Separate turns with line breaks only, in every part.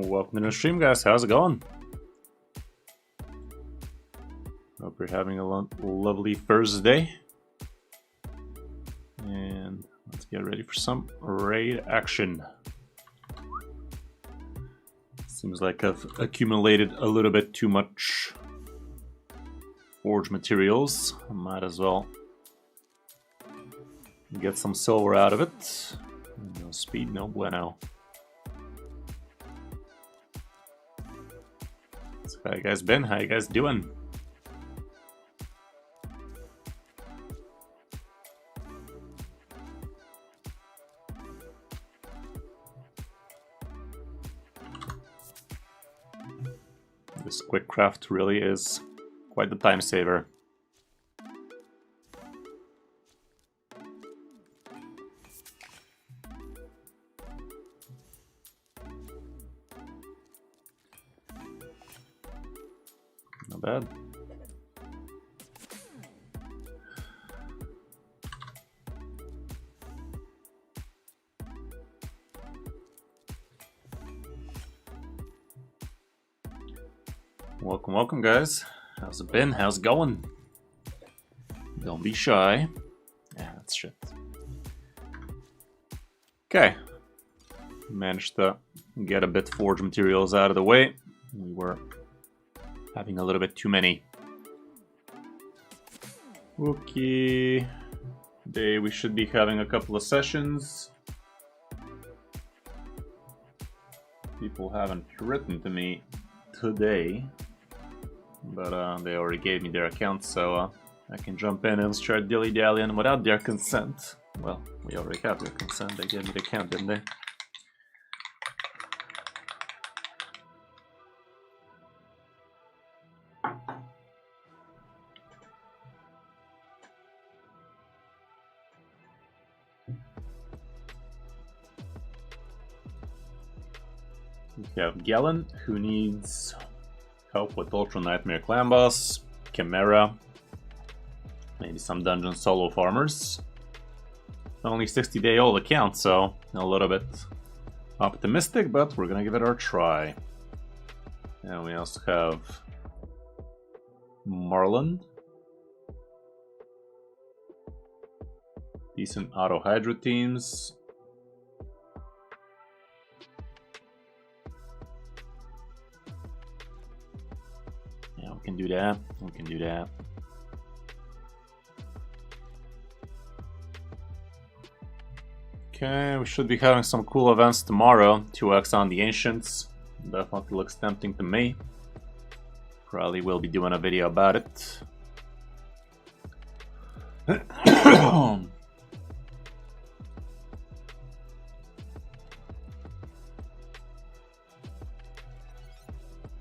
Welcome to the stream, guys. How's it going? Hope you're having a lovely Thursday. And let's get ready for some raid action. Seems like I've accumulated a little bit too much forge materials. I might as well get some silver out of it. No speed, no bueno. So how you guys been? How you guys doing? This quick craft really is quite the time saver. Not bad. Welcome, guys. How's it been? How's it going? Don't be shy. Yeah, that's shit. Okay. Managed to get a bit forge materials out of the way. We were having a little bit too many. Okay. Today we should be having a couple of sessions. People haven't written to me today, but they already gave me their account, so I can jump in and start dilly-dallying without their consent. Well, we already have their consent. They gave me the account, didn't they? We have Galen, who needs help with Ultra Nightmare Clan Boss, Chimera, maybe some Dungeon Solo Farmers. Only 60-day-old account, so a little bit optimistic, but we're gonna give it our try. And we also have Marlon. Decent Auto Hydro teams. We can do that. We can do that. Okay, we should be having some cool events tomorrow. 2x on the Ancients. Definitely looks tempting to me. Probably will be doing a video about it.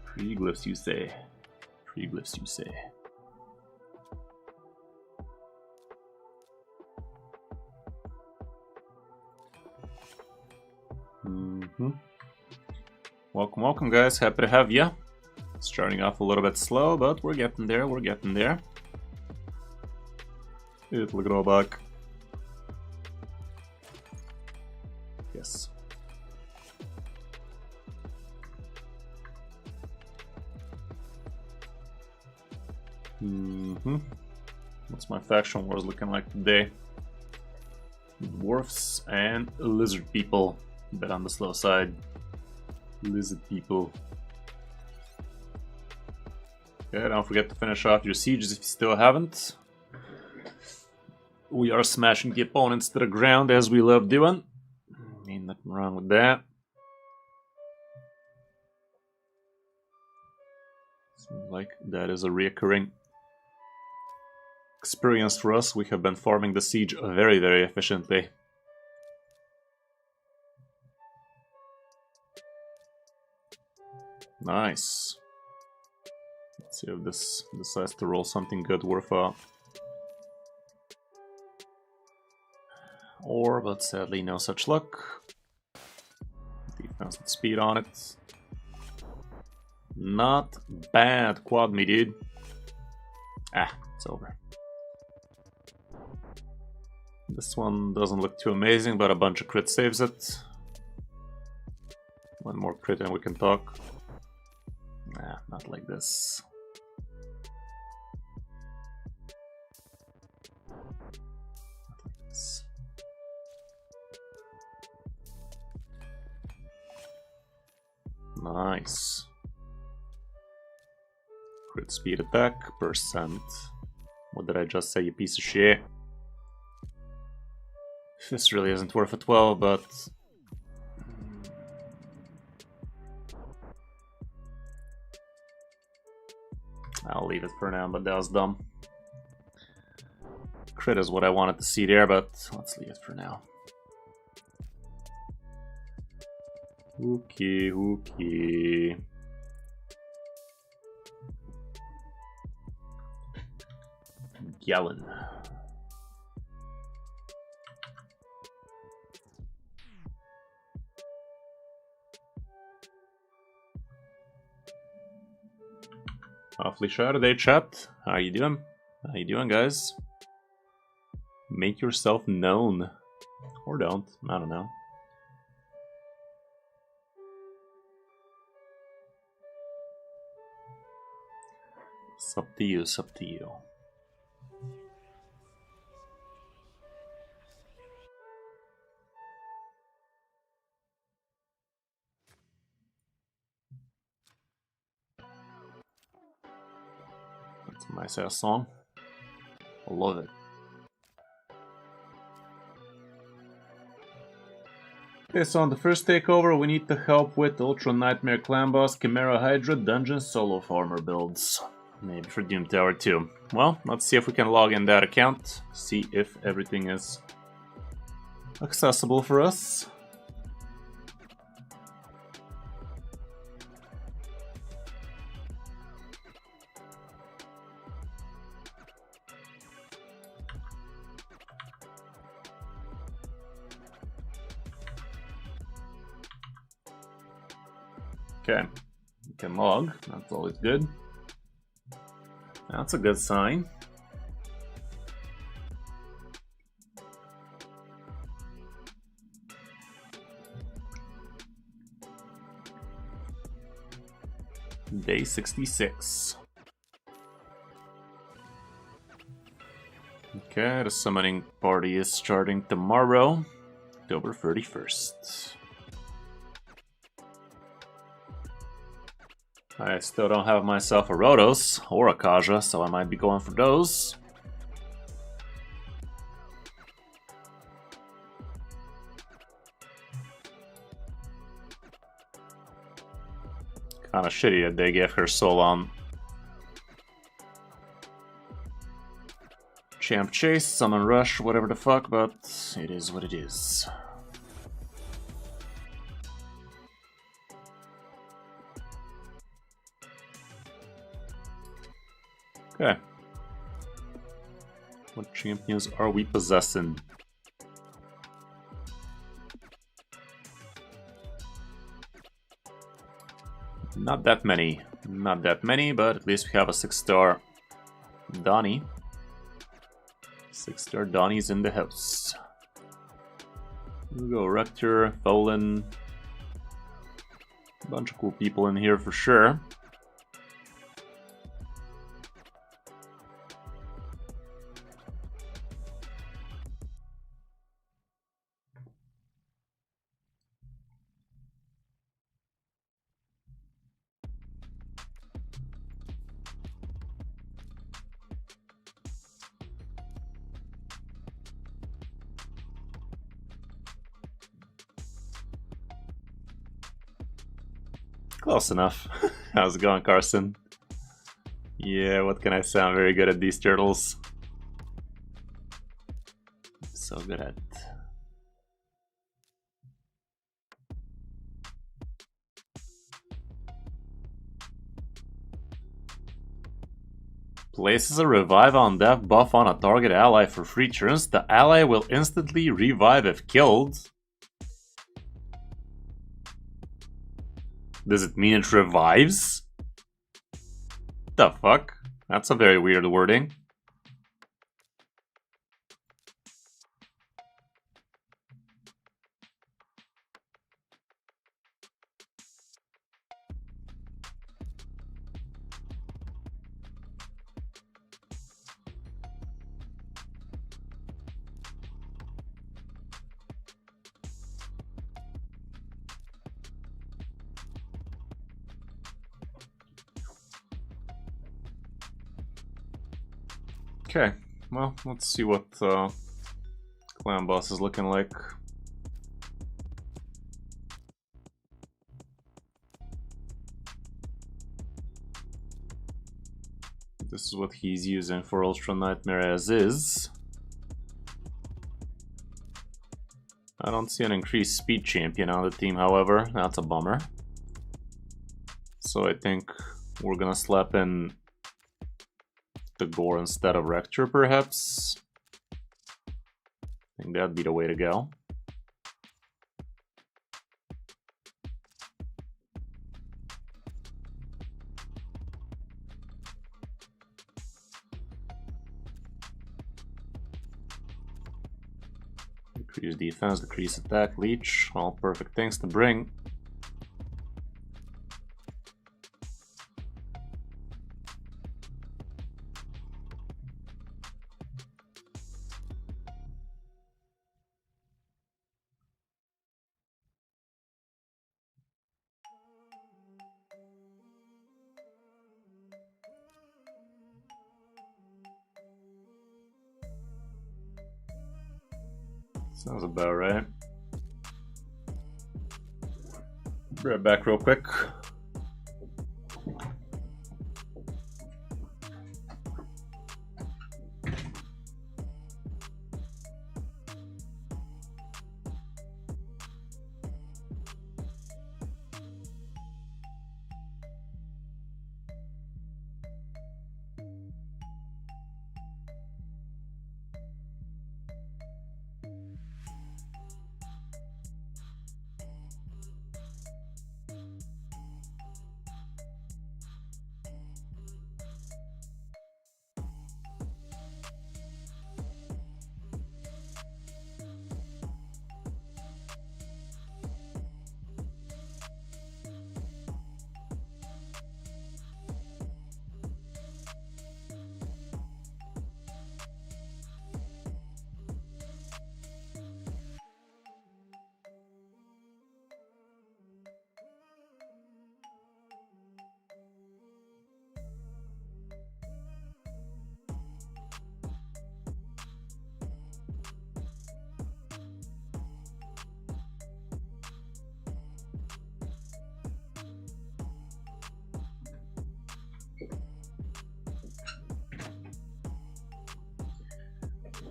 Pre-glyphs, you say? Glyphs, you say. Welcome, guys. Happy to have you. Starting off a little bit slow, but we're getting there. We're getting there. It'll grow back. Yes. What's my faction wars looking like today? Dwarfs and lizard people. A bit on the slow side. Lizard people. Okay, don't forget to finish off your sieges if you still haven't. We are smashing the opponents to the ground as we love doing. Ain't nothing wrong with that. Seems like that is a reoccurring experience for us. We have been farming the siege very, very efficiently. Nice. Let's see if this decides to roll something good worth a or, but sadly no such luck. Defense with speed on it. Not bad. Quad me, dude. Ah, it's over. This one doesn't look too amazing, but a bunch of crit saves it. One more crit and we can talk. Nah, not like this. Not like this. Nice. Crit speed attack, percent. What did I just say, you piece of shit? This really isn't worth a 12, but... I'll leave it for now, but that was dumb. Crit is what I wanted to see there, but let's leave it for now. Okay, okay. Gallon. Awfully Saturday, chat. How you doing? How you doing, guys? Make yourself known. Or don't. I don't know. It's up to you, it's up to you. That's a nice ass song. I love it. Okay, so on the first takeover, we need to help with Ultra Nightmare Clan Boss, Chimera Hydra, Dungeon Solo Farmer builds. Maybe for Doom Tower too. Well, let's see if we can log in that account, see if everything is accessible for us. Okay, we can log, that's always good. That's a good sign. Day 66. Okay, the summoning party is starting tomorrow, October 31st. I still don't have myself a Rotos or a Kaja, so I might be going for those. Kinda shitty that they gave her so long. Champ Chase, Summon Rush, whatever the fuck, but it is what it is. Okay. What champions are we possessing? Not that many. Not that many, but at least we have a 6-star Donnie. 6-star Donnie's in the house. Uugo, Rector, Tholen. A bunch of cool people in here for sure. Close enough. How's it going, Carson? Yeah, what can I say? I'm very good at these turtles. So good at. Places a revive on death buff on a target ally for 3 turns. The ally will instantly revive if killed. Does it mean it revives? The fuck? That's a very weird wording. Okay, well, let's see what Clan Boss is looking like. This is what he's using for Ultra Nightmare as is. I don't see an increased speed champion on the team, however. That's a bummer. So I think we're gonna slap in the Gore instead of Rector, perhaps. I think that'd be the way to go. Decrease defense, decrease attack, leech, all perfect things to bring. Sounds about right. Be right back real quick.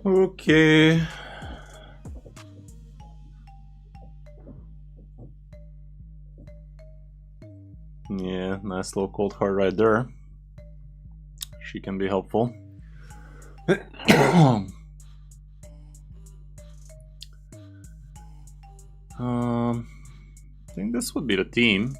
Okay. Yeah, nice little cold heart right there. She can be helpful. I think this would be the team.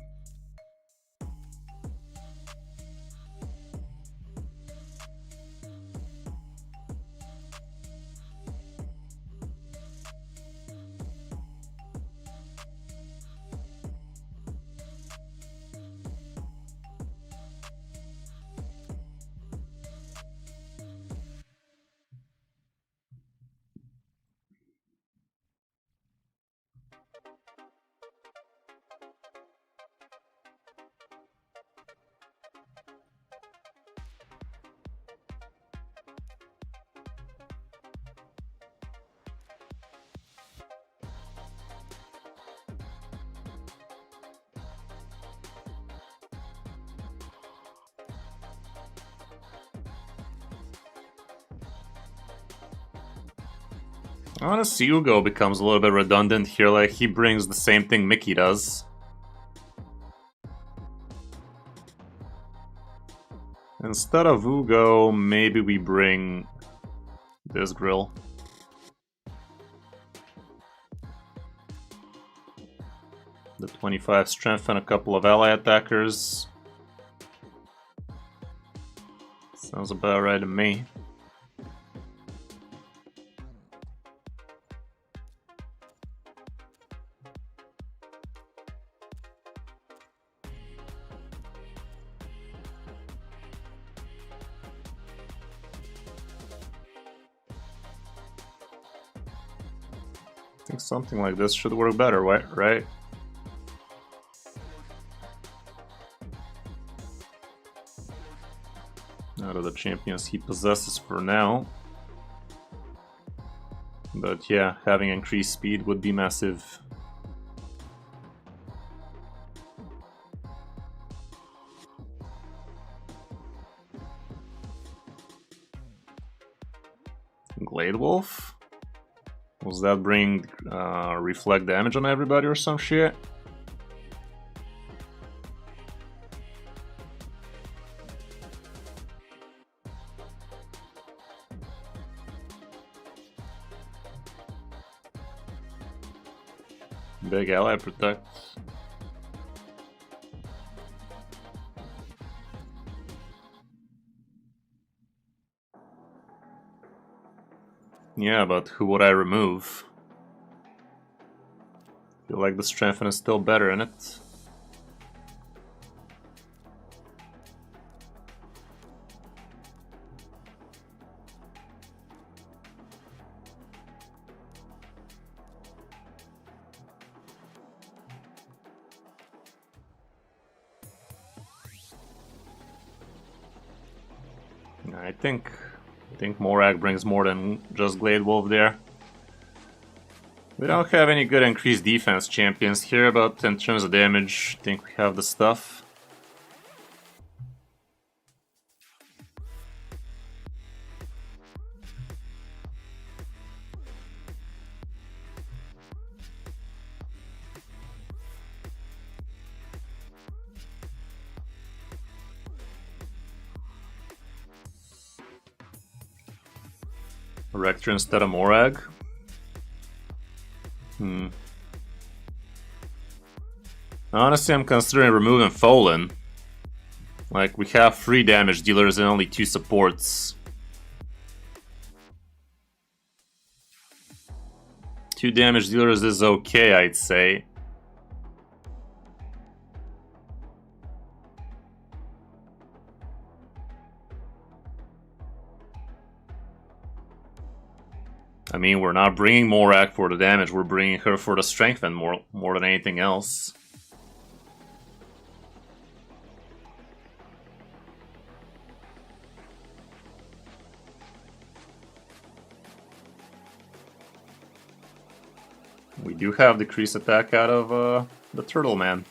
Honestly, Uugo becomes a little bit redundant here, like he brings the same thing Mickey does. Instead of Uugo, maybe we bring this grill. The 25 strength and a couple of ally attackers. Sounds about right to me. I think something like this should work better, right? Now out of the champions he possesses for now. But yeah, having increased speed would be massive. Glade Wolf? Was that bring reflect damage on everybody or some shit? Big ally protect. Yeah, but who would I remove? Feel like the strengthen is still better in it. I think Morag brings more than just Glade Wolf there. We don't have any good increased defense champions here, but in terms of damage, I think we have the stuff. Rector instead of Morag. Honestly, I'm considering removing Fallen. Like, we have 3 damage dealers and only 2 supports. 2 damage dealers is okay, I'd say. I mean, we're not bringing Morag for the damage, we're bringing her for the strength and more than anything else. We do have decreased attack out of the Turtle Man.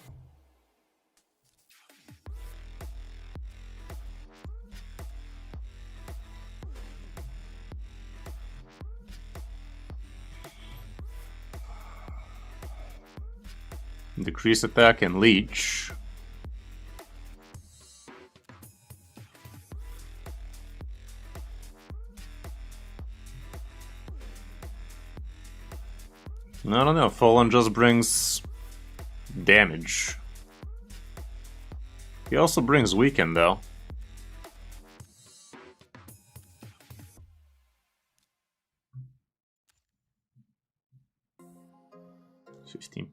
Decrease attack and leech. I don't know, Fallen just brings damage. He also brings weaken though.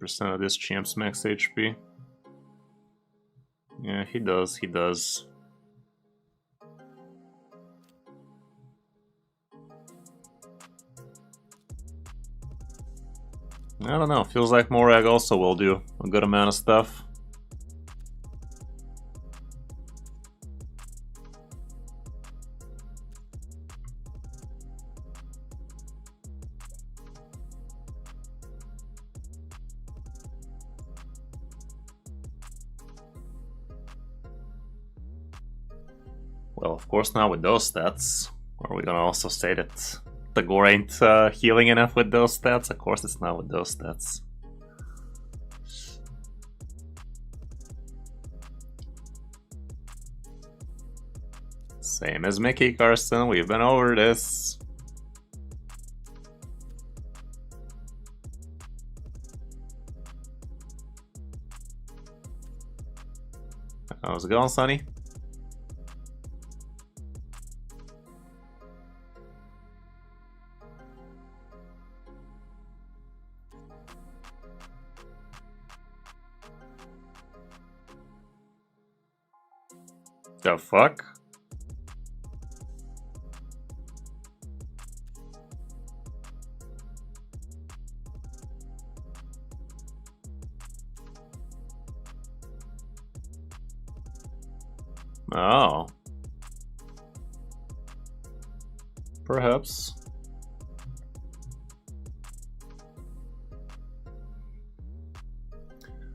%of this champ's max HP. Yeah, he does. I don't know, feels like Morag also will do a good amount of stuff. Well, of course not with those stats. Are we gonna also say that the gore ain't healing enough with those stats? Of course it's not with those stats. Same as Mickey Carson, we've been over this. How's it going, Sonny? The fuck? Oh. perhaps.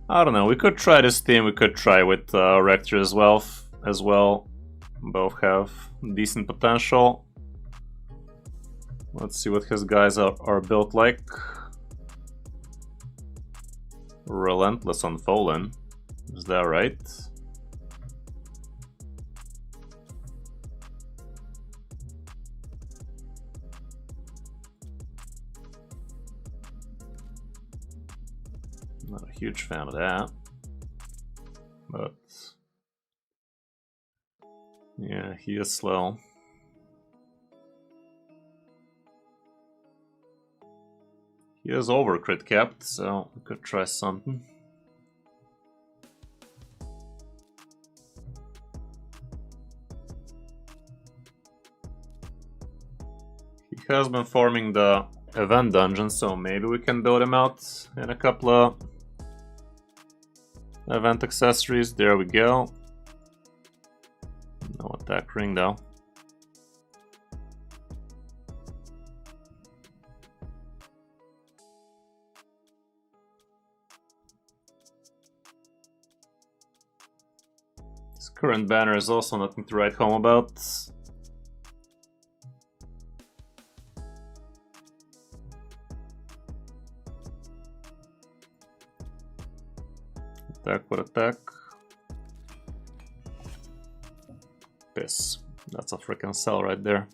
I don't know, we could try this team, we could try with Rector as well. Both have decent potential. Let's see what his guys are built like. Relentless on Fallen. Is that right? Not a huge fan of that. But yeah, he is slow. He is over crit capped, so we could try something. He has been forming the event dungeon, so maybe we can build him out in a couple of event accessories. There we go. No attack ring though. His current banner is also nothing to write home about. Attack with attack. Piss. That's a freaking cell right there.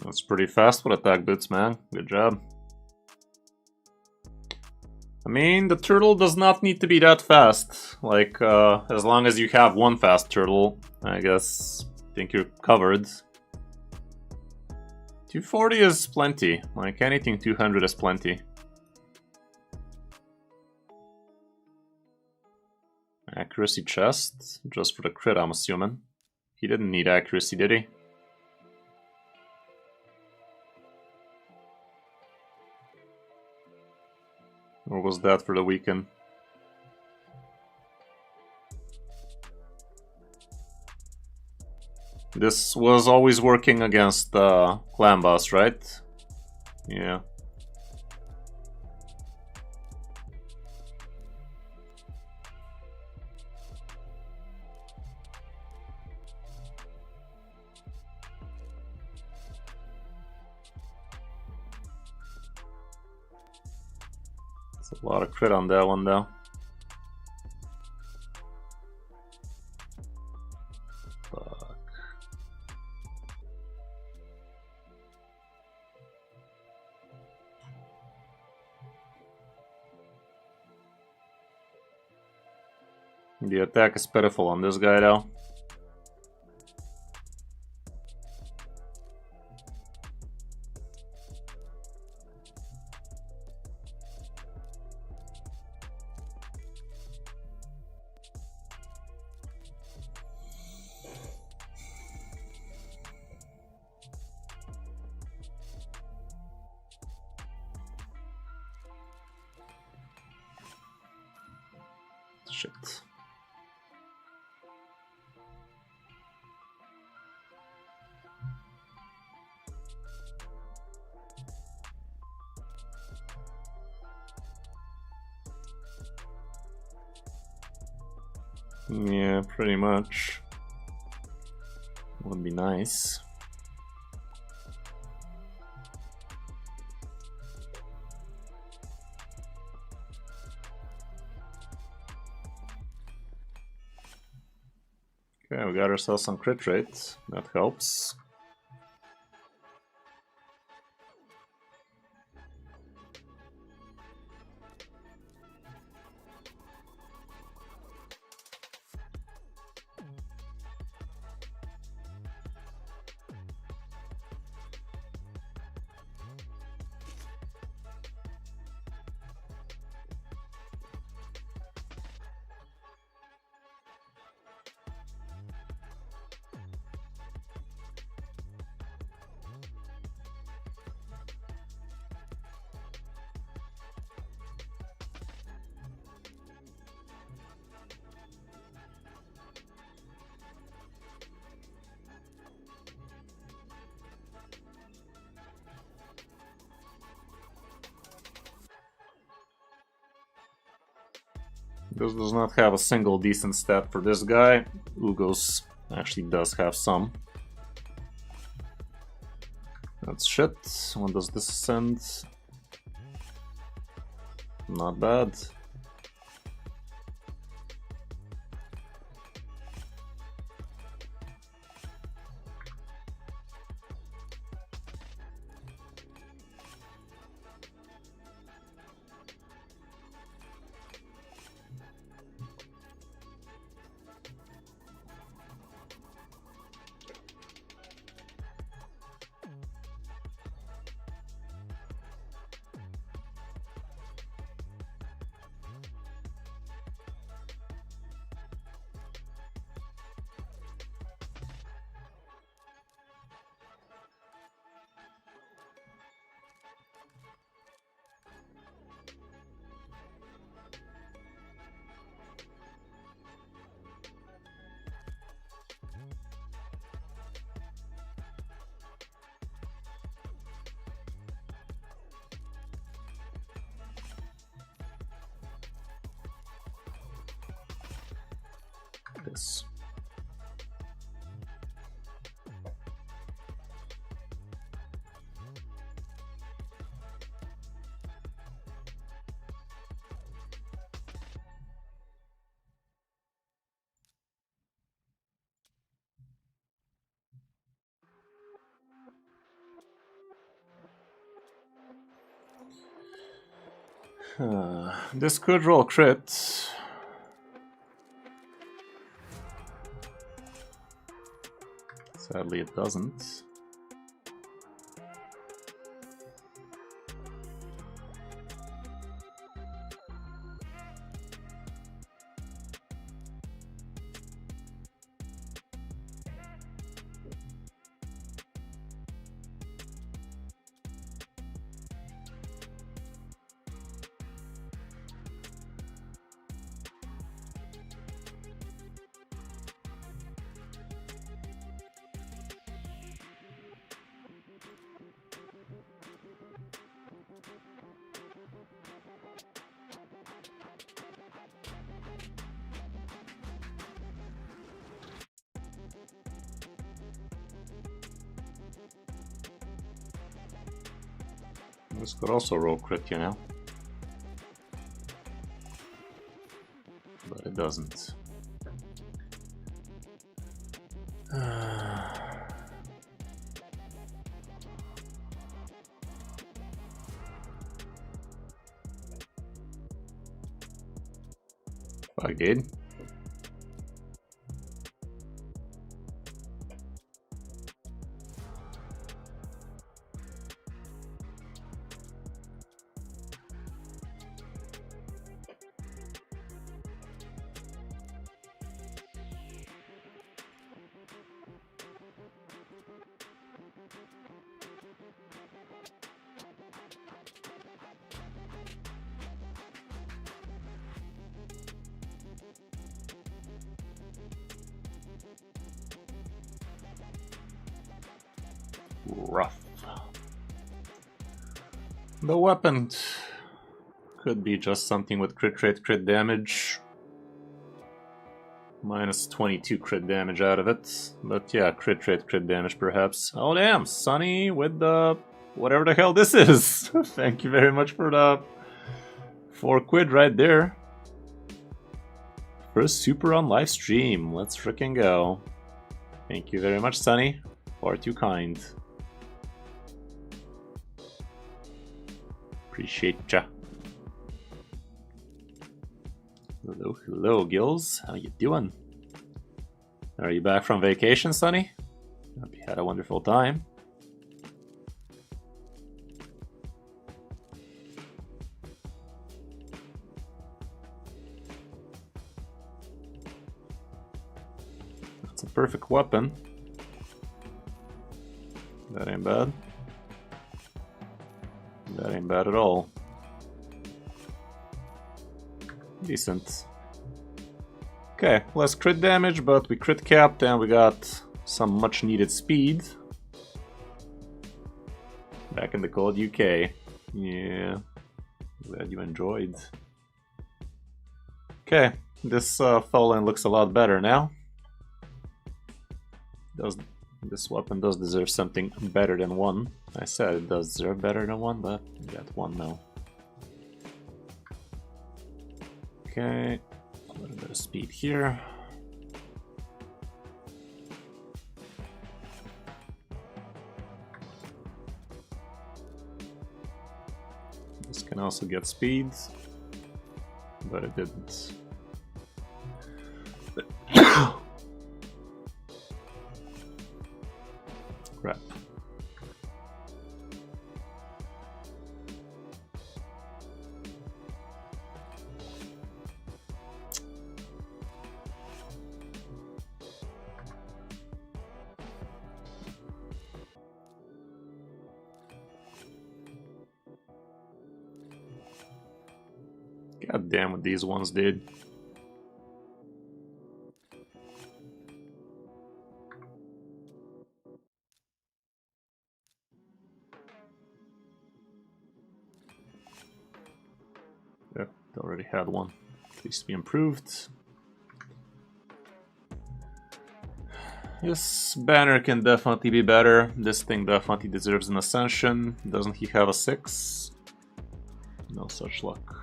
That's pretty fast with attack boots, man. Good job. I mean, the turtle does not need to be that fast. Like, as long as you have one fast turtle, I guess, I think you're covered. 240 is plenty. Like, anything 200 is plenty. Accuracy chest, just for the crit, I'm assuming. He didn't need accuracy, did he? Or was that for the weekend? This was always working against clan boss, right? Yeah. A lot of crit on that one though. Fuck. The attack is pitiful on this guy though. Shit. Yeah, pretty much. Would be nice. Okay, we got ourselves some crit rates. That helps. This does not have a single decent stat for this guy. Uugo's actually does have some. That's shit. When does this ascend? Not bad. This. This could roll crit. Sadly, it doesn't. This could also roll crit, you know. But it doesn't. I did. Rough. The weapon could be just something with crit rate, crit damage. Minus 22 crit damage out of it. But yeah, crit rate, crit damage perhaps. Oh damn, Sunny with the... whatever the hell this is. Thank you very much for the... 4 quid right there. First super on live stream. Let's frickin' go. Thank you very much, Sunny. Far too kind. Appreciate ya. Hello, hello, Gills. How you doing? Are you back from vacation, Sonny? Hope you had a wonderful time. That's a perfect weapon. That ain't bad. That ain't bad at all. Decent. Okay, less crit damage, but we crit capped and we got some much needed speed. Back in the cold UK. Yeah. Glad you enjoyed. Okay, this Fallen looks a lot better now. This weapon does deserve something better than 1. I said it does deserve better than 1, but we got 1 now. Okay, a little bit of speed here. This can also get speed, but it didn't. Crap. God damn what these ones did. Yep, already had one. Needs to be improved. This banner can definitely be better. This thing definitely deserves an ascension. Doesn't he have a 6? No such luck.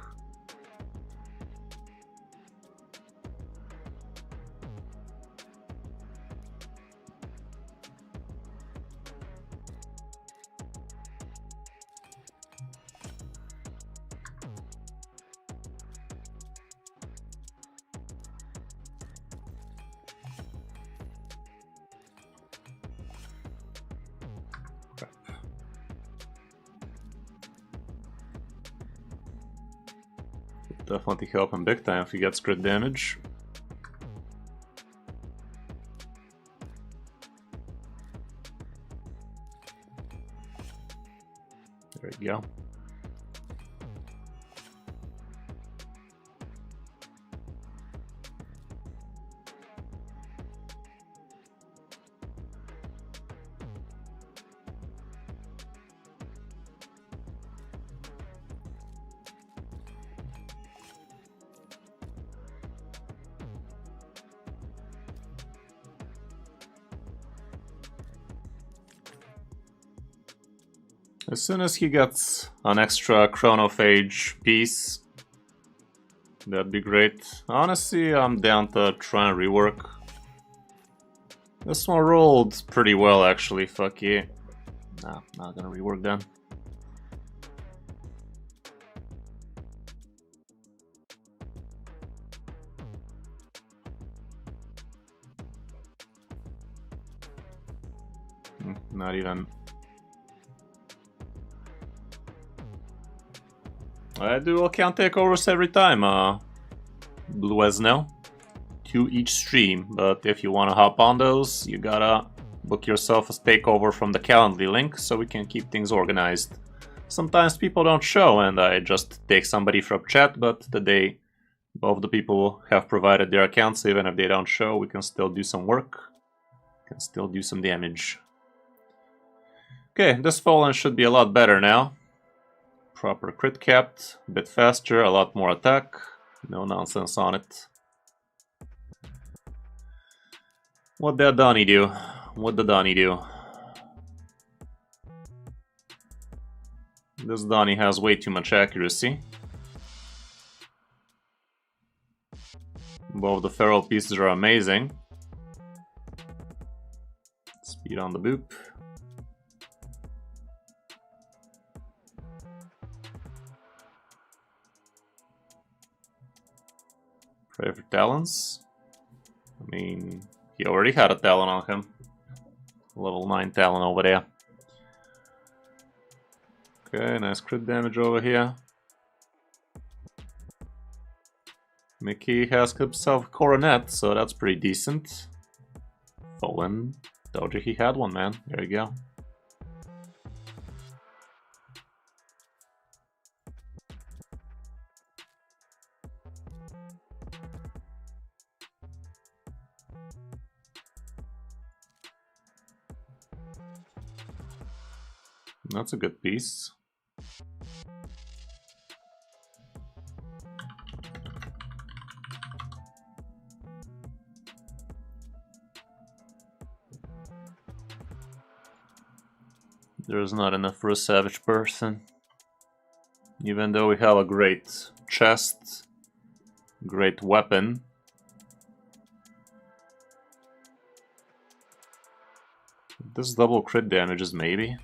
Definitely help him big time if he gets crit damage. There we go. As soon as he gets an extra chronophage piece, that'd be great. Honestly, I'm down to try and rework. This one rolled pretty well, actually. Fuck yeah. Nah, not gonna rework them. Not even. I do account takeovers every time, Blue as now. 2 each stream, but if you want to hop on those, you gotta book yourself a takeover from the Calendly link so we can keep things organized. Sometimes people don't show and I just take somebody from chat, but the day both the people have provided their accounts, even if they don't show, we can still do some work, can still do some damage. Okay, this Fallen should be a lot better now. Proper crit capped, a bit faster, a lot more attack, no nonsense on it. What did Donnie do? What did Donnie do? This Donnie has way too much accuracy. Both the feral pieces are amazing. Speed on the boop. Pray for talents. I mean, he already had a talent on him. Level 9 talent over there. Okay, nice crit damage over here. Mickey has himself a coronet, so that's pretty decent. Fallen. Told you he had one, man. There you go. That's a good piece. There's not enough for a savage person. Even though we have a great chest, great weapon. This double crit damages maybe.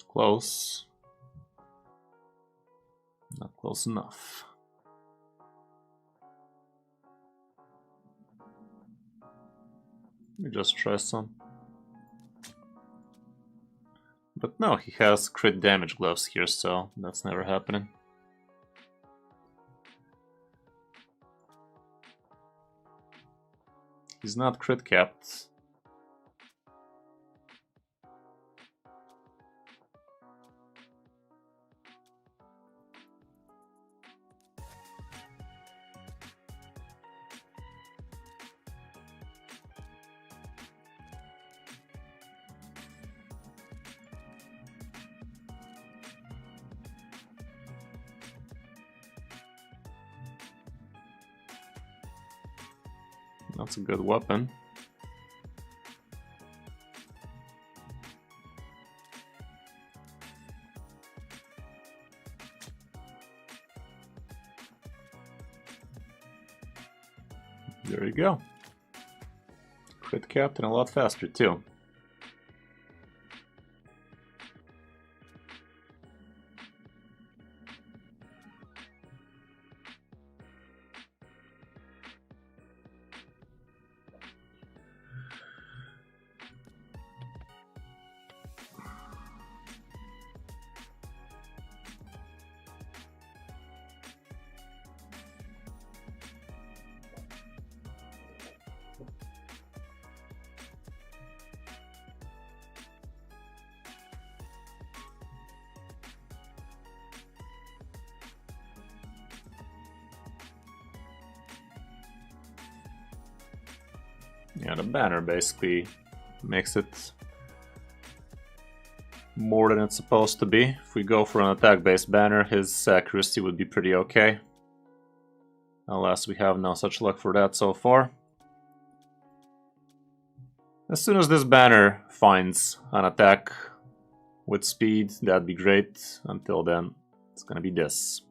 Close. Not close enough. Let me just try some. But no, he has crit damage gloves here, so that's never happening. He's not crit capped. That's a good weapon. There you go. Crit capped and a lot faster too. Yeah, the banner basically makes it more than it's supposed to be. If we go for an attack-based banner, his accuracy would be pretty okay. Alas, we have no such luck for that so far. As soon as this banner finds an attack with speed, that'd be great. Until then, it's gonna be this.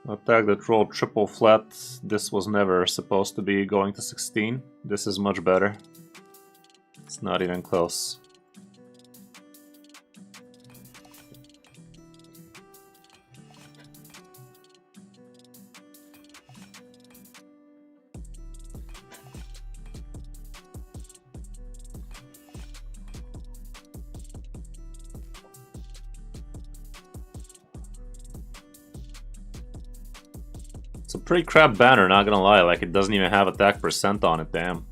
Attack that rolled triple flat. This was never supposed to be going to 16. This is much better. It's not even close. It's a pretty crap banner, not gonna lie, like it doesn't even have attack percent on it, damn.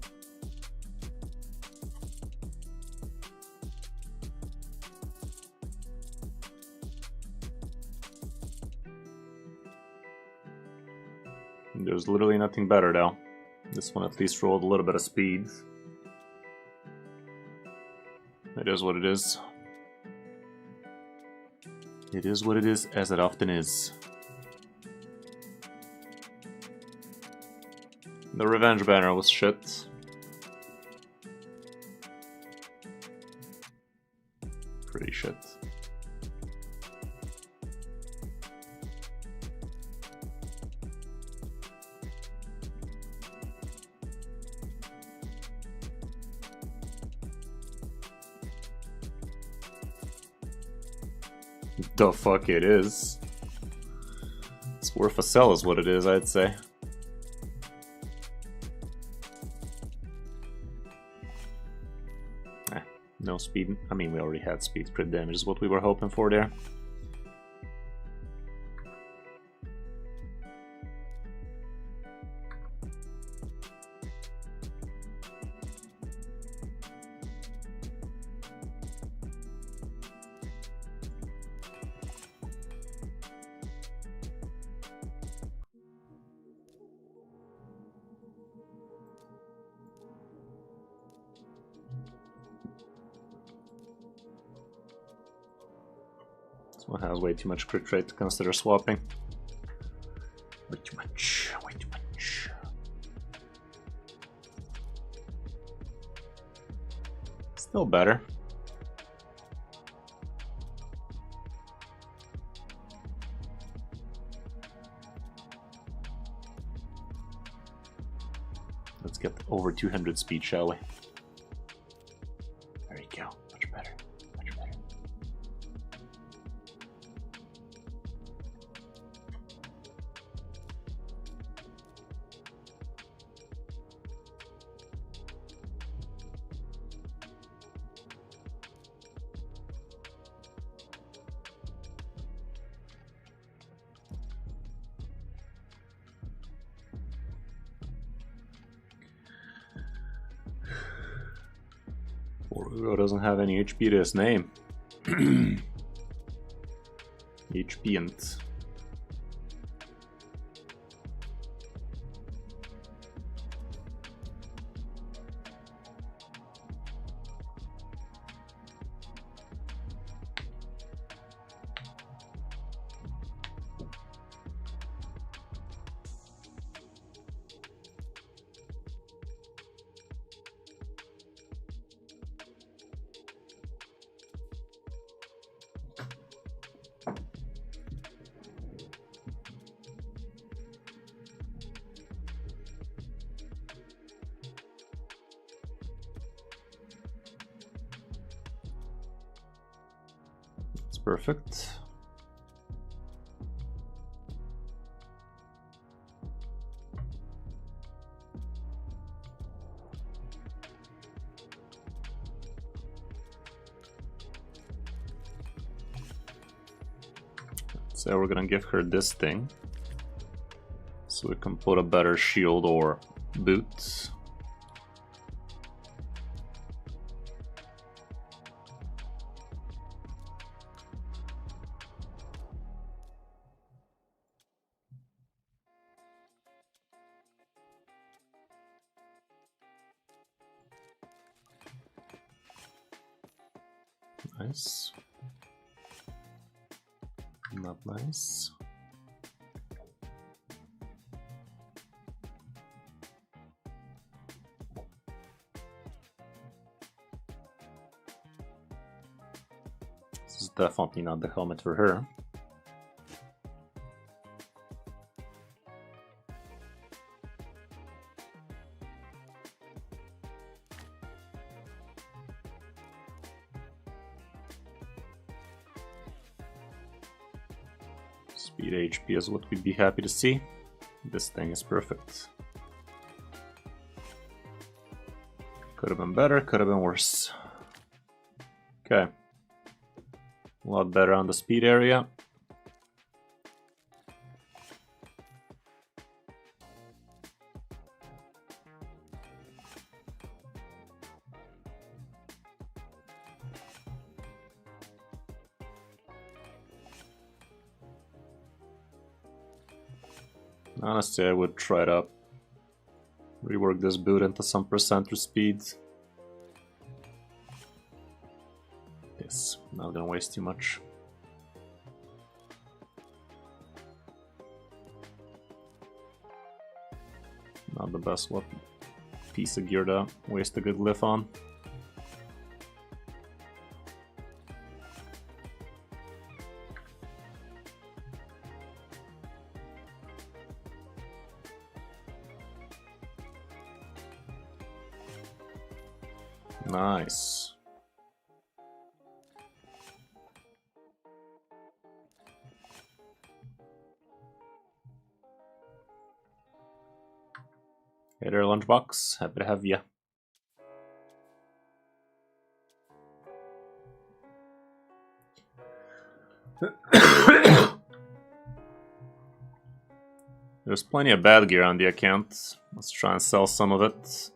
There's literally nothing better though. This one at least rolled a little bit of speed. It is what it is. It is what it is, as it often is. The revenge banner was shit. Pretty shit. The fuck it is. It's worth a sell is what it is, I'd say. No speed. I mean, we already had speed. Crit damage is what we were hoping for there. one has way too much crit rate to consider swapping. Way too much, way too much. Still better. Let's get over 200 speed, shall we? There you go. Much better. Much better. Uugo doesn't have any HP to his name. HP and perfect. So we're gonna give her this thing, so we can put a better shield or boots. Nice. Not nice. This is definitely not the helmet for her. Speed HP is what we'd be happy to see. This thing is perfect. Could have been better, could have been worse. Okay. A lot better on the speed area. Honestly, I would try to rework this boot into some percenter speed. Yes, not gonna waste too much. Not the best piece of gear to waste a good glyph on. Nice. Hey there, Lunchbox. Happy to have you. There's plenty of bad gear on the account. Let's try and sell some of it.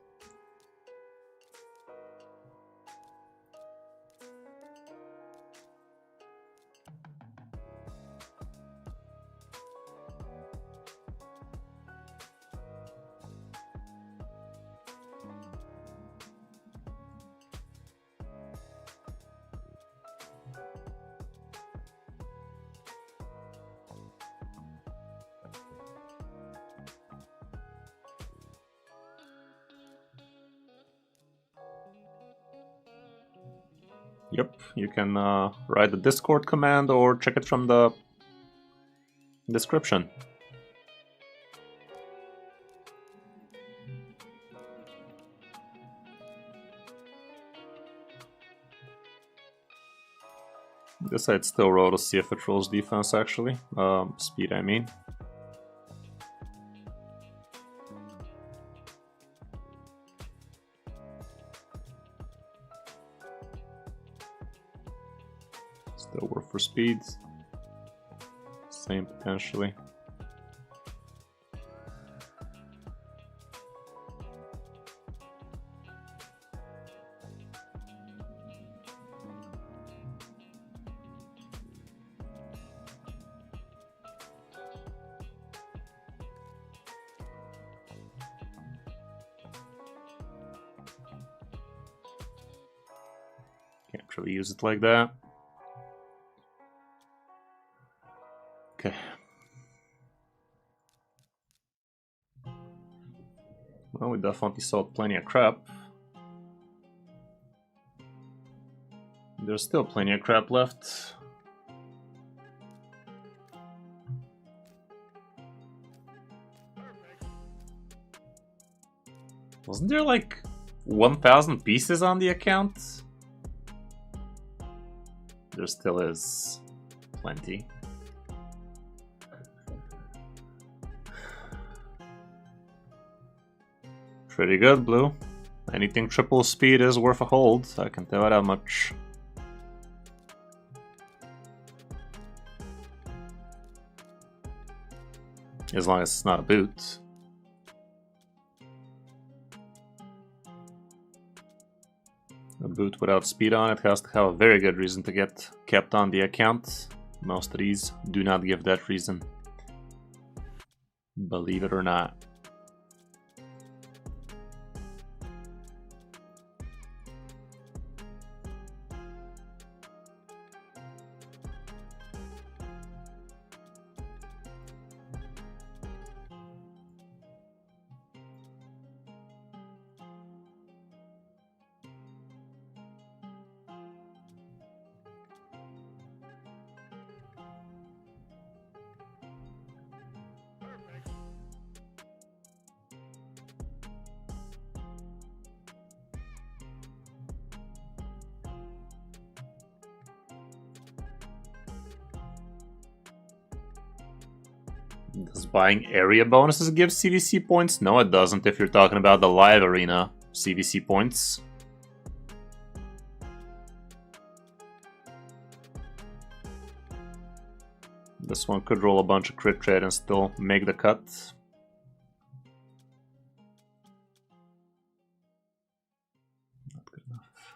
Yep, you can write the Discord command or check it from the description. This I'd still roll to see if it rolls defense, actually. Speed, I mean. Still work for speed. Same potentially. Can't really use it like that. Okay. Well, we definitely sold plenty of crap. There's still plenty of crap left. Wasn't there like 1,000 pieces on the account? There still is plenty. Pretty good, Blue. Anything triple speed is worth a hold, I can tell you that much. As long as it's not a boot. A boot without speed on it has to have a very good reason to get kept on the account. Most of these do not give that reason. Believe it or not. Does buying area bonuses give CVC points? No, it doesn't if you're talking about the live arena CVC points. This one could roll a bunch of crit trade and still make the cut. Not good enough.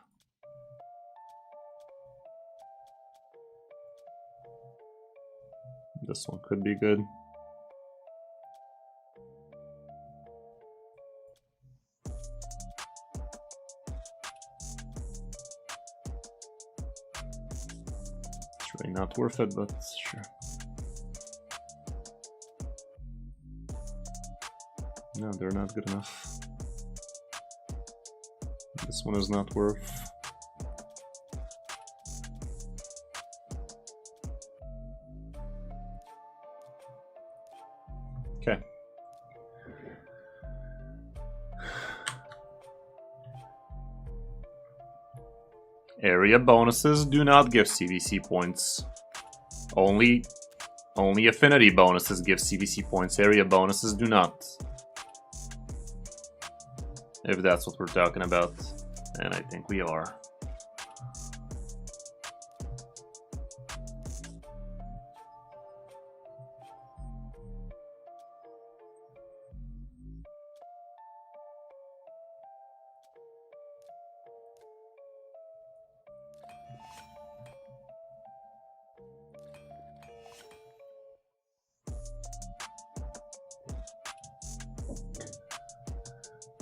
This one could be good. Really not worth it, but sure. No, they're not good enough. This one is not worth. Okay. Area bonuses do not give CVC points. Only affinity bonuses give CVC points. Area bonuses do not. If that's what we're talking about. And I think we are.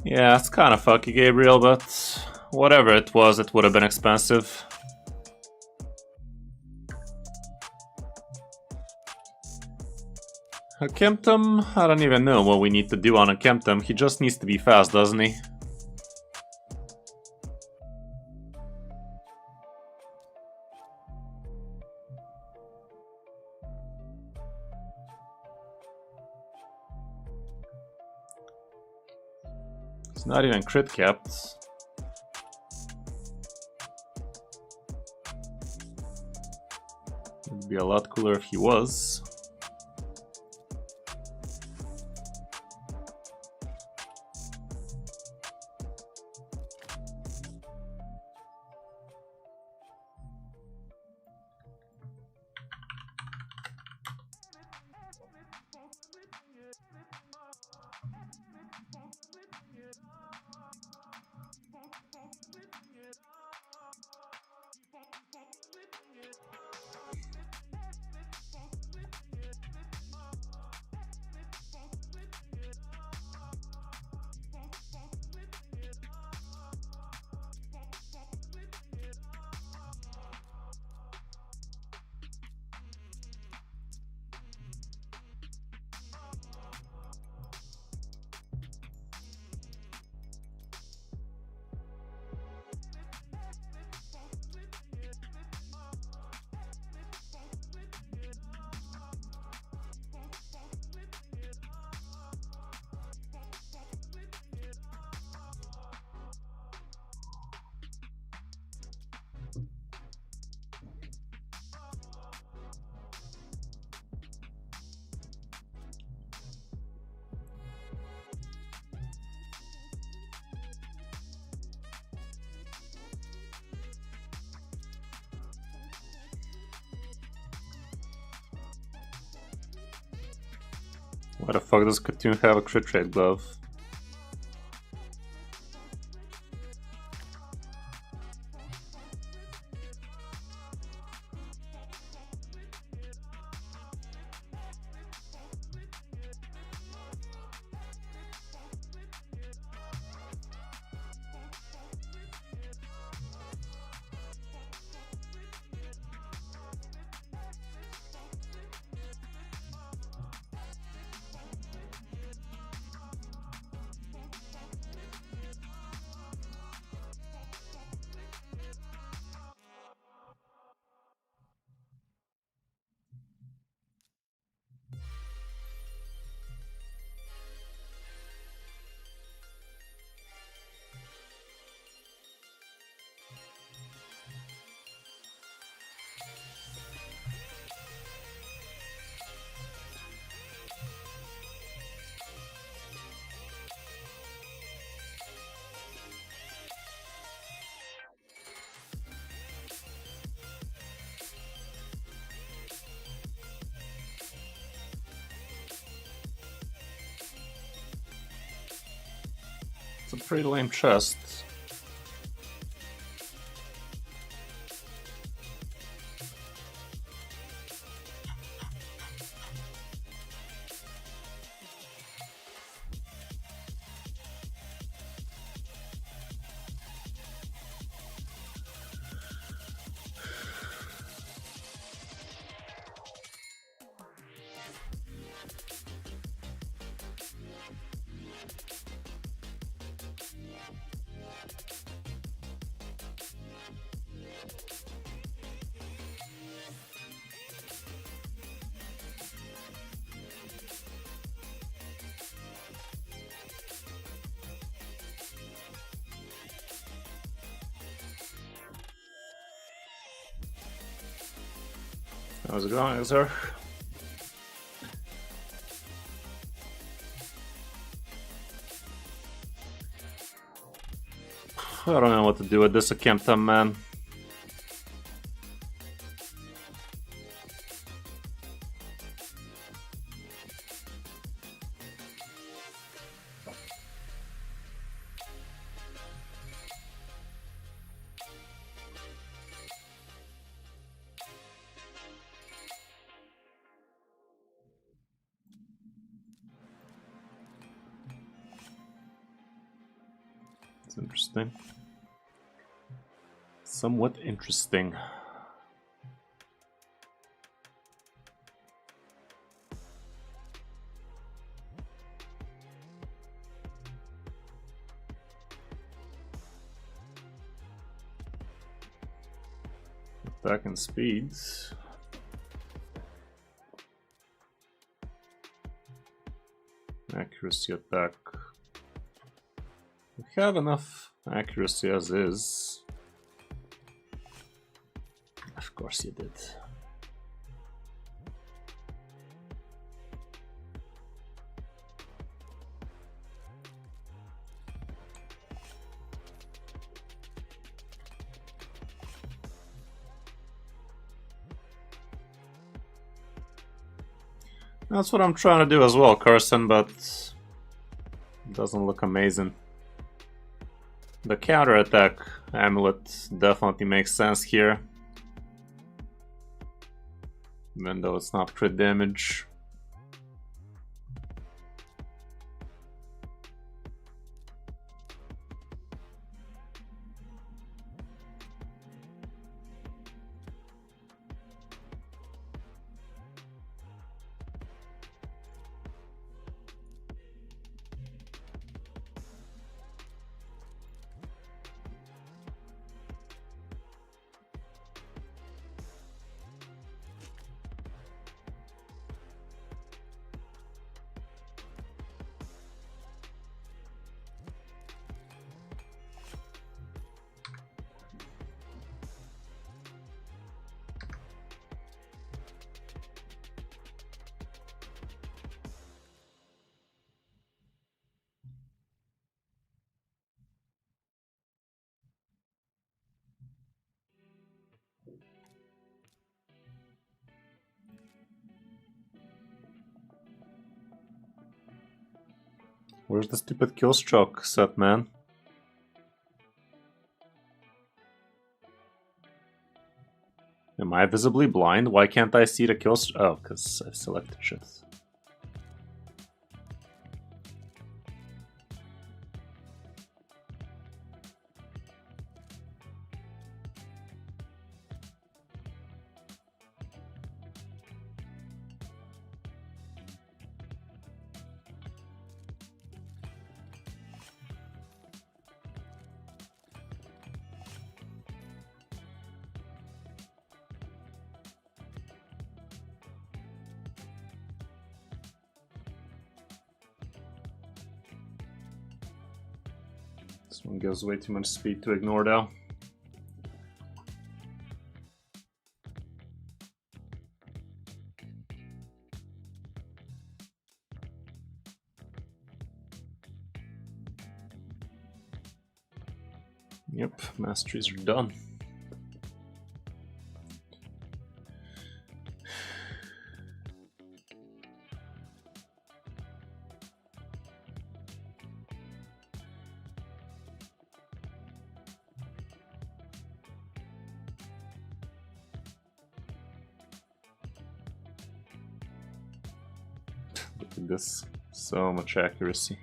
Yeah, it's kind of fucky, Gabriel, but whatever it was, it would have been expensive. A Kemptom? I don't even know what we need to do on a Kemptom. He just needs to be fast, doesn't he? It's not even crit capped. It'd be a lot cooler if he was. Why the fuck does Katoon have a crit rate glove? It's a pretty lame chest. How's it going, sir? I don't know what to do with this Akempton, man. It's interesting. Somewhat interesting. Attack and speeds. Accuracy attack. We have enough accuracy as is. Of course you did. That's what I'm trying to do as well, Carson, but it doesn't look amazing. The counterattack amulet definitely makes sense here, even though it's not crit damage. Where's the stupid killstroke set, man? Am I visibly blind? Why can't I see the killstroke? Oh, because I've selected shit. This one gives way too much speed to ignore though. Yep, masteries are done. Look at this, so much accuracy.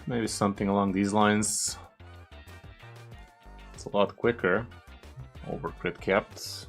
Maybe something along these lines. It's a lot quicker. Over crit capped.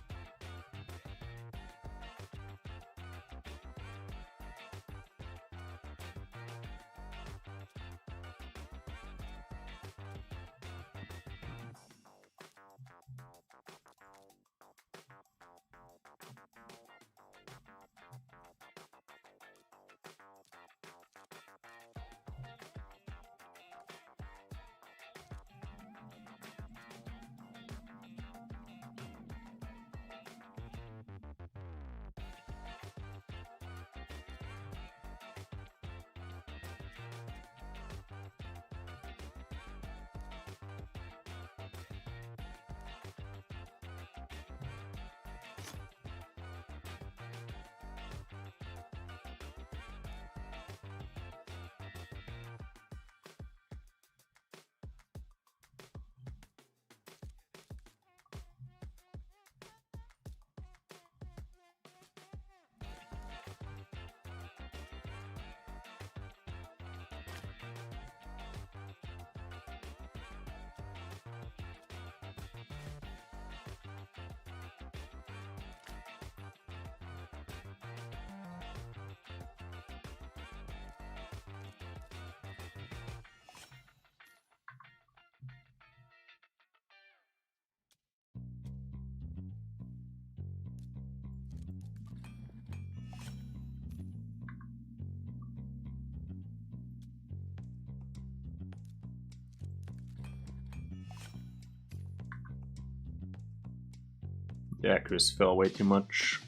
The accuracy fell way too much.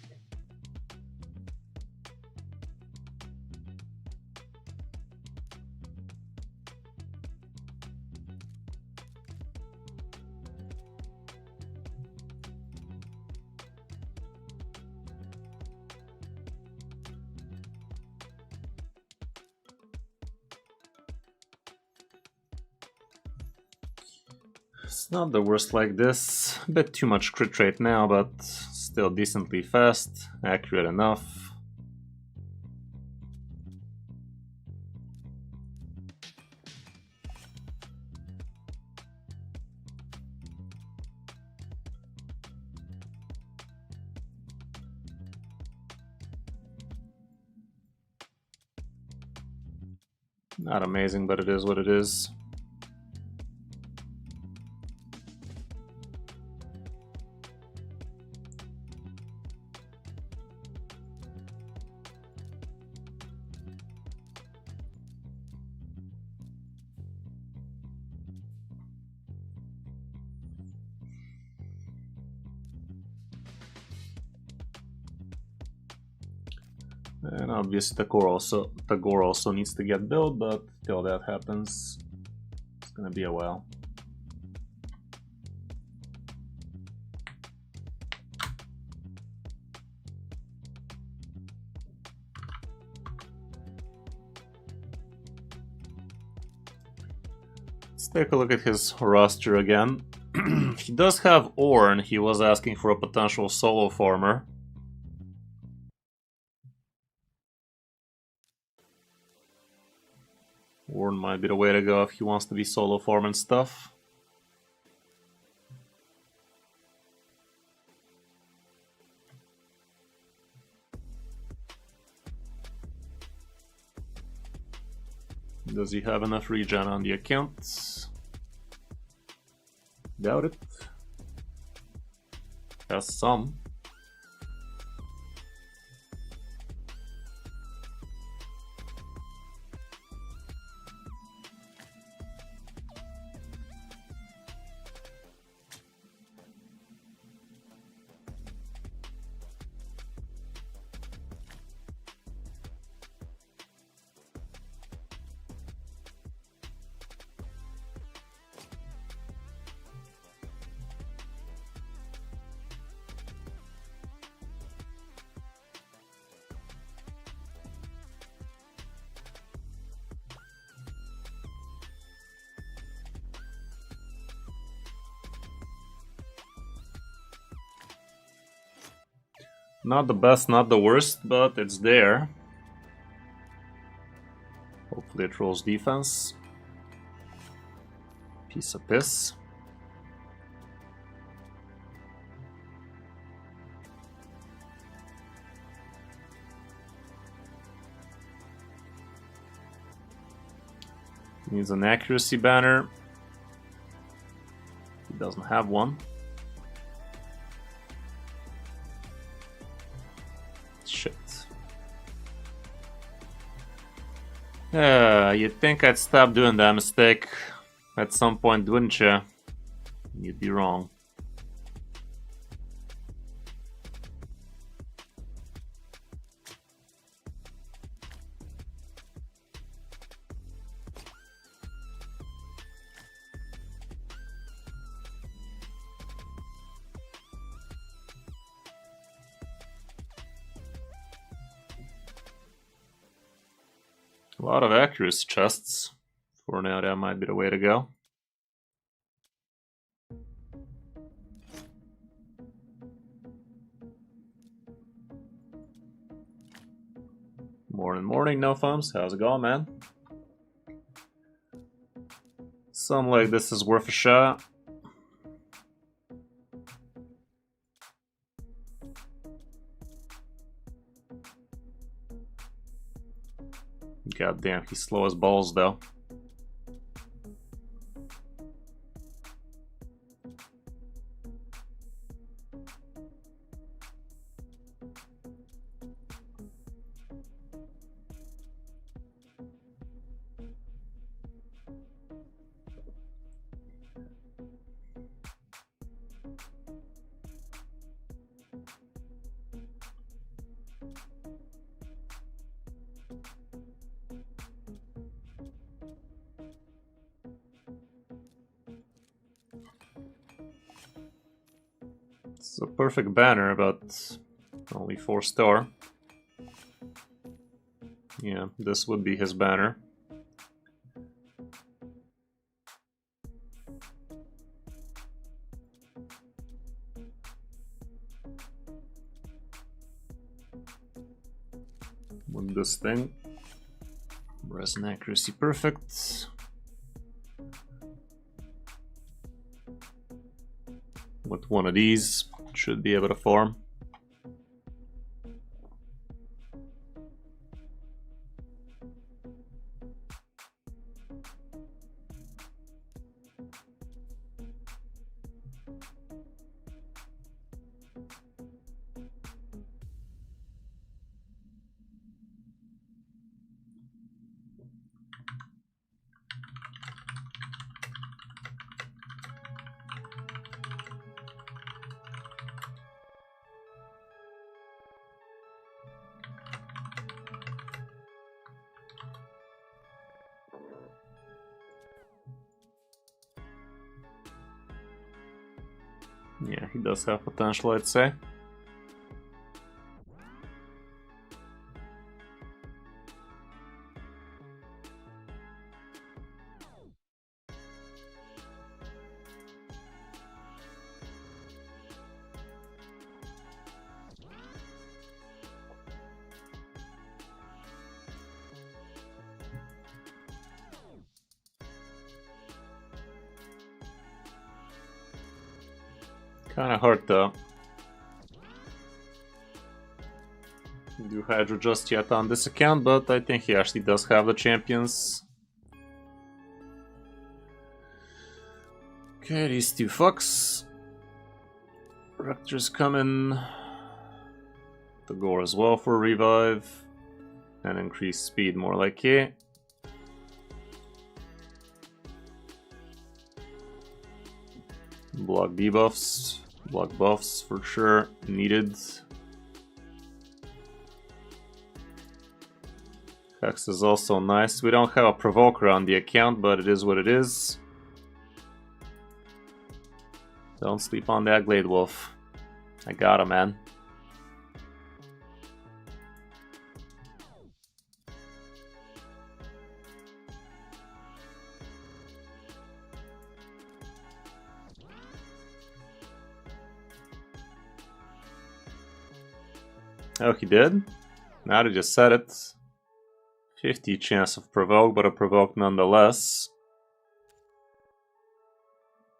It's not the worst like this. A bit too much crit rate now, but still decently fast, accurate enough. Not amazing, but it is what it is. And obviously the gore also needs to get built, but till that happens, it's gonna be a while. Let's take a look at his roster again. He does have Ornn. He was asking for a potential solo farmer. Ornn might be the way to go if he wants to be solo farm and stuff. Does he have enough regen on the account? Doubt it. Has some. Not the best, not the worst, but it's there. Hopefully it rolls defense. Piece of piss. Needs an accuracy banner. He doesn't have one. Shit. You'd think I'd stop doing that mistake at some point, wouldn't you? You'd be wrong. A lot of accuracy chests. For now, that might be the way to go. Morning, no thumbs. How's it going, man? Something like this is worth a shot. God damn, he's slow as balls, though. It's a perfect banner, but only 4-star. Yeah, this would be his banner. With this thing. Resin accuracy perfect. With one of these, should be able to farm. Yeah, he does have potential, I'd say. Kinda hard though. Do Hydro just yet on this account, but I think he actually does have the champions. Okay, these two fucks. Rector's coming. The Gore as well for revive. And increased speed, more like it. Block debuffs. Block buffs for sure. Needed. Hex is also nice. We don't have a Provoker on the account, but it is what it is. Don't sleep on that Glade Wolf. I got him, man. Oh, he did? Now they just said it. 50 chance of provoke, but a provoke nonetheless.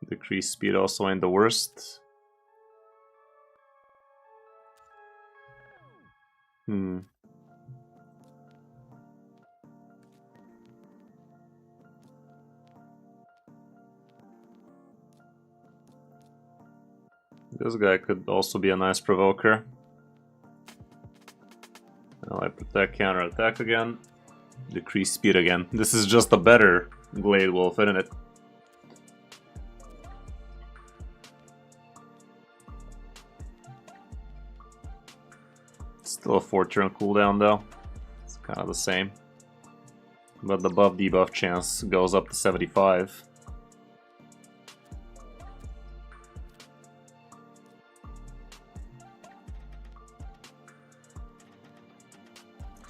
Decreased speed also ain't the worst. This guy could also be a nice provoker. Now I protect, counter attack again. Decrease speed again. This is just a better Glade Wolf, isn't it? Still a 4-turn cooldown though. It's kind of the same. But the buff debuff chance goes up to 75.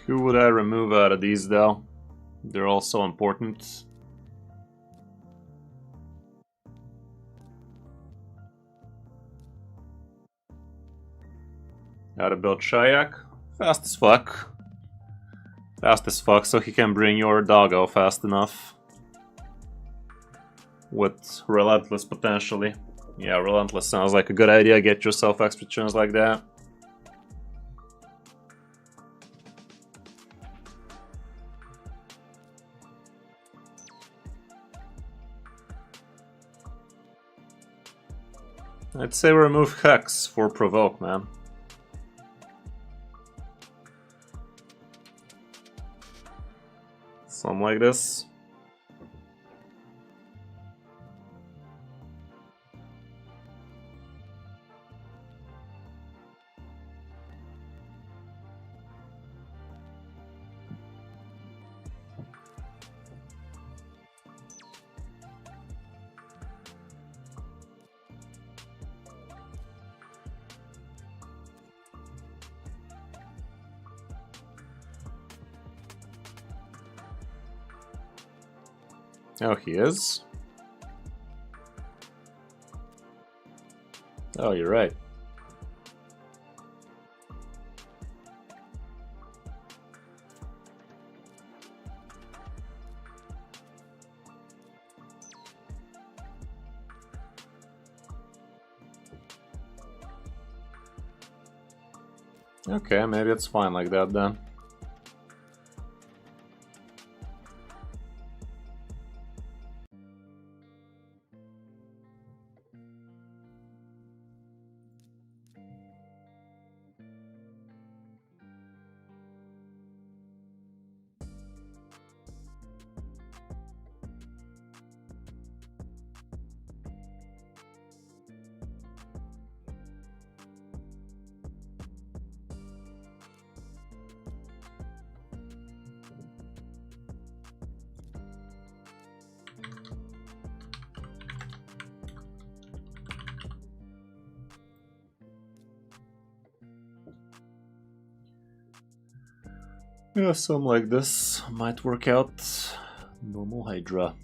Who would I remove out of these though? They're all so important. How to build Shayak? Fast as fuck. Fast as fuck, so he can bring your doggo fast enough. With Relentless potentially. Yeah, Relentless sounds like a good idea. Get yourself extra turns like that. I'd say remove Hex for Provoke, man. Something like this. Oh, he is? Oh, you're right. Okay, maybe it's fine like that then. Yeah, something like this might work out. Normal Hydra.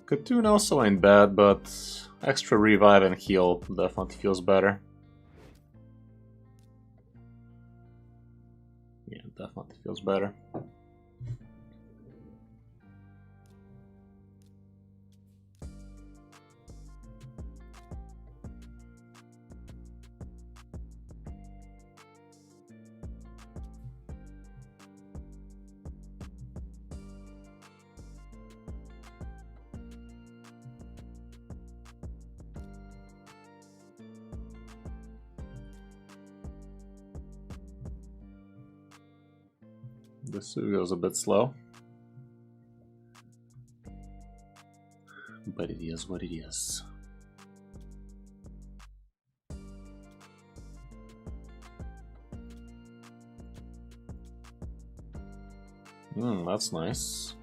Katoon also ain't bad, but extra revive and heal definitely feels better. Yeah, definitely feels better. This Uugo's a bit slow. But it is what it is. That's nice.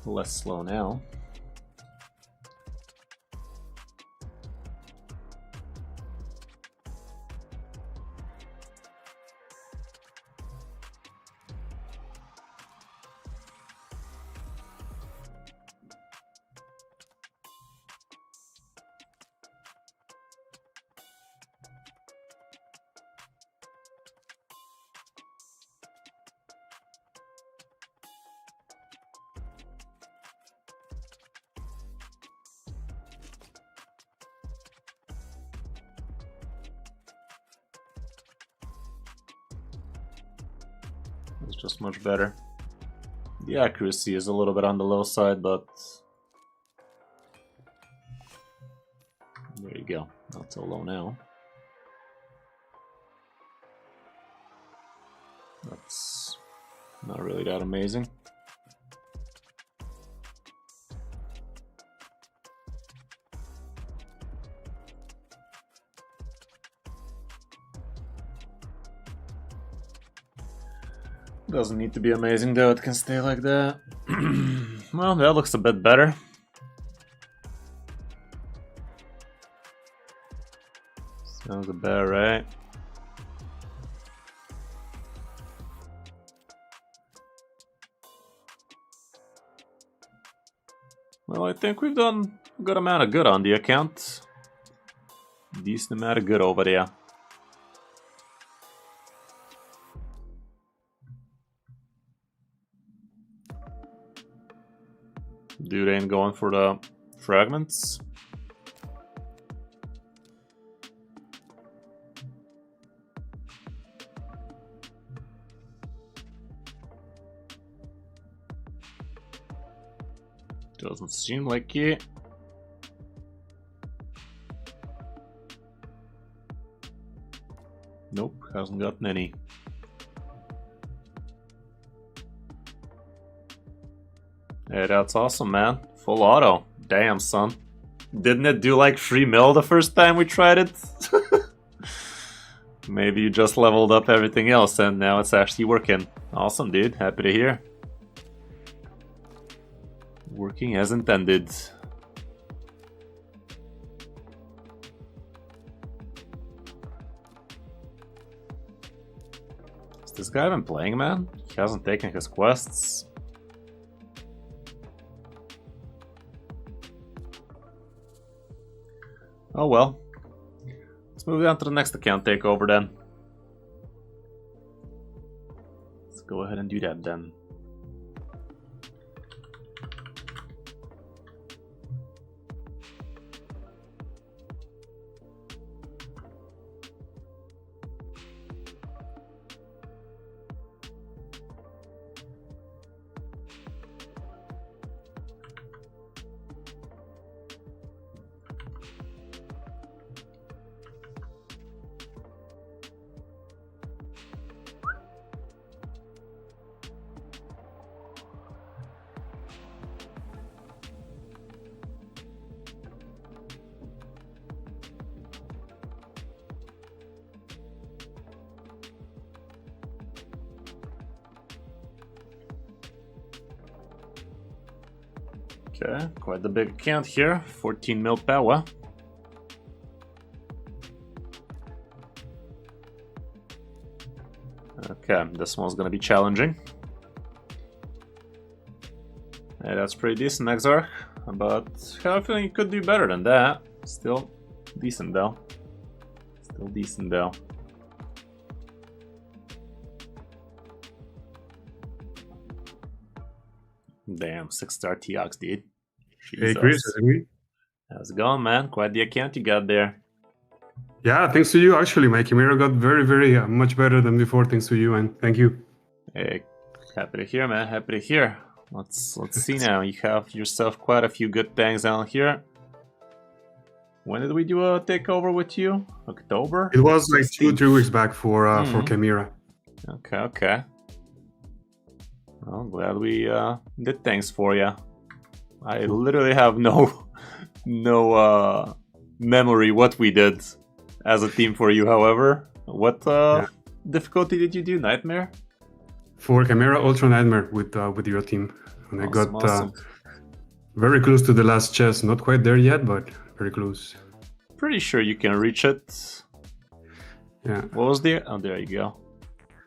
Less slow now. It's just much better. The accuracy is a little bit on the low side, but there you go. Not so low now. That's not really that amazing. Doesn't need to be amazing though, it can stay like that. Well, that looks a bit better. Sounds about right. Well, I think we've done a good amount of good on the account. Decent amount of good over there. Dude ain't going for the fragments. Doesn't seem like it. Nope, hasn't gotten any. Hey, that's awesome, man. Full auto. Damn, son. Didn't it do like 3 mil the first time we tried it? Maybe you just leveled up everything else and now it's actually working. Awesome, dude. Happy to hear. Working as intended. Has this guy been playing, man? He hasn't taken his quests. Oh well. Let's move on to the next account takeover then. Let's go ahead and do that then. Okay, quite the big account here. 14 mil power. Okay, this one's gonna be challenging. Hey, that's pretty decent, Exarch. But I have a feeling you could do better than that. Still decent though. Still decent though. Damn, 6-star TX, dude. Jesus.
Hey, Chris,
how's it going, man? Quite the account you got there.
Yeah, thanks to you, actually. My Chimera got very much better than before, thanks to you, and thank you.
Hey, happy to hear, man. Happy to hear. Let's see now. You have yourself quite a few good things down here. When did we do a takeover with you? October?
It was like 2-3 weeks back for Chimera.
Okay. Well, glad we did things for you. I literally have no memory what we did as a team for you. However, what difficulty did you do? Nightmare?
For Chimera, Ultra Nightmare with your team, and
Awesome,
I got
awesome.
very close to the last chest. Not quite there yet, but very close.
Pretty sure you can reach it.
Yeah.
What was there? Oh, there you go.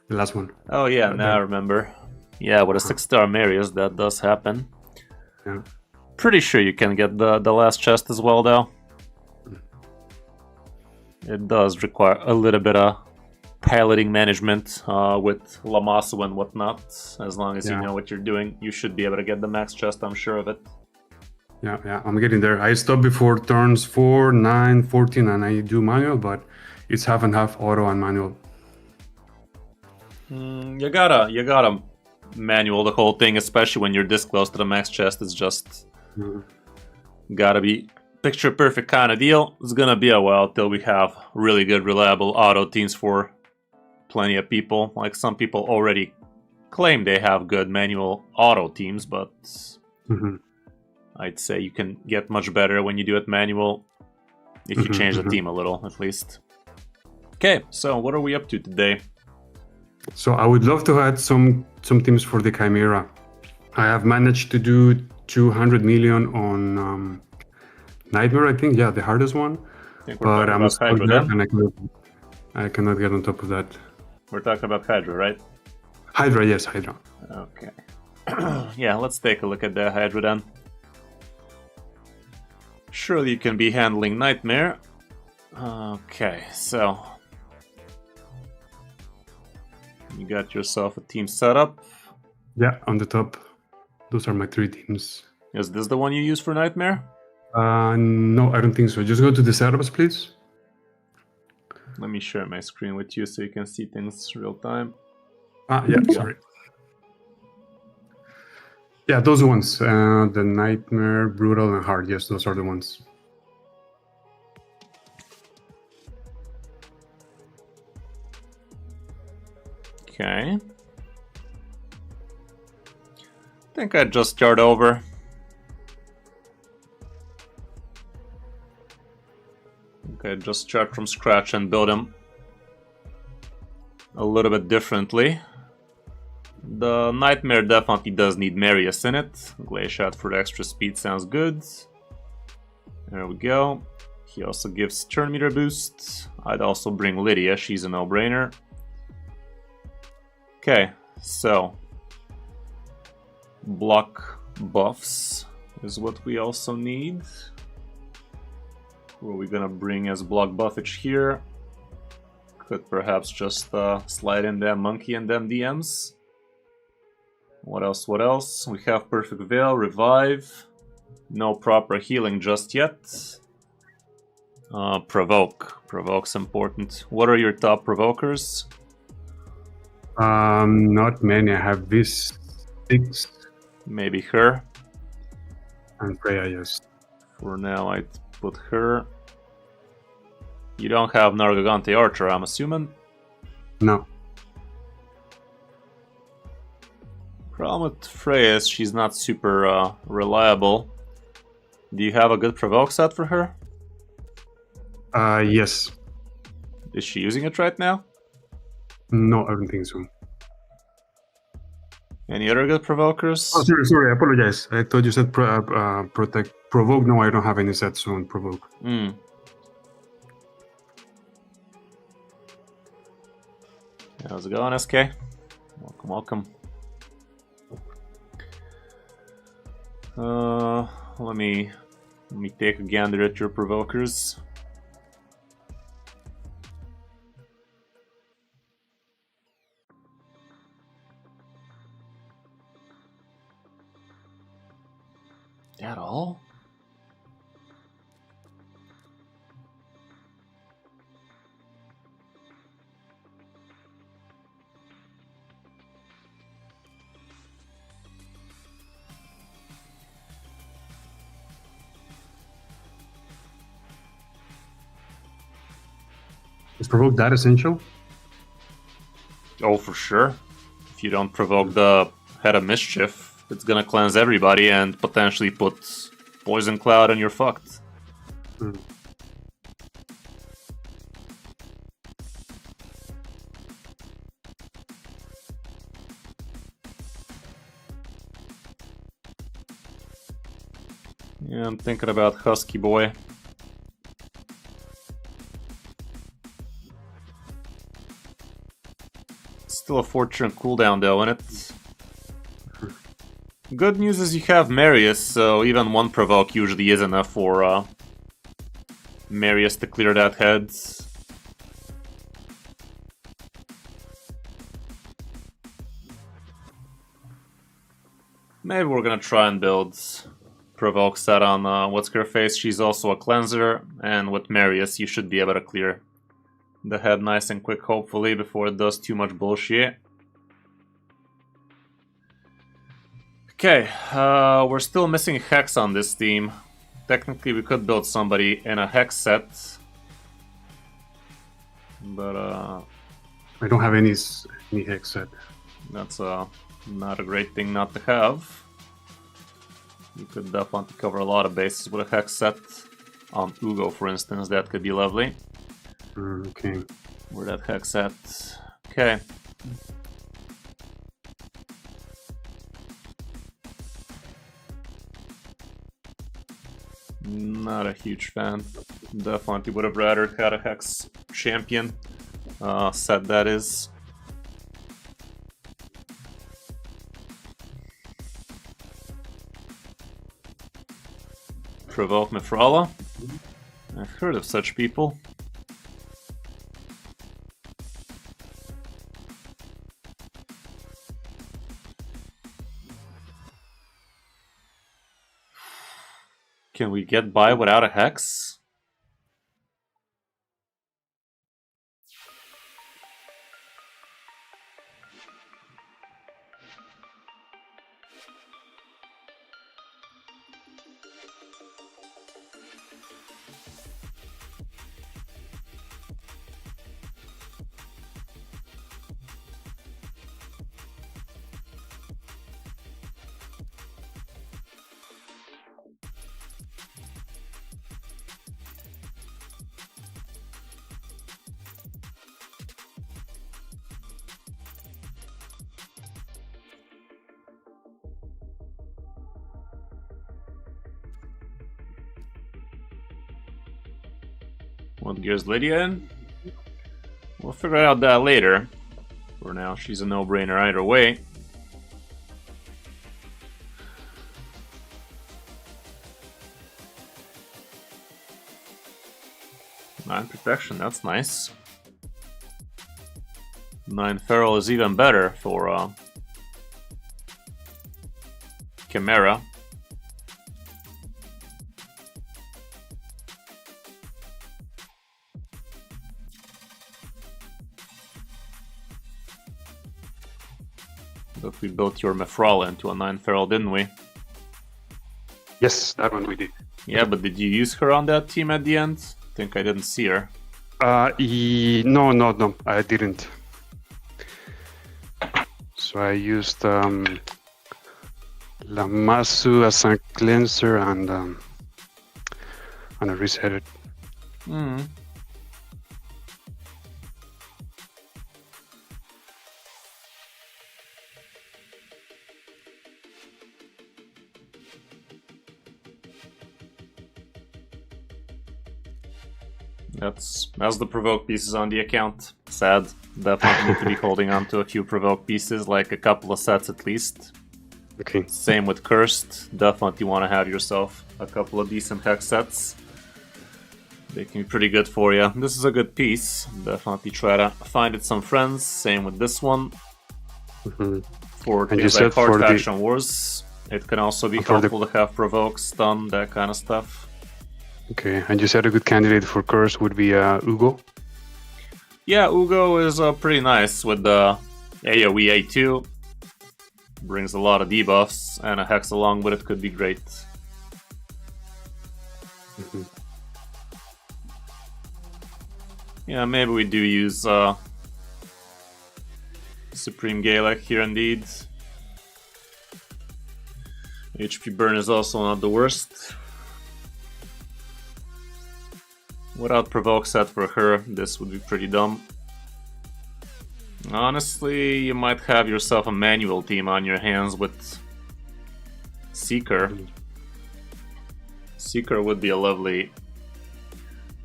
The last one.
Oh yeah, now I remember. Yeah, with a 6-star Marius, that does happen.
Yeah.
Pretty sure you can get the last chest as well, though. It does require a little bit of piloting management with Lamasu and whatnot. As long as you know what you're doing, you should be able to get the max chest, I'm sure of it.
Yeah, I'm getting there. I stopped before turns 4, 9, 14, and I do manual, but it's half and half auto and manual.
You gotta manual the whole thing, especially when you're this close to the max chest. It's just gotta be picture perfect kind of deal. It's gonna be a while till we have really good reliable auto teams for plenty of people. Like, some people already claim they have good manual auto teams, but I'd say you can get much better when you do it manual if you change the team a little, at least. Okay, so what are we up to today?
So I would love to add some teams for the Chimera. I have managed to do 200 million on Nightmare, I think. Yeah, the hardest one. But I'm stuck there and I cannot get on top of that.
We're talking about Hydra, right?
Hydra, yes, Hydra.
Okay. Yeah, let's take a look at the Hydra then. Surely you can be handling Nightmare. Okay, so you got yourself a team set up.
Yeah, on the top. Those are my 3 teams.
Is this the one you use for Nightmare?
No, I don't think so. Just go to the setups, please.
Let me share my screen with you so you can see things real time.
Yeah, sorry. Yeah, those ones. The Nightmare, Brutal, and Hard. Yes, those are the ones.
Okay. I think I'd just start over. Okay, just start from scratch and build him a little bit differently. The Nightmare definitely does need Marius in it. Glaciat for the extra speed sounds good. There we go. He also gives turn meter boost. I'd also bring Lydia, she's a no-brainer. Okay, so block buffs is what we also need. Who are we gonna bring as block buffage here? Could perhaps just slide in that monkey and them DMs. What else? What else? We have Perfect Veil, Revive. No proper healing just yet. Provoke. Provoke's important. What are your top provokers?
Not many. I have this 6
Maybe her.
and Freya, yes.
For now, I'd put her. You don't have Nargagante Archer, I'm assuming?
No.
Problem with Freya is she's not super reliable. Do you have a good provoke set for her?
Yes.
Is she using it right now?
No, I don't think so.
Any other good provokers?
Oh, sorry, I apologize. I thought you said protect. Provoke, no, I don't have any sets on provoke.
How's it going, SK? Welcome, welcome. Let me take a gander at your provokers. At all?
Is provoke that essential?
Oh, for sure. If you don't provoke the Head of Mischief, it's gonna cleanse everybody and potentially put Poison Cloud and you're fucked. Yeah, I'm thinking about Husky Boy. Still a 4-turn cooldown though, in it. Good news is you have Marius, so even one provoke usually is enough for Marius to clear that head. Maybe we're gonna try and build provoke set on what's her face. She's also a cleanser, and with Marius you should be able to clear the head nice and quick, hopefully, before it does too much bullshit. Okay, we're still missing Hex on this team. Technically, we could build somebody in a Hex set. But,
I don't have any hex set.
That's not a great thing not to have. You could definitely cover a lot of bases with a Hex set. On Uugo, for instance, that could be lovely.
Okay.
Where that Hex at? Okay. Not a huge fan. Definitely would have rather had a Hex champion set, that is. Provoke Mifrala? I've heard of such people. Can we get by without a Hex? What gears Lydia in? We'll figure out that later. For now, she's a no-brainer either way. Nine protection, that's nice. 9 feral is even better for Chimera. But we built your Mefrala into a 9 feral, didn't we?
Yes, that one we did.
Yeah, but did you use her on that team at the end? I think I didn't see her.
No, I didn't. So I used Lamasu as a cleanser and a resetter.
That's the provoke pieces on the account. Sad. Definitely need to be holding on to a few provoke pieces, like a couple of sets at least.
Okay.
Same with cursed. Definitely want to have yourself a couple of decent hex sets. They can be pretty good for you. This is a good piece. Definitely try to find it some friends. Same with this one. For things like hard faction wars, it can also be helpful to have provoke, stun, that kind of stuff.
Okay, and you said a good candidate for curse would be Uugo?
Yeah, Uugo is pretty nice with the AoE A2. Brings a lot of debuffs, and a hex along with it could be great. Yeah, maybe we do use Supreme Gaelic here indeed. HP burn is also not the worst. Without provoke set for her, this would be pretty dumb. Honestly, you might have yourself a manual team on your hands with Seeker. Seeker would be a lovely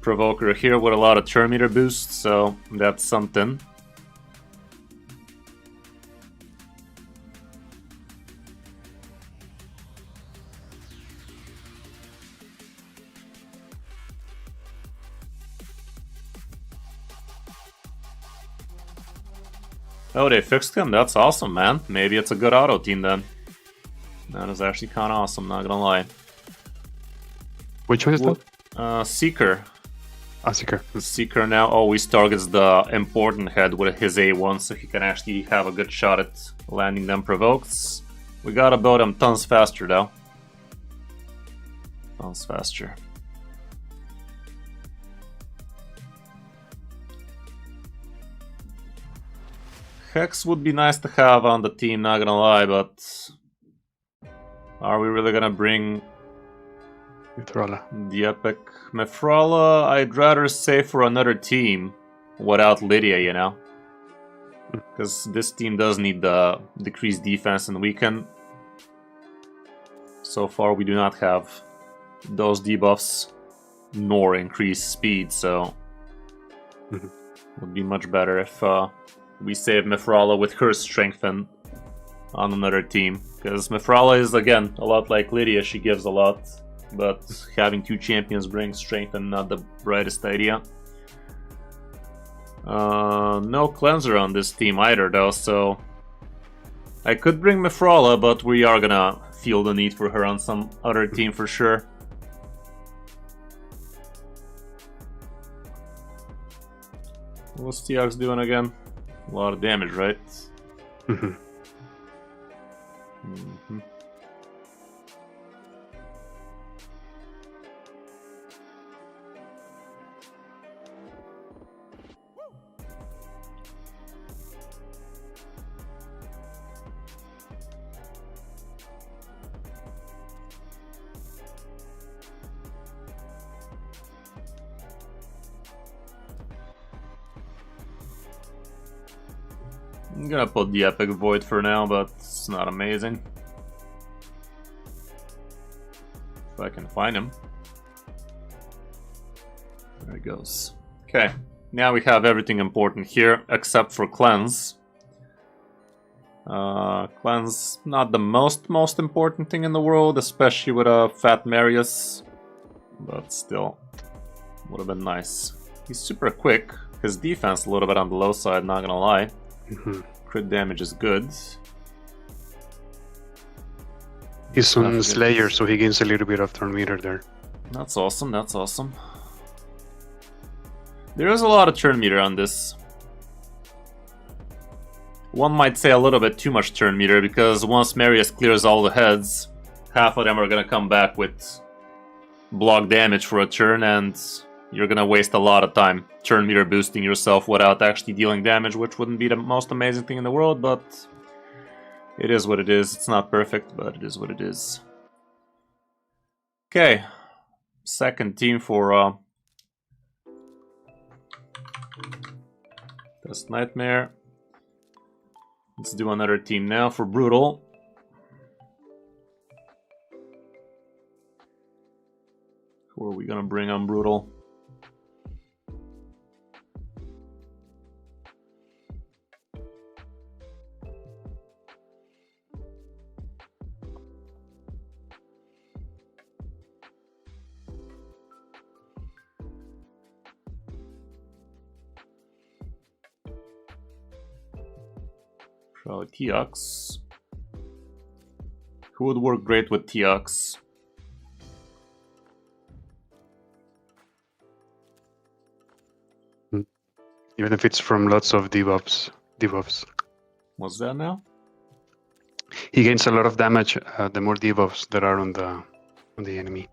provoker here with a lot of turn meter boost, so that's something. Oh, they fixed him? That's awesome, man. Maybe it's a good auto team then. That is actually kind of awesome, not gonna lie.
Which one is
that? Seeker.
Seeker.
Seeker now always targets the important head with his A1, so he can actually have a good shot at landing them provokes. We got about him tons faster though. Tons faster. Hex would be nice to have on the team, not gonna lie, but are we really gonna bring the epic Mefrala? I'd rather say for another team without Lydia, you know? Because this team does need the decreased defense and weaken. So far we do not have those debuffs nor increased speed, so it would be much better if we save Mefrala with her strengthen on another team. Because Mefrala is, again, a lot like Lydia, she gives a lot. But having two champions brings strengthen, not the brightest idea. No cleanser on this team either though, so I could bring Mefrala, but we are gonna feel the need for her on some other team for sure. What's TX doing again? A lot of damage, right? I'm gonna put the Epic Void for now, but it's not amazing. If I can find him. There it goes. Okay, now we have everything important here except for cleanse. Cleanse, not the most important thing in the world, especially with a fat Marius, but still, would have been nice. He's super quick. His defense a little bit on the low side, not gonna lie. Crit damage is good.
He's on Slayer, so he gains a little bit of turn meter there.
That's awesome, that's awesome. There is a lot of turn meter on this. One might say a little bit too much turn meter, because once Marius clears all the heads, half of them are gonna come back with block damage for a turn, and you're gonna waste a lot of time turn meter boosting yourself without actually dealing damage, which wouldn't be the most amazing thing in the world, but it is what it is. It's not perfect, but it is what it is. Okay, second team for this Nightmare. Let's do another team now for Brutal. Who are we gonna bring on Brutal? Probably Teox. Who would work great with Teox?
Even if it's from lots of debuffs.
What's that now?
He gains a lot of damage the more debuffs there are on the enemy.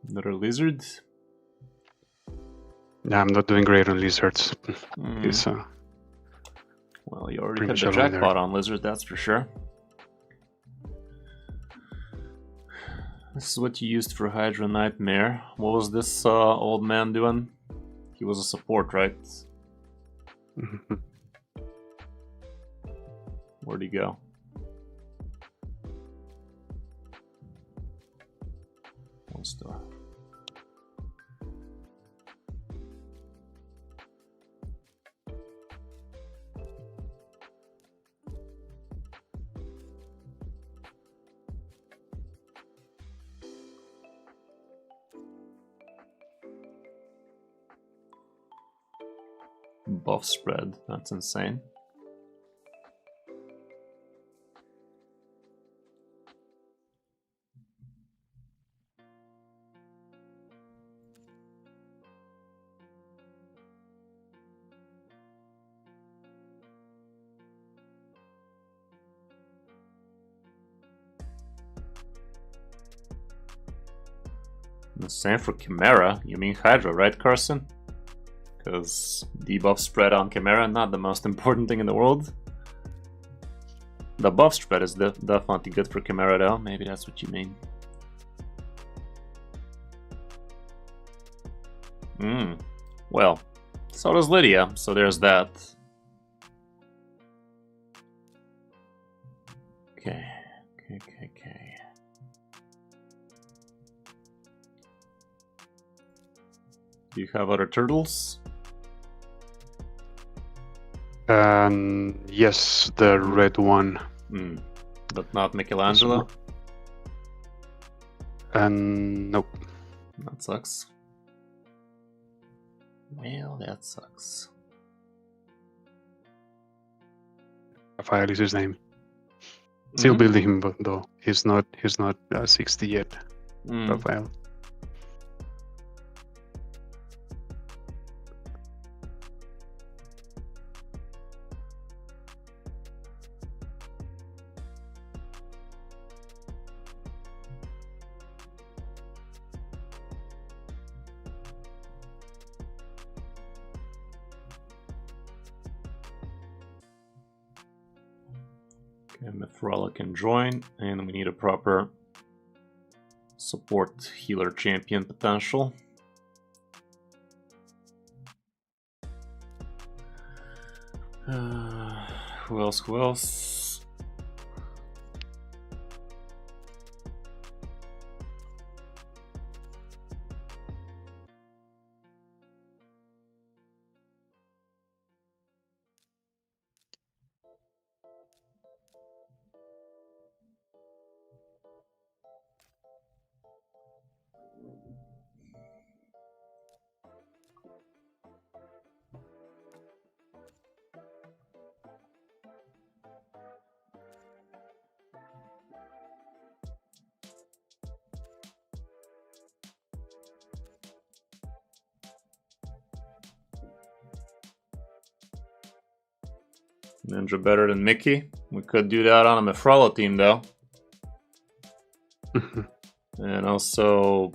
Another lizard?
Yeah, I'm not doing great on lizards. It's,
well, you already
pretty
hit
much
the
alone
jackpot
there.
on lizard, that's for sure. This is what you used for Hydra Nightmare. What was this old man doing? He was a support, right? Where'd he go? What's the... buff spread, that's insane. The same for Chimera. You mean Hydra, right, Carson? Because debuff spread on Chimera, not the most important thing in the world. The buff spread is definitely good for Chimera though, maybe that's what you mean. Well, so does Lydia, so there's that. Okay. Do you have other turtles?
Yes, the red one.
But not Michelangelo?
Nope.
That sucks. Well, that sucks.
Raphael is his name. Still building him, but though he's not 60 yet. Raphael.
Mifrala can join, and we need a proper support healer champion potential. Who Who else? Who else? Ninja better than Mickey. We could do that on a Mifrala team though. And also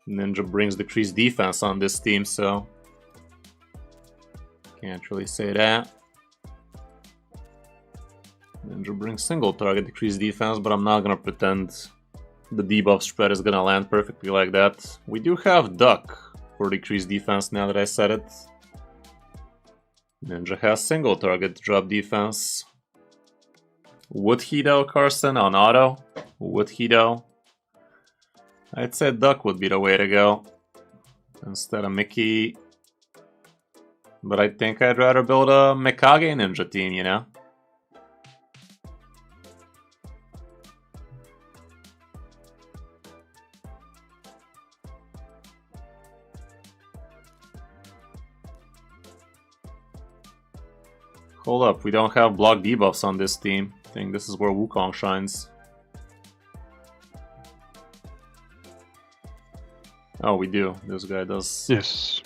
Ninja brings decreased defense on this team, so can't really say that. Ninja brings single target decreased defense, but I'm not gonna pretend the debuff spread is gonna land perfectly like that. We do have Duck for decreased defense now that I said it. Ninja has single target drop defense. Would he though, Carson, on auto? Would he though? I'd say Duck would be the way to go instead of Mickey. But I think I'd rather build a Mikage Ninja team, you know? Hold up, we don't have block debuffs on this team. I think this is where Wukong shines. Oh, we do. This guy does.
Yes.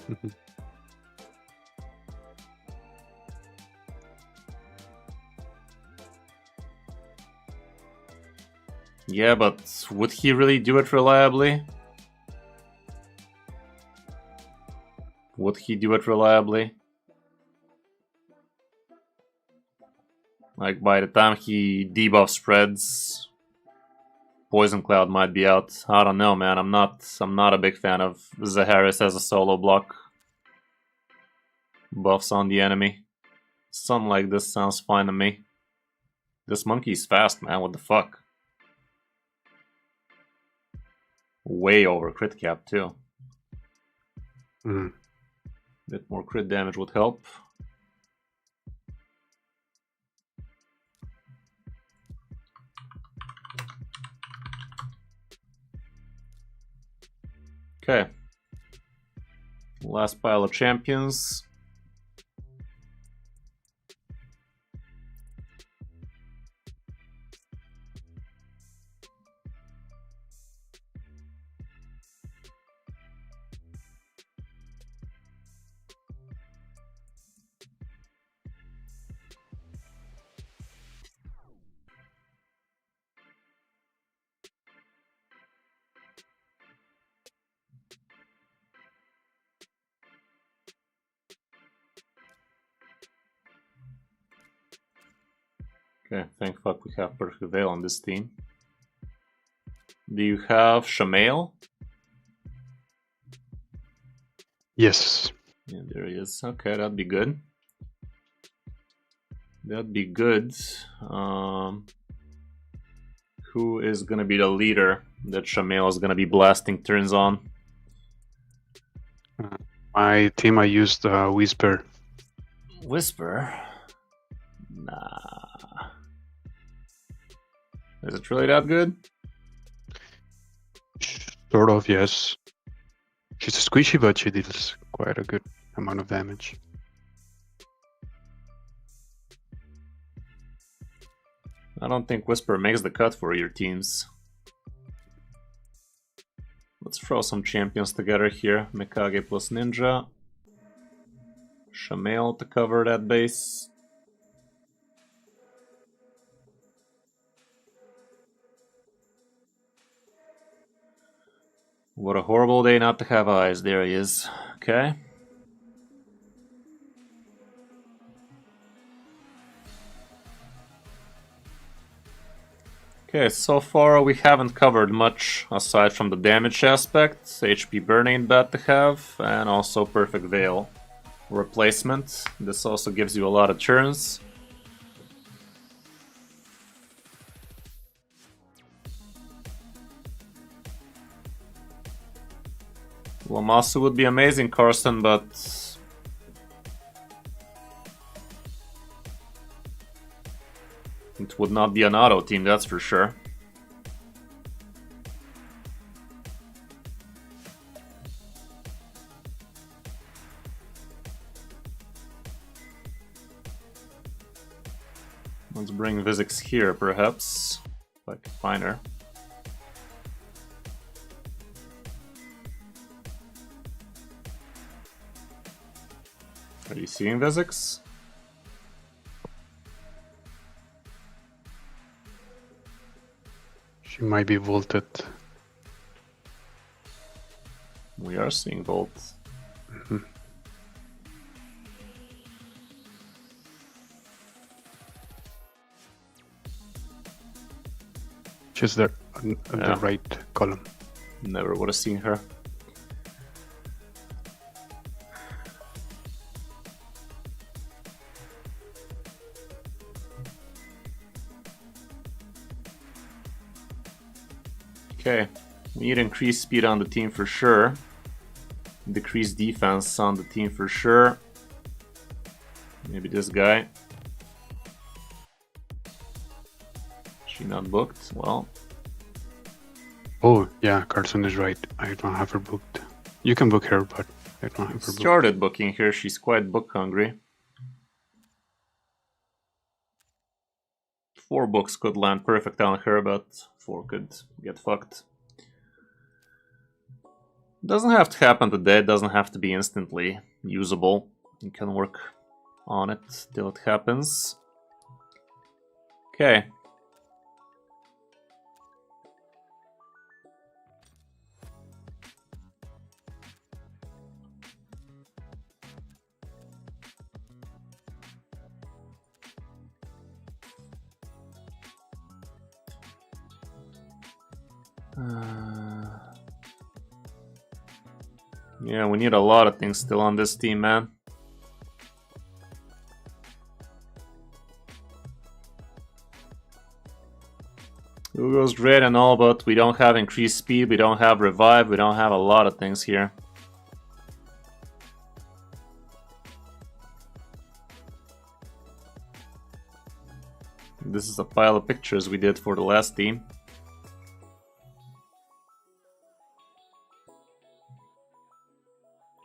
Yeah, but would he really do it reliably? Would he do it reliably? Like, by the time he debuff spreads, Poison Cloud might be out. I don't know, man. I'm not a big fan of Zaharis as a solo block. Buffs on the enemy. Something like this sounds fine to me. This monkey's fast, man. What the fuck? Way over crit cap, too. Bit more crit damage would help. Okay. Last pile of champions. Okay, thank fuck we have Perfect Veil on this team. Do you have Shamail?
Yes.
Yeah, there he is. Okay, that'd be good. That'd be good. Who is gonna be the leader that Shamail is gonna be blasting turns on?
My team, I used Whisper.
Whisper? Nah. Is it really that good?
Sort of, yes. She's a squishy, but she deals quite a good amount of damage.
I don't think Whisper makes the cut for your teams. Let's throw some champions together here. Mikage plus Ninja. Shamail to cover that base. What a horrible day not to have eyes. There he is. Okay. Okay, so far we haven't covered much aside from the damage aspect. HP burn ain't bad to have, and also Perfect Veil replacement. This also gives you a lot of turns. Lamasu would be amazing, Carson, but it would not be an auto team, that's for sure. Let's bring Vizix here, perhaps, if I can find her. Are you seeing Vizix?
She might be vaulted.
We are seeing Volt.
Mhm. She's there on
Yeah.
the right column.
Never would have seen her. Okay, we need increased speed on the team for sure. Decreased defense on the team for sure. Maybe this guy. She not booked? Well.
Oh, yeah, Carson is right. I don't have her booked. You can book her, but I don't have her booked.
Started booking here. She's quite book hungry. 4 books could land perfect on her, but 4 could get fucked. Doesn't have to happen today. It doesn't have to be instantly usable. You can work on it till it happens. Okay. Yeah, we need a lot of things still on this team, man. Uugo's great and all, but we don't have increased speed, we don't have revive, we don't have a lot of things here. This is a pile of pictures we did for the last team.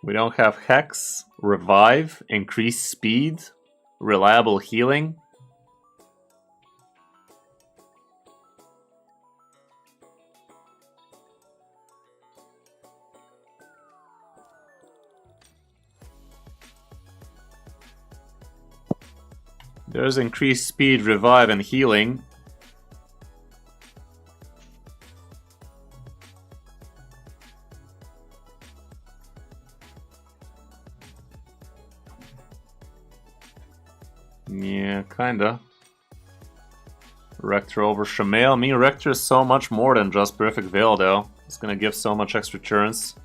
We don't have Hex, Revive, Increased Speed, Reliable Healing. There's Increased Speed, Revive, and Healing. Yeah, kinda. Rector over Shamail. Me, Rector is so much more than just Perfect Veil, though. It's gonna give so much extra turns.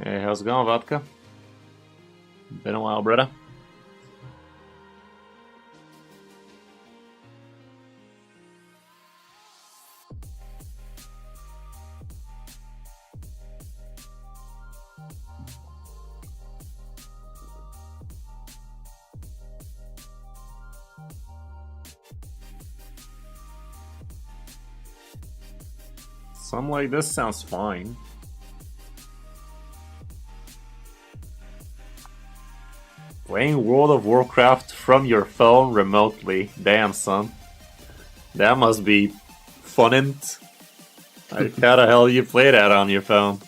Hey, how's it going, Vodka? Been a while, brother. Something like this sounds fine. Playing World of Warcraft from your phone remotely. Damn, son. That must be funnint. Like, how the hell do you play that on your phone?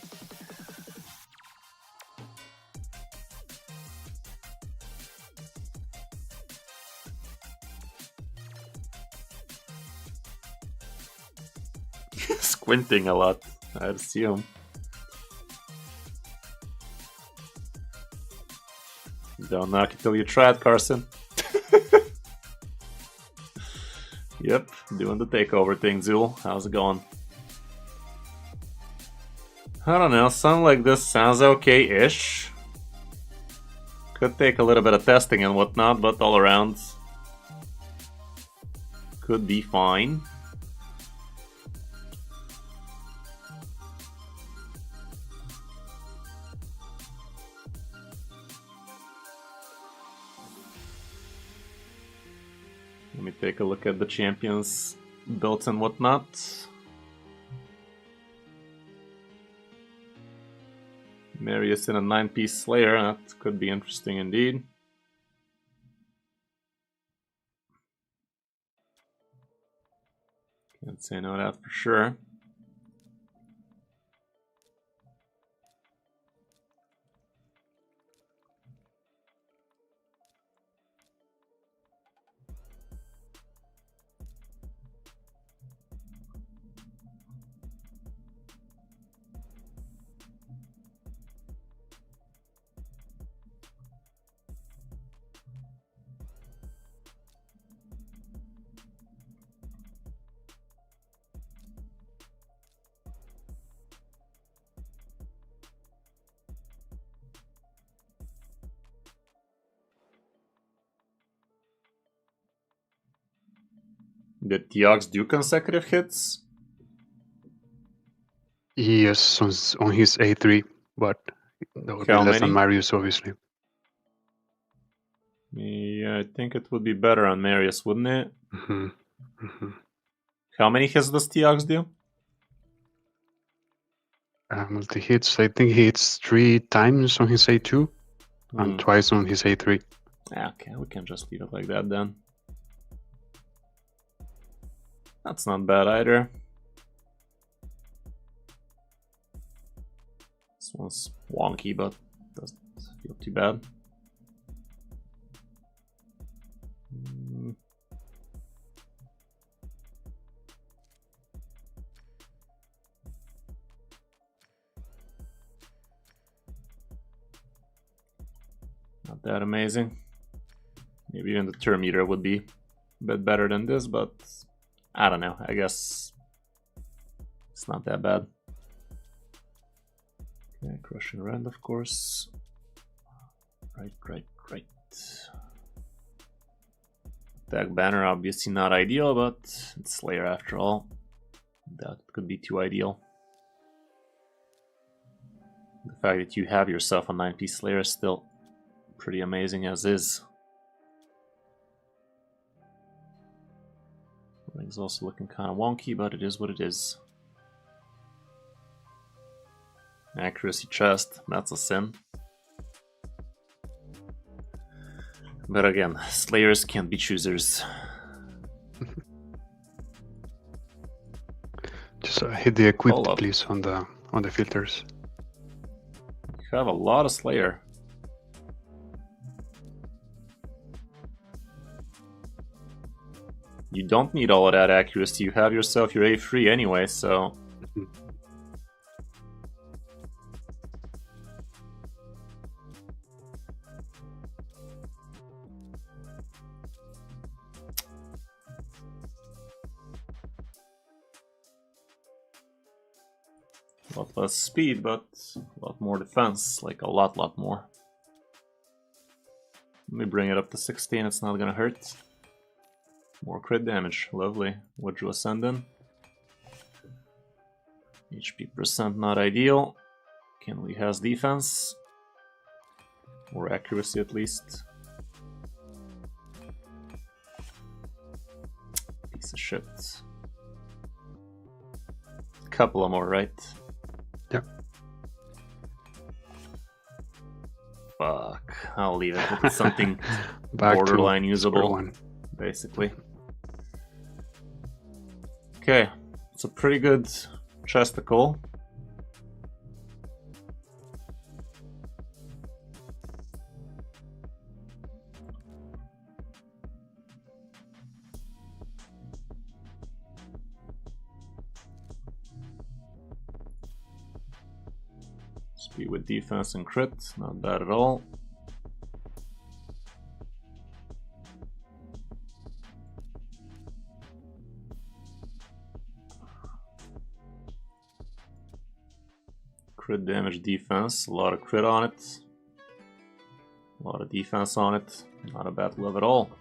Squinting a lot, I'd assume. Don't knock it till you try it, Carson. Yep, doing the takeover thing, Zool. How's it going? I don't know, something like this sounds okay-ish. Could take a little bit of testing and whatnot, but all around could be fine. Let me take a look at the champions' builds and whatnot. Marius in a 9-piece Slayer, that could be interesting indeed. Can't say no to that for sure. Did Tiox do consecutive hits?
Yes, on his A3, but that would be
How
less than
many?
Marius, obviously.
Yeah, I think it would be better on Marius, wouldn't it?
Mm-hmm. Mm-hmm.
How many hits does Tiox do?
Multi-hits, I think he hits 3 times on his A2 and twice on his A3.
Okay, we can just leave it like that then. That's not bad either. This one's wonky, but doesn't feel too bad. Not that amazing. Maybe even the turn meter would be a bit better than this, but I don't know. I guess it's not that bad. Okay, crushing rend, of course. Right. Attack banner, obviously not ideal, but it's Slayer after all. That could be too ideal. The fact that you have yourself a 9-piece Slayer is still pretty amazing as is. Ring's also looking kind of wonky, but it is what it is. Accuracy chest, that's a sin. But again, Slayers can't be choosers.
Just hit the equipped, please, on the filters.
You have a lot of Slayer. You don't need all of that accuracy. You have yourself your A3 anyway, so... A lot less speed, but a lot more defense. Like a lot more. Let me bring it up to 16, it's not gonna hurt. More crit damage, lovely. What you ascend in? HP percent not ideal. Kenley has defense. Or accuracy at least. Piece of shit. Couple of more, right?
Yep.
Fuck. I'll leave it with something
Back
borderline
to
usable,
one.
basically. Okay, it's a pretty good chesticle. Speed with defense and crit, not bad at all. Crit damage defense, a lot of crit on it. A lot of defense on it, not a bad glove at all.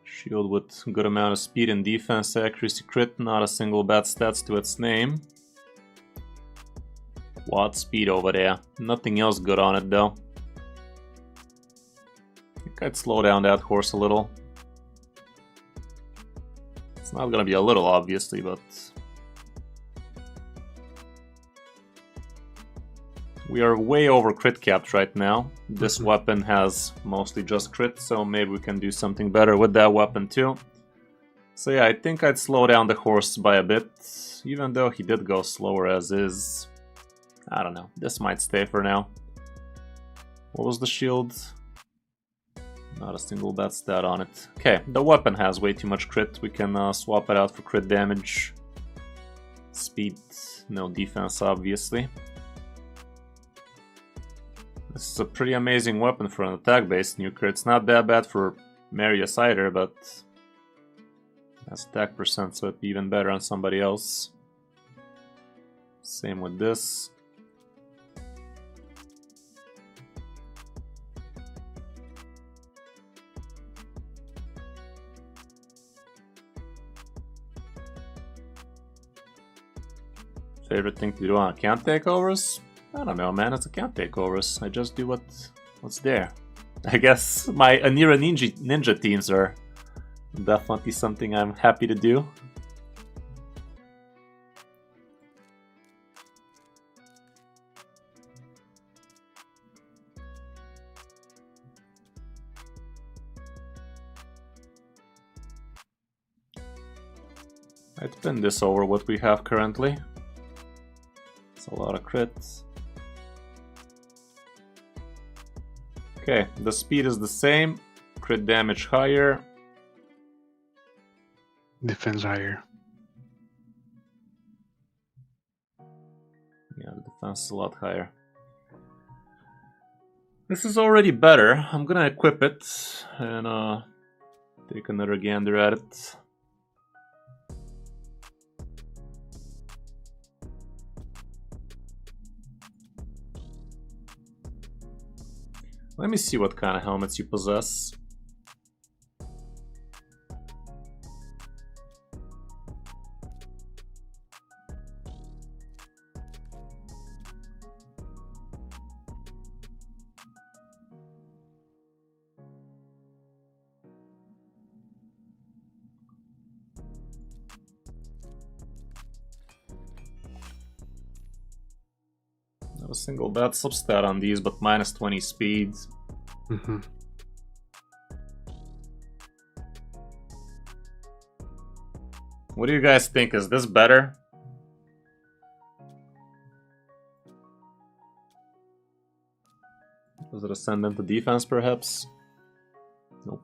Shield with good amount of speed and defense, accuracy, crit, not a single bad stats to its name. Quad speed over there, nothing else good on it though. I think I'd slow down that horse a little. It's not gonna be a little obviously, but we are way over crit capped right now. This weapon has mostly just crit, so maybe we can do something better with that weapon too. So yeah, I think I'd slow down the horse by a bit, even though he did go slower as is. I don't know, this might stay for now. What was the shield? Not a single bad stat on it. Okay, the weapon has way too much crit, we can swap it out for crit damage. Speed, no defense obviously. This is a pretty amazing weapon for an attack-based nuker. It's not that bad for Marius either, but that's attack percent, so it'd be even better on somebody else. Same with this. Favorite thing to do on account takeovers? I don't know, man. It's account takeovers. I just do what's there. I guess my Anira Ninja teams are definitely something I'm happy to do. I'd pin this over what we have currently. It's a lot of crits. Okay, the speed is the same, crit damage higher.
Defense higher.
Yeah, the defense is a lot higher. This is already better. I'm gonna equip it and take another gander at it. Let me see what kind of helmets you possess. Not a single bad substat on these, but minus 20 speed. What do you guys think? Is this better? Does it ascend into defense, perhaps? Nope.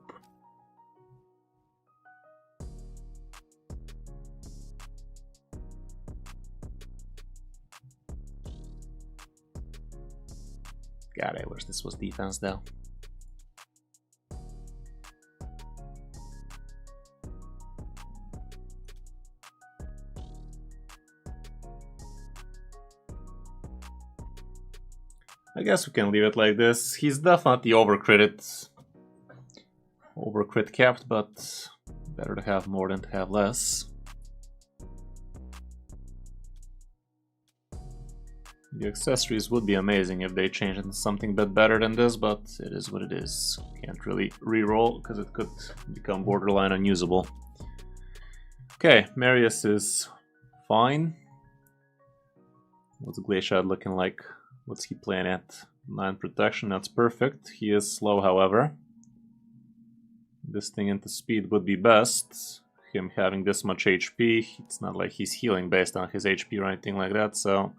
God, I wish this was defense, though. I guess we can leave it like this. He's definitely overcrit capped, but better to have more than to have less. The accessories would be amazing if they changed into something a bit better than this, but it is what it is. Can't really re-roll because it could become borderline unusable. Okay, Marius is fine. What's Glaciad looking like? What's he playing at? 9 protection, that's perfect. He is slow, however. This thing into speed would be best. Him having this much HP, it's not like he's healing based on his HP or anything like that, so...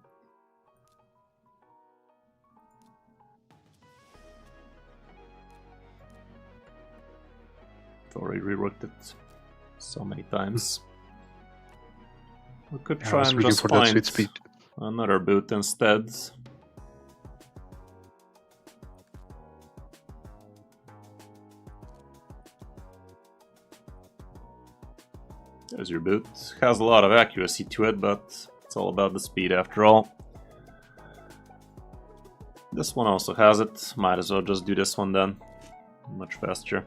I've already reworked it so many times. We could try and just find...
Sweet speed.
Another boot instead. There's your boot. Has a lot of accuracy to it, but it's all about the speed after all. This one also has it. Might as well just do this one then. Much faster.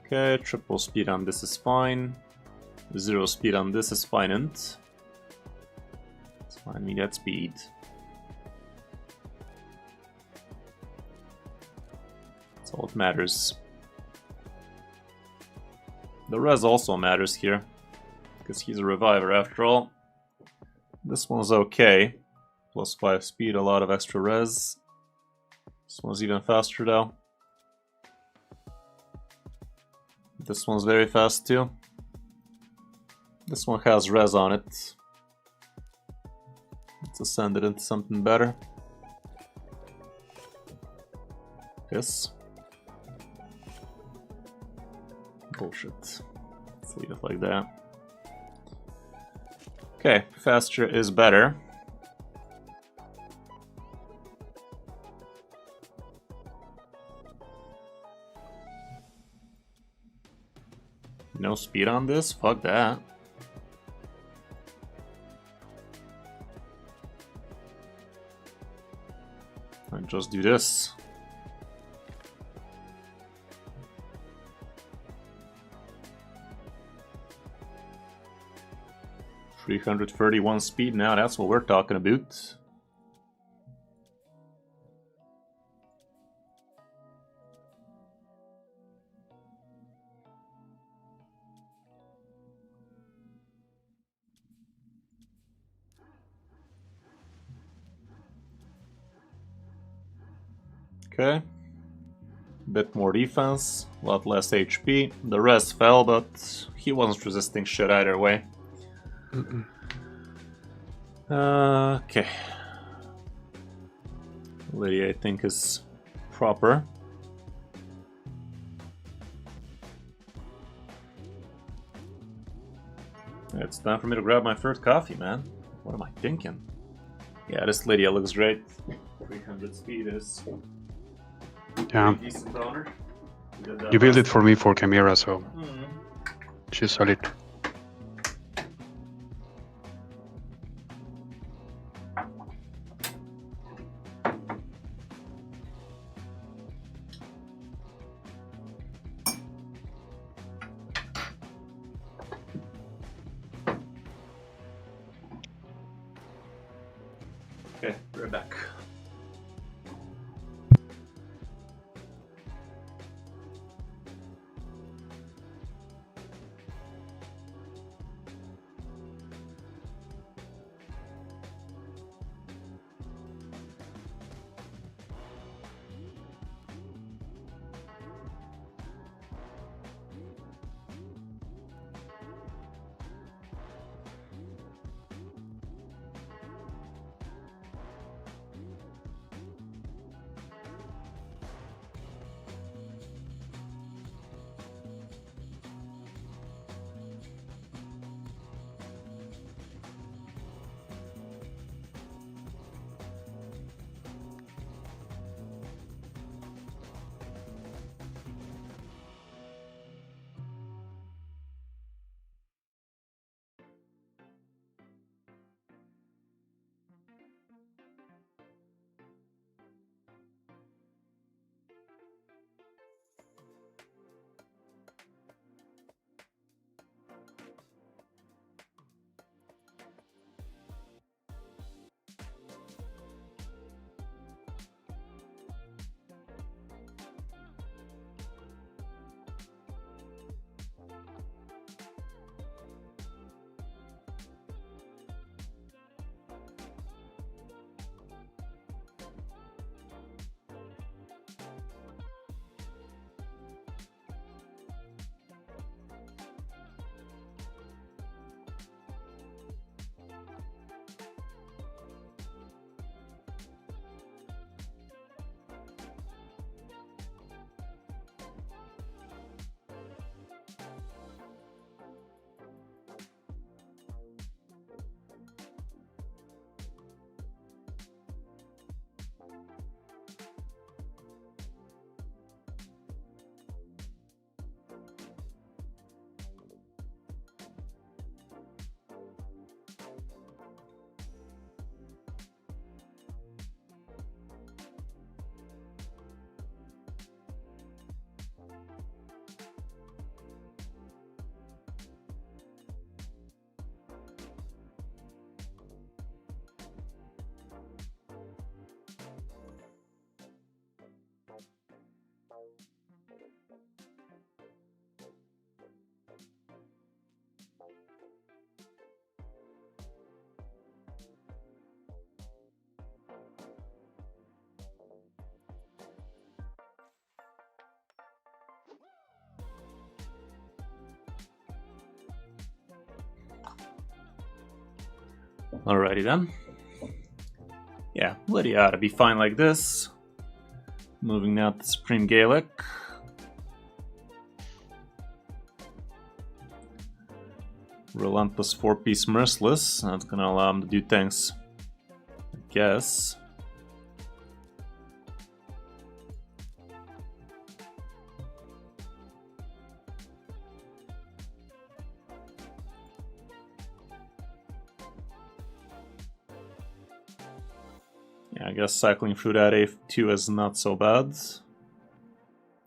Okay, triple speed on this is fine. 0 speed on this is fine, and let's find me that speed. That's all that matters. The res also matters here, because he's a reviver after all. This one's okay. Plus 5 speed, a lot of extra res. This one's even faster though. This one's very fast too. This one has res on it. Let's ascend it into something better. This. Bullshit. Let's leave it like that. Okay, faster is better. No speed on this? Fuck that. And just do this. $331 speed now, that's what we're talking about. Okay. Bit more defense, a lot less HP. The rest fell, but he wasn't resisting shit either way. Okay. Lydia, I think, is proper. It's time for me to grab my first coffee, man. What am I thinking? Yeah, this Lydia looks great. 300 speed is...
Yeah.
decent honor.
You built it for me for Chimera, so she's solid.
Okay, we're back. Alrighty then. Yeah, Lydia ought to be fine like this. Moving now to Supreme Gaelic. Relentless 4-piece Merciless. That's gonna allow him to do things, I guess. Yeah, I guess cycling through that A2 is not so bad.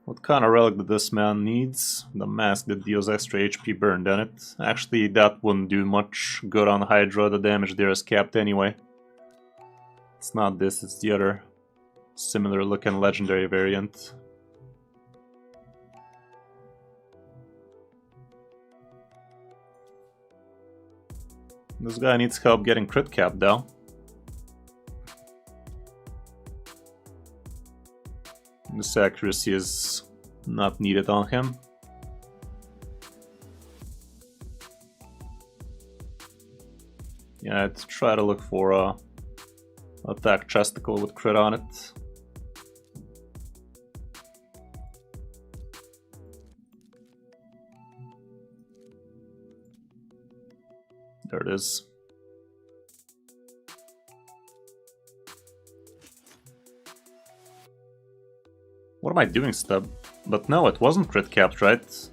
What kind of relic that this man needs? The mask that deals extra HP burn, then it. Actually, that wouldn't do much good on Hydra, the damage there is capped anyway. It's not this, it's the other similar looking legendary variant. This guy needs help getting crit capped though. This accuracy is not needed on him. Yeah, I'd try to look for a attack chesticle with crit on it. There it is. What am I doing, Stub? But no, it wasn't crit capped, right?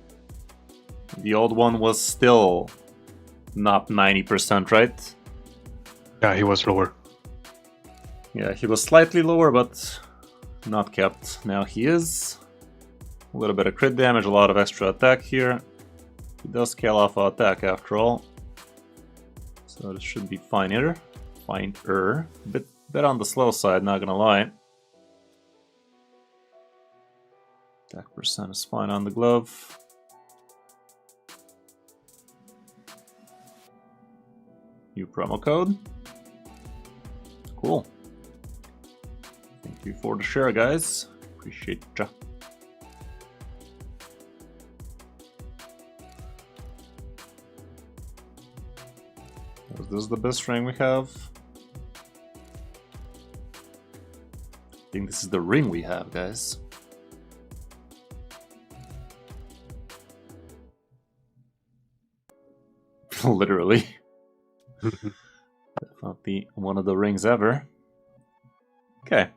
The old one was still not 90%, right?
Yeah, he was lower.
Yeah, he was slightly lower, but not capped. Now he is. A little bit of crit damage, a lot of extra attack here. He does scale off our attack after all. So this should be finer. Finer. Bit on the slow side, not gonna lie. Attack percent is fine on the glove. New promo code. Cool. Thank you for the share, guys. Appreciate ya. Is this the best ring we have? I think this is the ring we have, guys. Literally. Definitely one of the rings ever. Okay.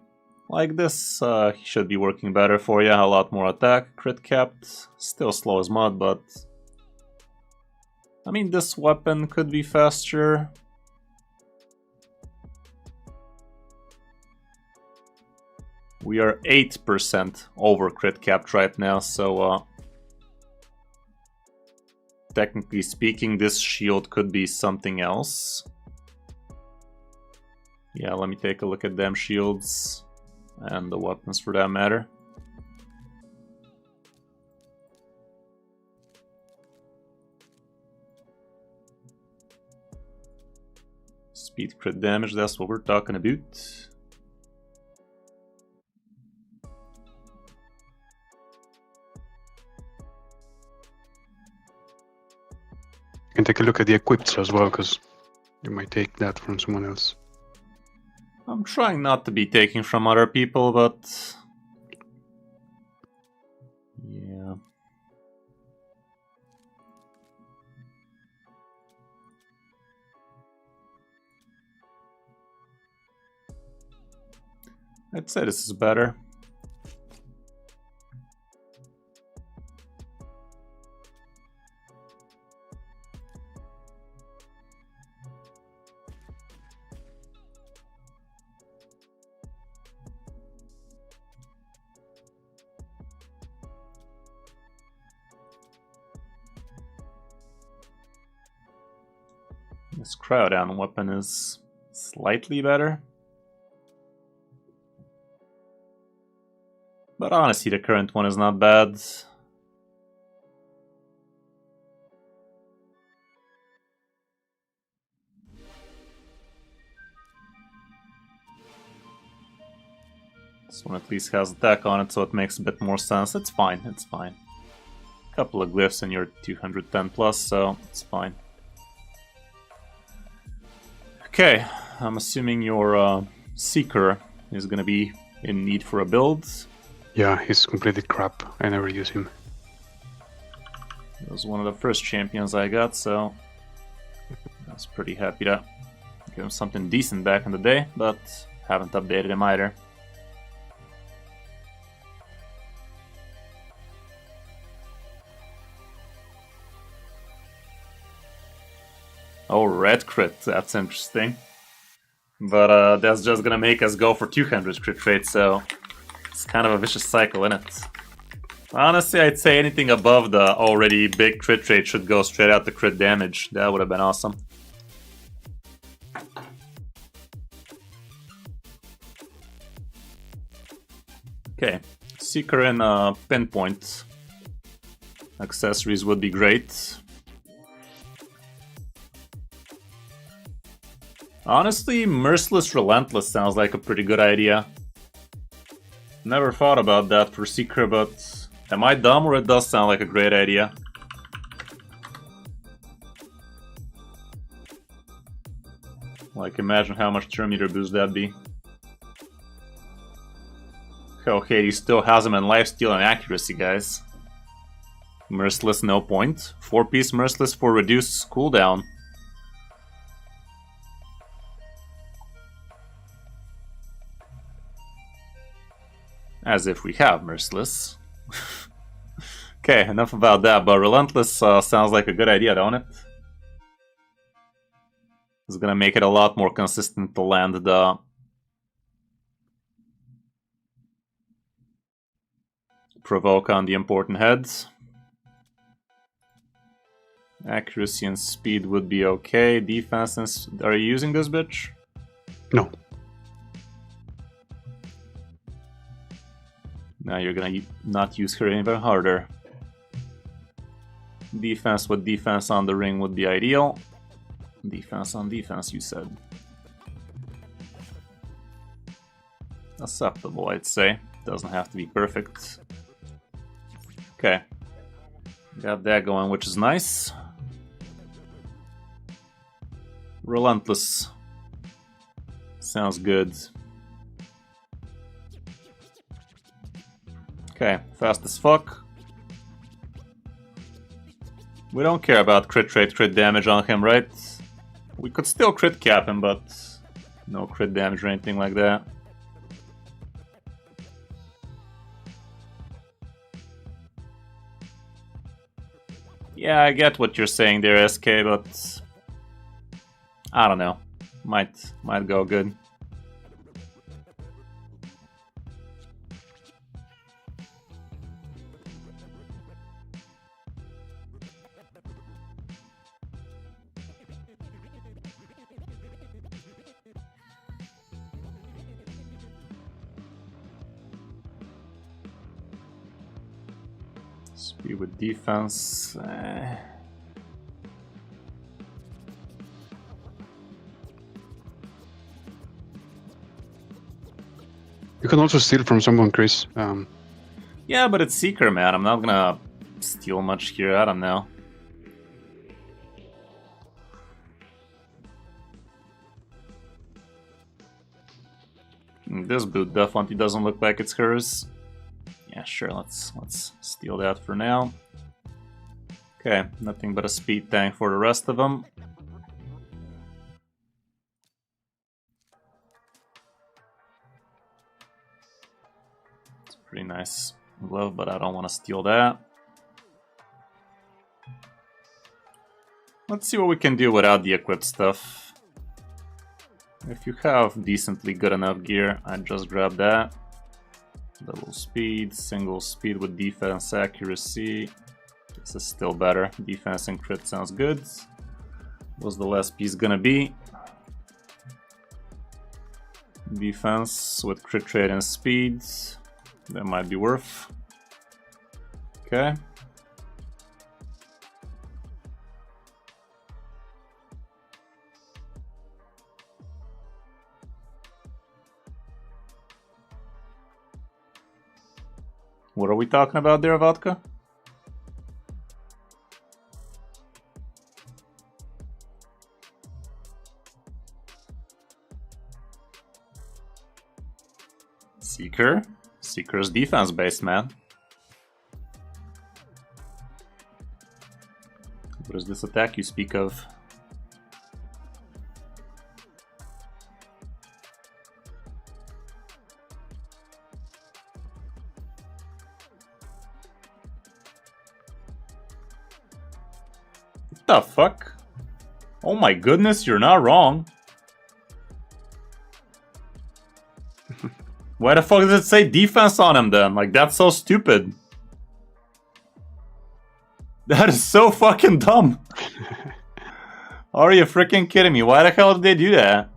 Like this, he should be working better for you. A lot more attack, crit capped. Still slow as mud, but... I mean, this weapon could be faster. We are 8% over crit capped right now, so... technically speaking, this shield could be something else. Yeah, let me take a look at them shields and the weapons for that matter. Speed crit damage, that's what we're talking about.
You can take a look at the equipped as well, because you might take that from someone else.
I'm trying not to be taking from other people, but... yeah. I'd say this is better. This cryo down weapon is slightly better. But honestly, the current one is not bad. This one at least has attack on it, so it makes a bit more sense. It's fine, it's fine. A couple of glyphs and you're 210 plus, so it's fine. Okay, I'm assuming your Seeker is gonna be in need for a build.
Yeah, he's completely crap. I never use him.
It was one of the first champions I got, so I was pretty happy to give him something decent back in the day, but haven't updated him either. Oh, red crit, that's interesting. But that's just gonna make us go for 200 crit rate, so it's kind of a vicious cycle, isn't it? Honestly, I'd say anything above the already big crit rate should go straight out to crit damage. That would have been awesome. Okay, Seeker and Pinpoint accessories would be great. Honestly, Merciless Relentless sounds like a pretty good idea. Never thought about that for Seeker, but am I dumb or it does sound like a great idea? Like, imagine how much turn meter boost that'd be. Okay, he still has him in lifesteal and accuracy, guys. Merciless, no point. 4-piece Merciless for reduced cooldown. As if we have Merciless. Okay, enough about that, but Relentless sounds like a good idea, don't it? It's gonna make it a lot more consistent to land the provoke on the important heads. Accuracy and speed would be okay. Defense and... Are you using this bitch?
No.
Now you're gonna not use her even harder. Defense with defense on the ring would be ideal. Defense on defense, you said. Acceptable, I'd say. Doesn't have to be perfect. Okay. Got that going, which is nice. Relentless. Sounds good. Okay, fast as fuck. We don't care about crit rate, crit damage on him, right? We could still crit cap him, but no crit damage or anything like that. Yeah, I get what you're saying there, SK, but I don't know. Might go good. Speed with defense.
You can also steal from someone, Chris.
Yeah, but it's Seeker, man. I'm not gonna steal much here. I don't know. This boot definitely doesn't look like it's hers. Yeah, sure, let's steal that for now. Okay, nothing but a speed tank for the rest of them. It's a pretty nice glove, but I don't want to steal that. Let's see what we can do without the equipped stuff. If you have decently good enough gear, I'd just grab that. Double speed, single speed with defense accuracy. This is still better. Defense and crit sounds good. What's the last piece gonna be? Defense with crit rate and speed. That might be worth. Okay. What are we talking about there, Vodka? Seeker? Seeker's defense-based, man. What is this attack you speak of? What the fuck? Oh my goodness, you're not wrong. Why the fuck does it say defense on him then? Like, that's so stupid. That is so fucking dumb. Are you freaking kidding me? Why the hell did they do that?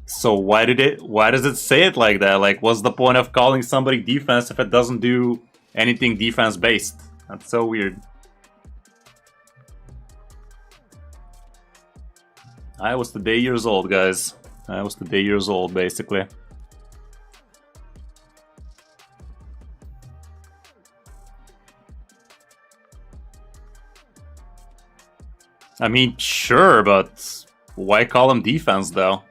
So why does it say it like that? Like, what's the point of calling somebody defense if it doesn't do anything defense based? That's so weird. I was today years old, guys. I was today years old, basically. I mean, sure, but why call him defense, though?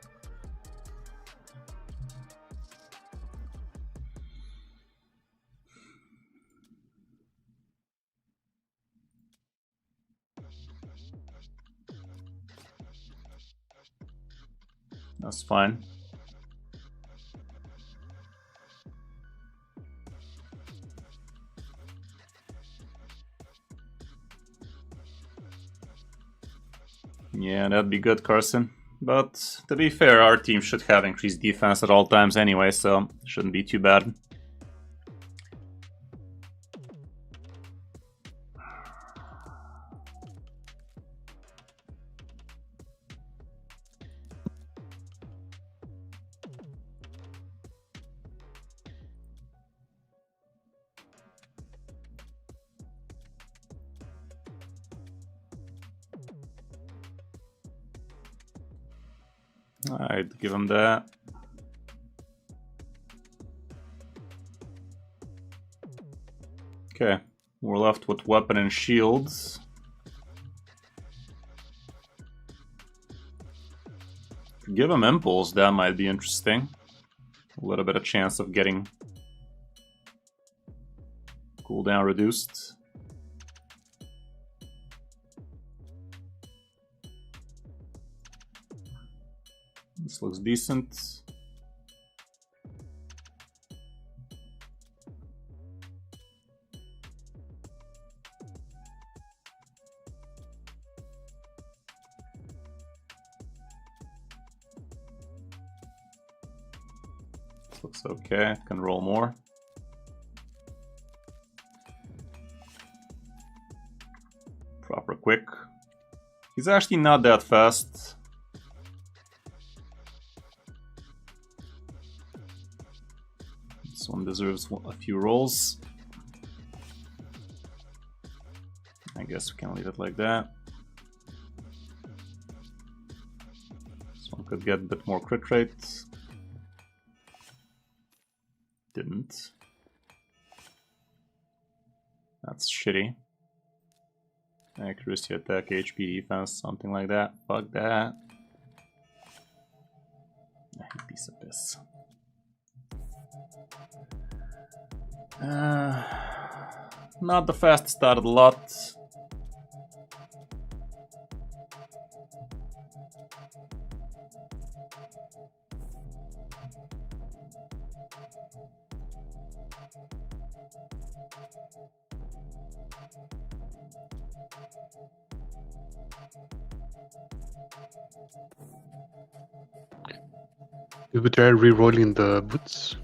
That's fine. Yeah, that'd be good, Carson. But to be fair, our team should have increased defense at all times anyway, so it shouldn't be too bad. I'd give him that. Okay, we're left with weapon and shields. Give him impulse, that might be interesting. A little bit of chance of getting cooldown reduced. This looks decent. This looks okay. Can roll more. Proper quick. He's actually not that fast. This one deserves a few rolls. I guess we can leave it like that. This one could get a bit more crit rate. Didn't. That's shitty. Accuracy, attack, HP, defense, something like that. Fuck that. I hate piece of piss. Not the fastest out of the lot.
You would try re-rolling the boots?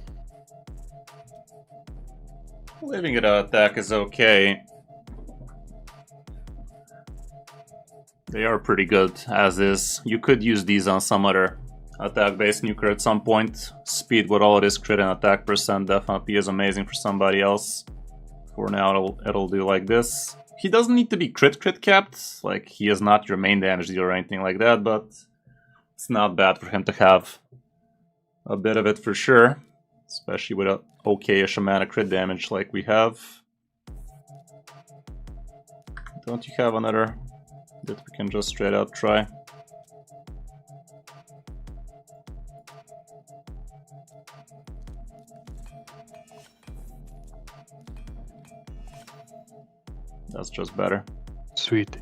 Leaving it at attack is okay. They are pretty good as is. You could use these on some other attack-based nuker at some point. Speed with all of this crit and attack percent definitely is amazing for somebody else. For now, it'll do like this. He doesn't need to be crit capped. Like, he is not your main damage dealer or anything like that, but it's not bad for him to have a bit of it for sure. Especially with a okay-ish amount of crit damage like we have. Don't you have another that we can just straight out try. That's just better.
Sweet.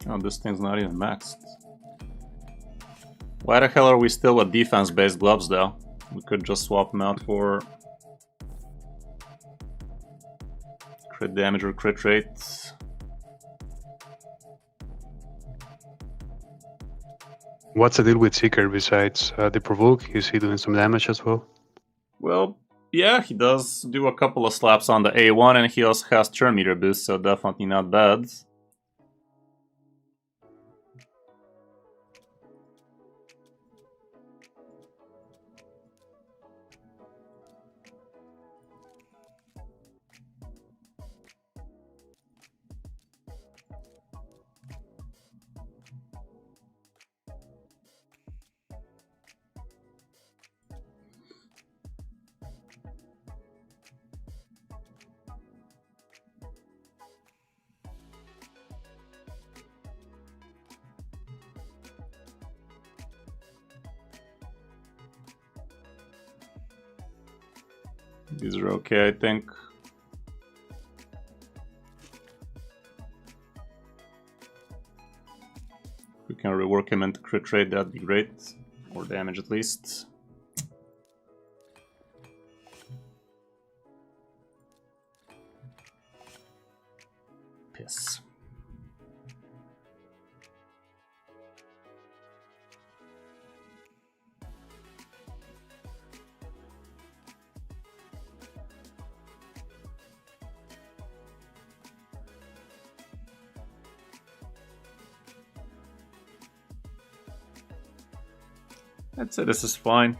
Oh, this thing's not even maxed. Why the hell are we still with defense-based gloves, though? We could just swap them out for crit damage or crit rate.
What's the deal with Seeker besides the provoke? Is he doing some damage as well?
Well, yeah, he does do a couple of slaps on the A1, and he also has turn meter boost, so definitely not bad. These are okay, I think. If we can rework him into crit rate, that'd be great. Or damage at least. Piss. I'd say this is fine.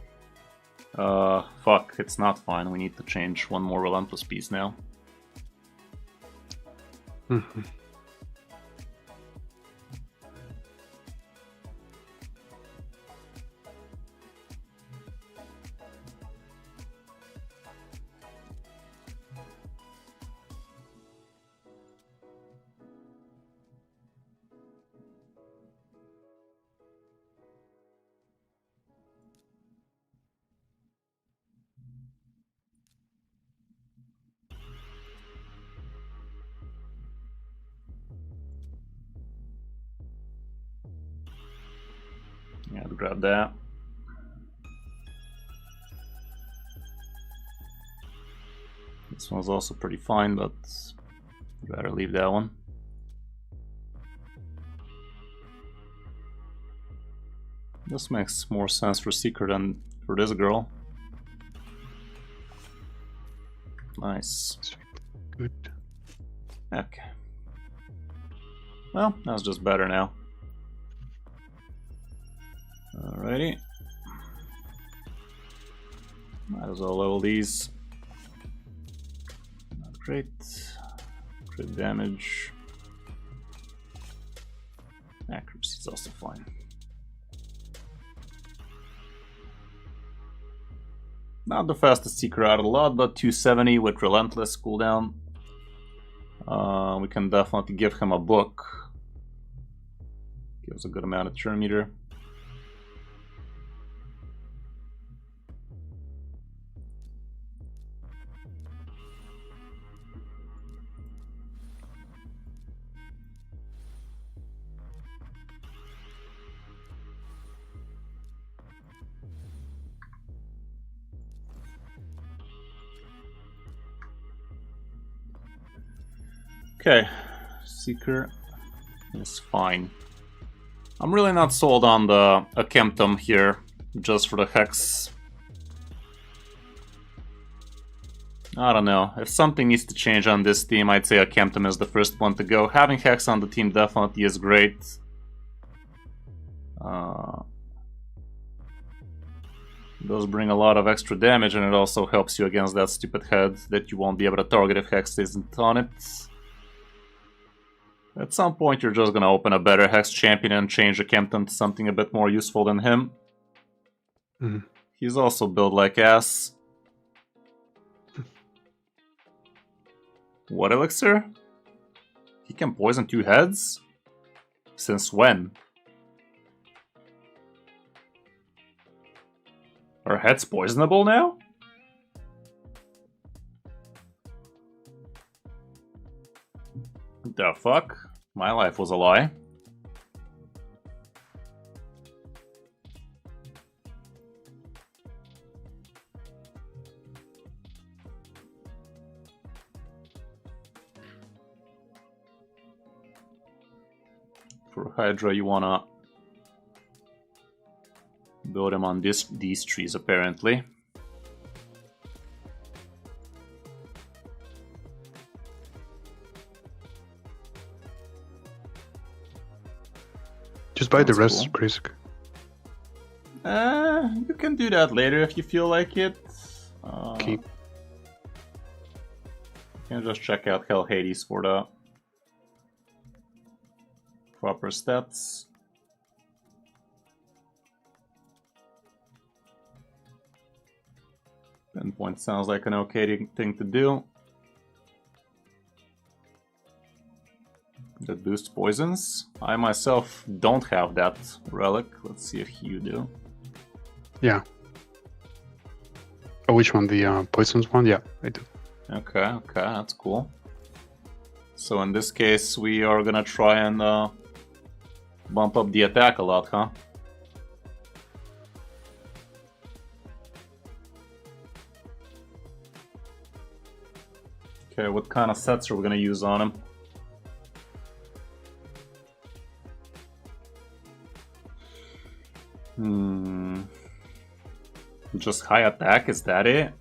Fuck, it's not fine. We need to change one more relentless piece now. Yeah, I'll grab that. This one's also pretty fine, but I'd rather leave that one. This makes more sense for Seeker than for this girl. Nice.
Good.
Okay. Well, that's just better now. Alrighty. Might as well level these. Not great. Crit damage. Accuracy is also fine. Not the fastest Seeker out of the lot, but 270 with Relentless cooldown. We can definitely give him a book. Gives a good amount of turn meter. Okay, Seeker is fine. I'm really not sold on the Akemptum here, just for the Hex. I don't know, if something needs to change on this team, I'd say Akemptum is the first one to go. Having Hex on the team definitely is great. It does bring a lot of extra damage, and it also helps you against that stupid head that you won't be able to target if Hex isn't on it. At some point, you're just gonna open a better Hex champion and change Akempton to something a bit more useful than him.
Mhm.
He's also built like ass. What elixir? He can poison 2 heads? Since when? Are heads poisonable now? The fuck? My life was a lie. For Hydra, you wanna build him on these trees, apparently.
Just buy the
That's
rest,
cool.
Krisk.
You can do that later if you feel like it.
Okay.
You can just check out Hell Hades for the proper stats. Pinpoint sounds like an okay thing to do. That boosts poisons. I myself don't have that relic. Let's see if you do.
Yeah. Oh, which one? The poisons one? Yeah, I do.
Okay, that's cool. So in this case, we are gonna try and bump up the attack a lot, huh? Okay, what kind of sets are we gonna use on him? Just high attack, is that it?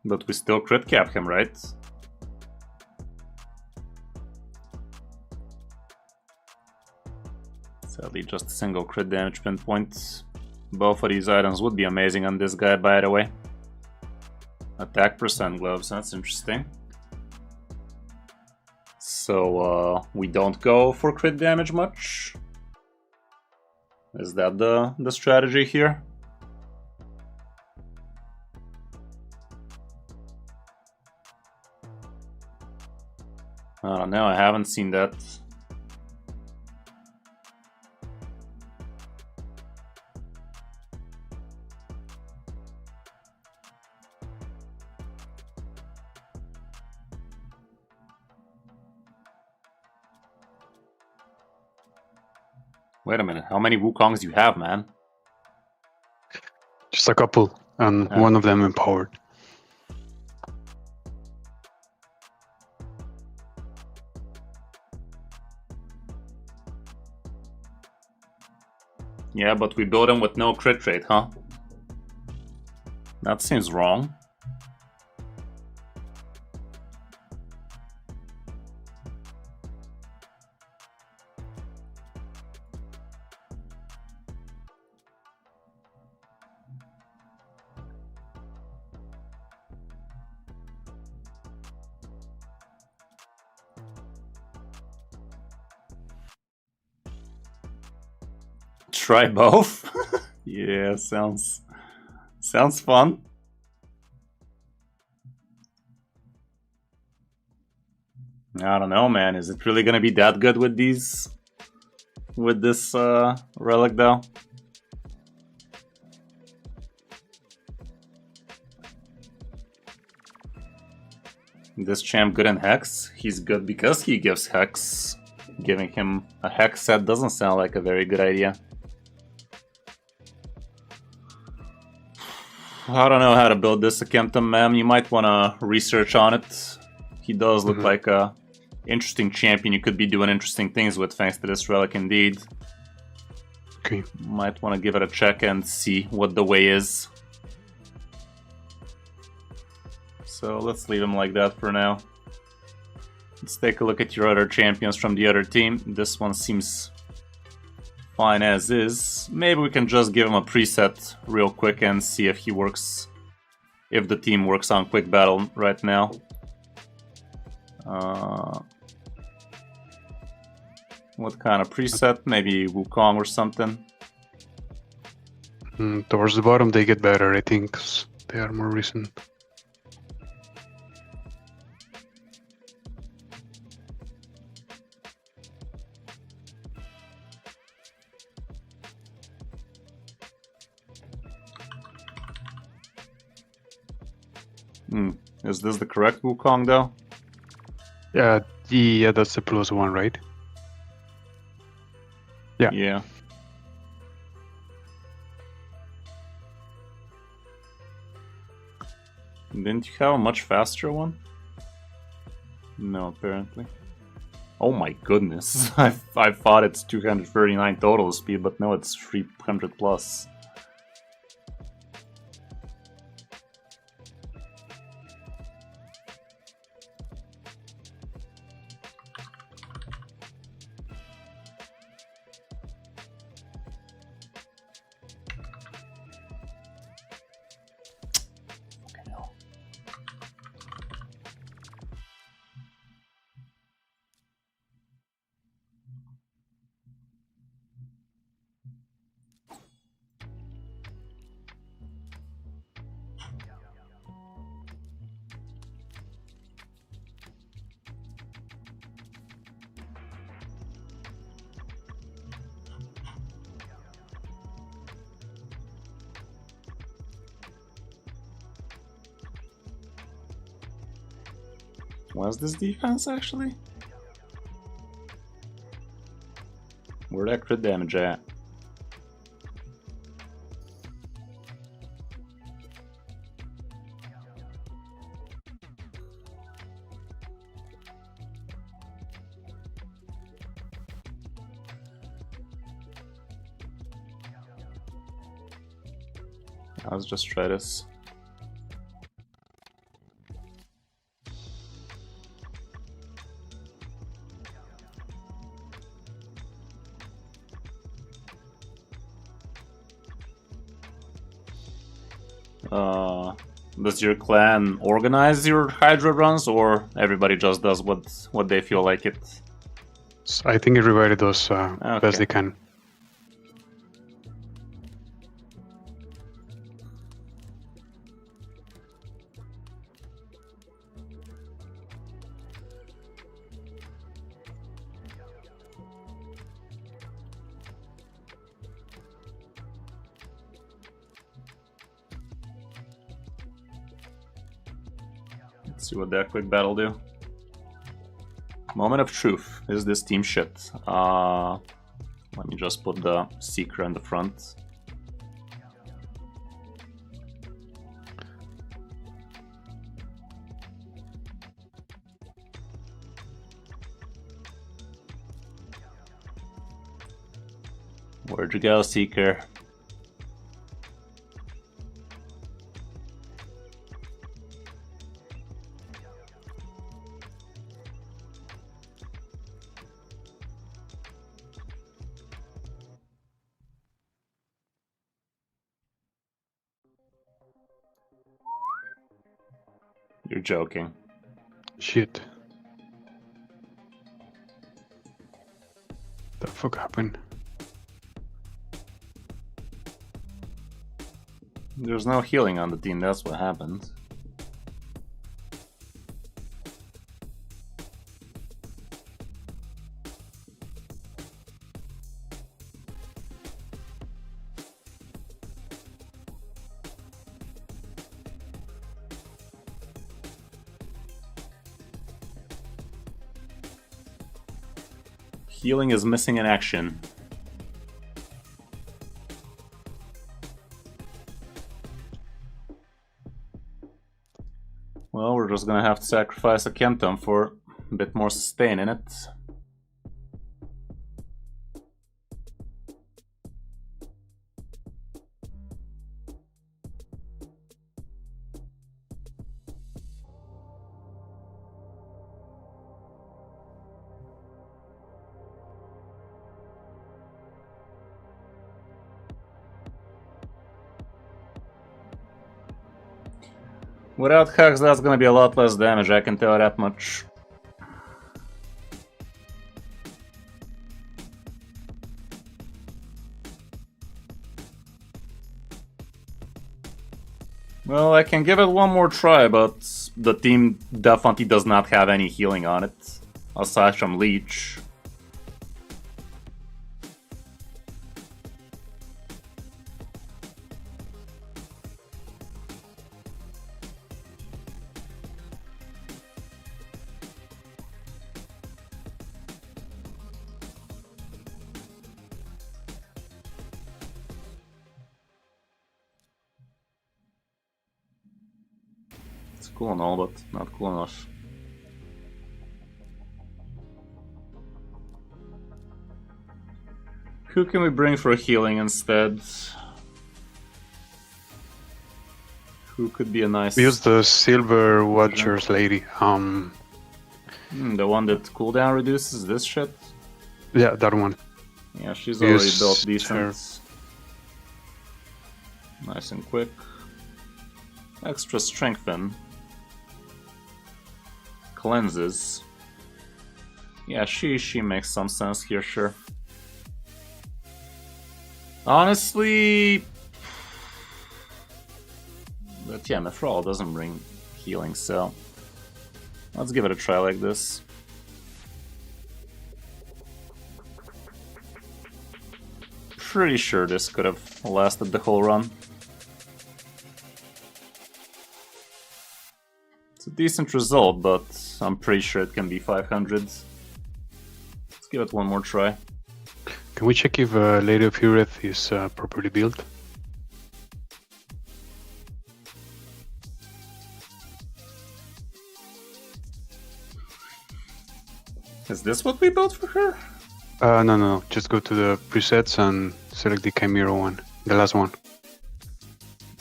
But we still crit cap him, right? Sadly, just a single crit damage pinpoint. Both of these items would be amazing on this guy, by the way. Attack percent gloves, that's interesting. So, we don't go for crit damage much? Is that the strategy here? I don't know, I haven't seen that. Wait a minute, how many Wukongs do you have, man?
Just a couple, and one of them empowered.
Yeah, but we build him with no crit rate, huh? That seems wrong. Try both? Yeah, sounds fun. I don't know, man. Is it really gonna be that good with these? With this relic, though? This champ good in Hex? He's good because he gives Hex. Giving him a Hex set doesn't sound like a very good idea. I don't know how to build this Akemptum, ma'am. You might want to research on it. He does look like a interesting champion. You could be doing interesting things with thanks to this relic indeed.
Okay.
Might want to give it a check and see what the way is. So let's leave him like that for now. Let's take a look at your other champions from the other team. This one seems fine as is. Maybe we can just give him a preset real quick and see if he works, if the team works on quick battle right now. What kind of preset? Maybe Wukong or something?
Towards the bottom they get better, I think, 'cause they are more recent.
Is this the correct Wukong though?
Yeah, that's the plus one, right? Yeah.
Yeah. Didn't you have a much faster one? No, apparently. Oh my goodness. I thought it's 239 total speed, but no, it's 300 plus. What's this defense actually? Where'd that crit damage at? Let's just try this. Does your clan organize your Hydra runs, or everybody just does what they feel like it?
So I think everybody does best they can.
Let's see what that quick battle do. Moment of truth. Is this team shit? Let me just put the Seeker in the front. Where'd you go, Seeker? You're joking.
Shit. The fuck happened?
There's no healing on the team, that's what happened. Healing is missing in action. Well, we're just gonna have to sacrifice a Kenton for a bit more sustain in it. Without Hex, that's gonna be a lot less damage, I can tell that much. Well, I can give it one more try, but the team definitely does not have any healing on it, aside from Leech. It's cool and all, but not cool enough. Who can we bring for healing instead? Who could be a nice...
Use the Silver Watchers lady.
The one that cooldown reduces this shit?
Yeah, that one.
Yeah, she's already
Use
built decent.
her.
Nice and quick. Extra strengthen. Cleanses. Yeah, she makes some sense here, sure. Honestly... But yeah, Mithril doesn't bring healing, so... Let's give it a try like this. Pretty sure this could have lasted the whole run. It's a decent result, but I'm pretty sure it can be 500. Let's give it one more try.
Can we check if Lady of Ureth is properly built?
Is this what we built for her?
No. Just go to the presets and select the Chimera one. The last one.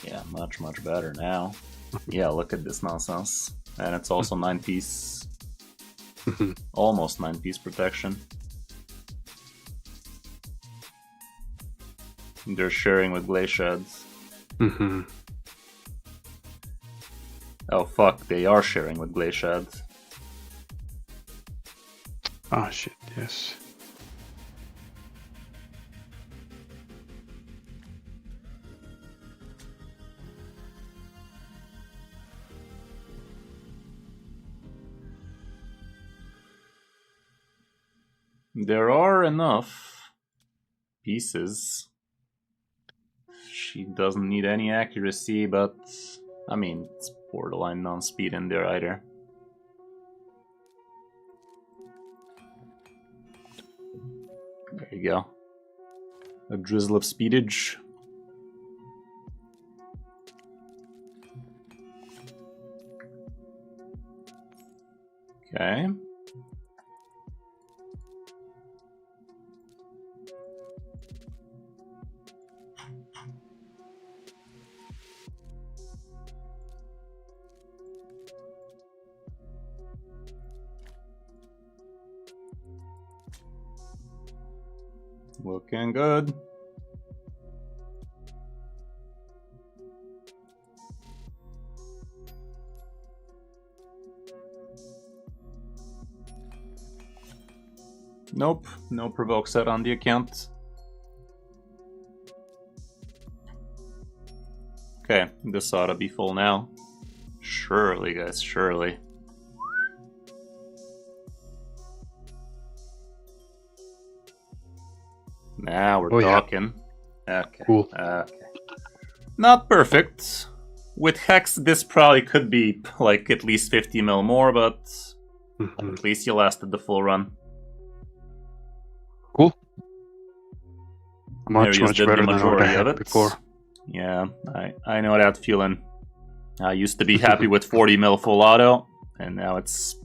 Yeah, much better now. Yeah, look at this nonsense. And it's also 9-piece. Almost 9-piece protection. They're sharing with Glaciads. Oh fuck, they are sharing with Glaciads.
Ah, shit, yes.
There are enough pieces. She doesn't need any accuracy, but I mean, it's borderline non-speed in there either. There you go. A drizzle of speedage. Okay. Looking good. Nope, no provoke set on the account. Okay, this ought to be full now. Surely, guys, surely. Now we're talking. Yeah. Okay.
Cool.
Okay. Not perfect. With Hex, this probably could be like at least 50 mil more, but at least you lasted the full run.
Cool. Much
Marius did
better
the
than what I
majority
had
of it
before.
Yeah, I know that feeling. I used to be happy with 40 mil full auto, and now it's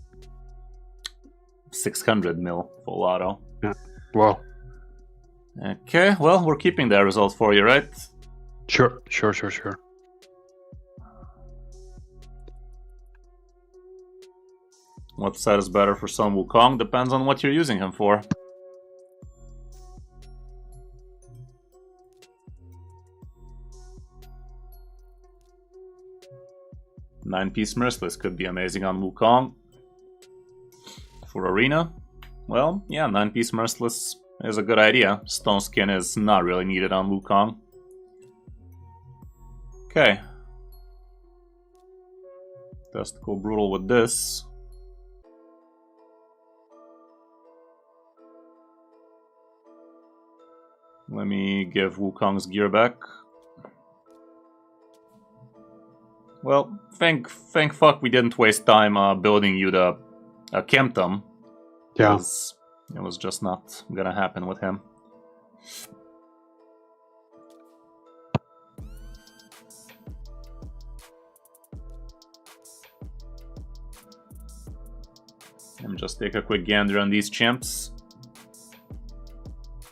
600 mil full auto.
Yeah. Wow.
Okay, well, we're keeping that result for you, right?
Sure.
What set is better for Sun Wukong depends on what you're using him for. 9-piece Merciless could be amazing on Wukong. For Arena, well, yeah, 9-piece Merciless is a good idea. Stone Skin is not really needed on Wukong. Okay. Testicle Brutal with this. Let me give Wukong's gear back. Well, thank fuck we didn't waste time building you the Kemptum.
Yeah.
It was just not gonna happen with him. Let me just take a quick gander on these champs.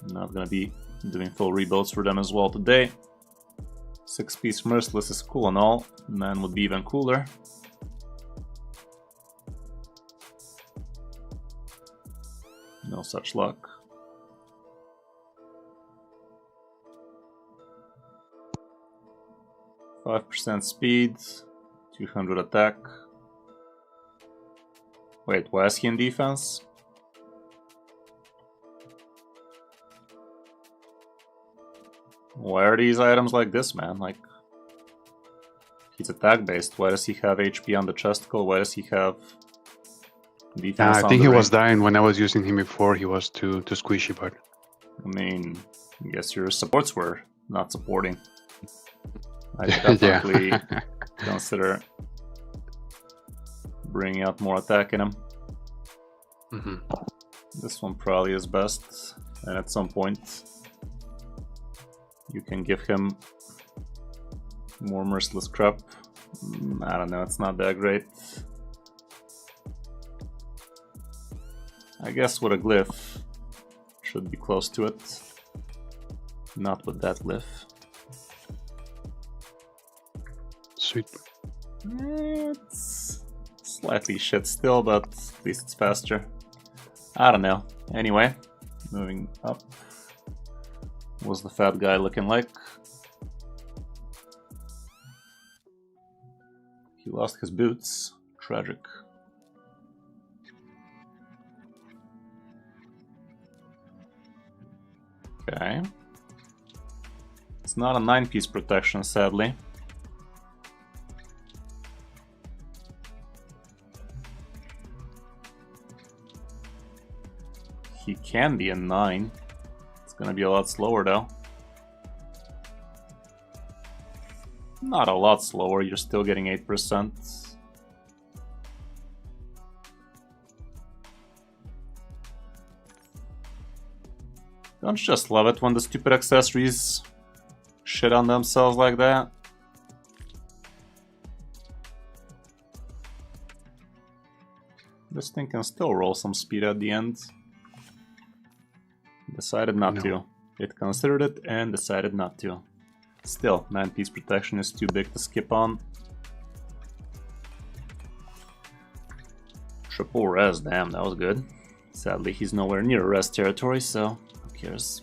I'm not gonna be doing full rebuilds for them as well today. 6-piece Merciless is cool and all. 9 would be even cooler. No such luck. %5 speed, 200 attack. Wait, why is he in defense? Why are these items like this, man? Like, he's attack based. Why does he have HP on the chesticle? Why does he have defense
I
on
think
the
he was
ring?
dying when I was using him before. He was too squishy, but
I mean, I guess your supports were not supporting. I
yeah.
definitely consider bringing out more attack in him.
Mm-hmm.
This one probably is best, and at some point you can give him more Merciless crap. I don't know, it's not that great. I guess with a glyph should be close to it. Not with that glyph.
Sweet.
It's slightly shit still, but at least it's faster. I don't know. Anyway, moving up. What's the fat guy looking like? He lost his boots. Tragic. Okay. It's not a 9-piece protection, sadly. He can be a 9. It's gonna be a lot slower though. Not a lot slower, you're still getting 8%. Don't you just love it when the stupid accessories shit on themselves like that? This thing can still roll some speed at the end. Decided not to. It considered it and decided not to. Still, 9-piece protection is too big to skip on. Triple res, damn, that was good. Sadly, he's nowhere near res territory, so who cares?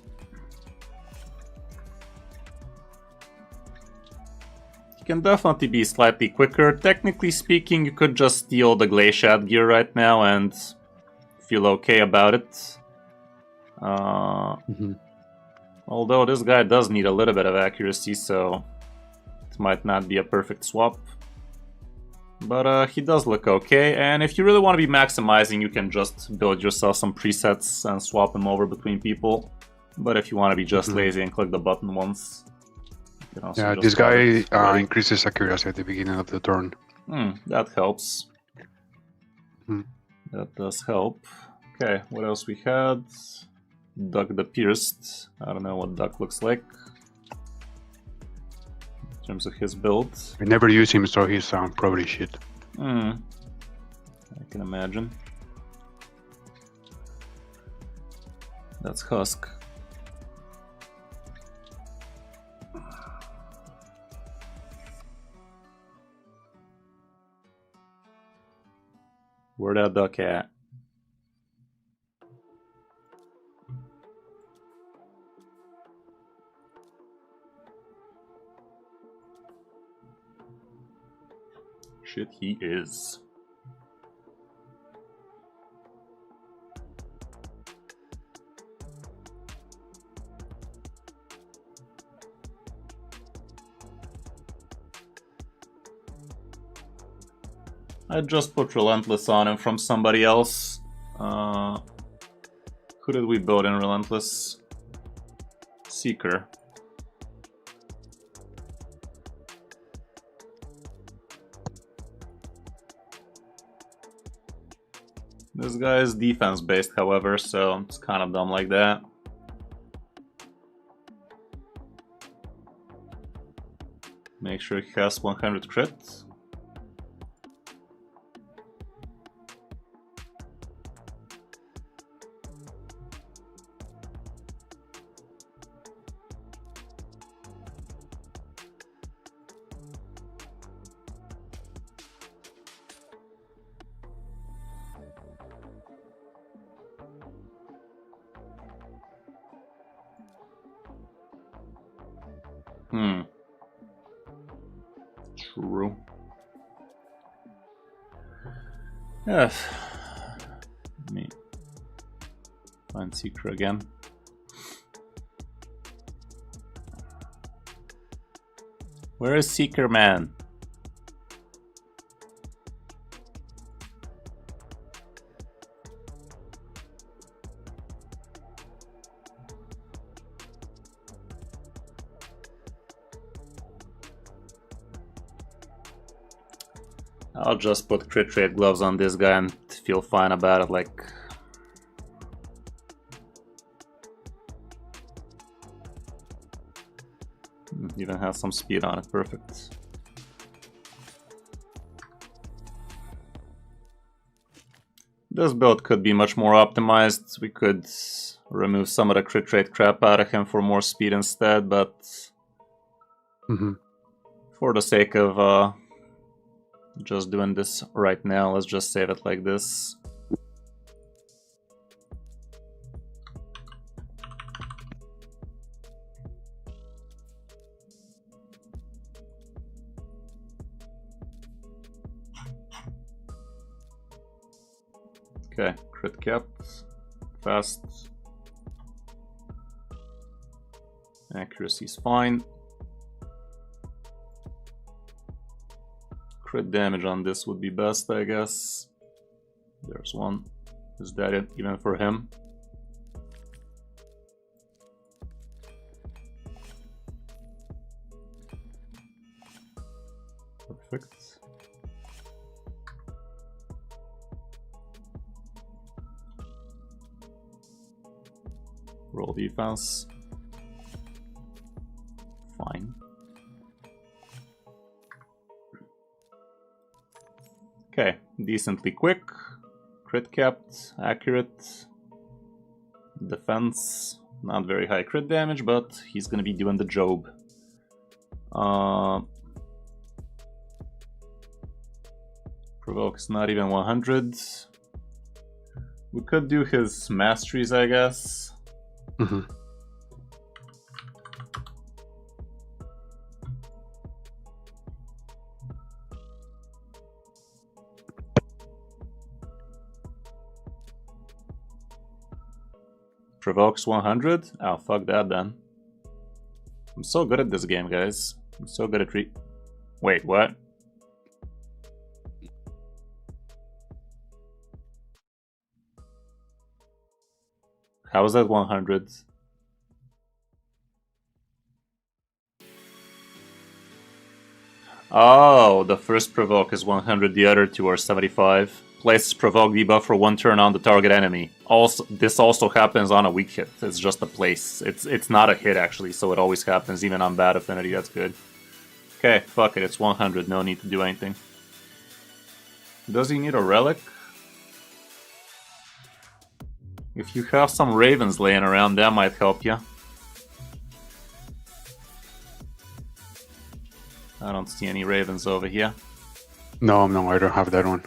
He can definitely be slightly quicker. Technically speaking, you could just steal the Glaciad gear right now and feel okay about it. Although this guy does need a little bit of accuracy, so it might not be a perfect swap. But he does look okay, and if you really want to be maximizing, you can just build yourself some presets and swap them over between people. But if you want to be just lazy and click the button once, you can also
Yeah,
just
this
have it
guy
ready.
increases accuracy at the beginning of the turn.
That helps.
Hmm.
That does help. Okay, what else we had? Duck the Pierced. I don't know what Duck looks like in terms of his build.
I never use him, so he's probably shit.
I can imagine. That's Husk. Where that Duck at? Shit, he is. I just put Relentless on him from somebody else. Who did we build in Relentless? Seeker. This guy is defense based, however, so it's kind of dumb like that. Make sure he has 100 crit. True. Yes. Let me find Seeker again. Where is Seeker, man? I'll just put crit rate gloves on this guy and feel fine about it, like... Even has some speed on it, perfect. This build could be much more optimized. We could remove some of the crit rate crap out of him for more speed instead, but... For the sake of just doing this right now, let's just save it like this. Okay, crit capped, fast, accuracy's fine. Crit damage on this would be best, I guess. There's one. Is that it, even for him? Perfect. Roll defense. Fine. Okay, decently quick, crit capped, accurate, defense, not very high crit damage, but he's gonna be doing the job. Provoke's not even 100. We could do his masteries, I guess. Provokes 100? Oh, fuck that then. I'm so good at this game, guys. I'm so good at Wait, what? How is that 100? Oh, the first provoke is 100, the other two are 75. Places provoke debuff for 1 turn on the target enemy. Also, this also happens on a weak hit. It's just a place. It's not a hit actually, so it always happens even on bad affinity. That's good. Okay, fuck it. It's 100. No need to do anything. Does he need a relic? If you have some ravens laying around, that might help you. I don't see any ravens over here.
No, I don't have that one.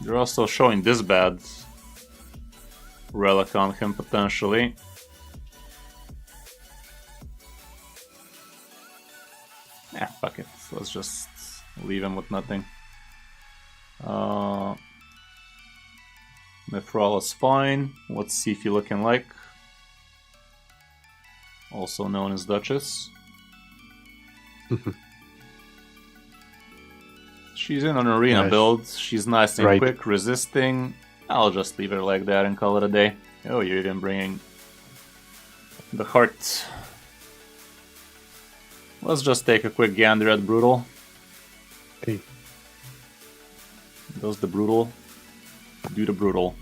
They're also showing this bad relic on him potentially. Fuck it. Let's just Leave him with nothing. Mithril is fine. Let's see if you're looking like. Also known as Duchess. She's in an arena build. She's nice and quick, resisting. I'll just leave her like that and call it a day. Oh, you're even bringing the heart. Let's just take a quick gander at Brutal.
Okay.
Does the Brutal do the Brutal?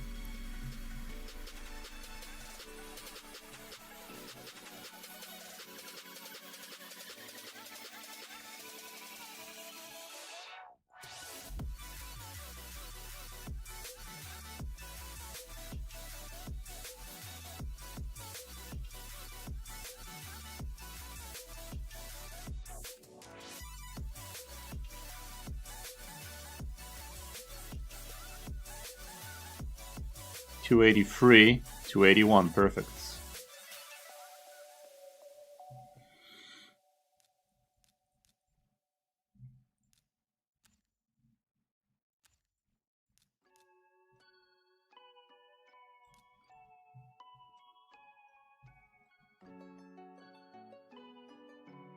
$283, $281, perfect.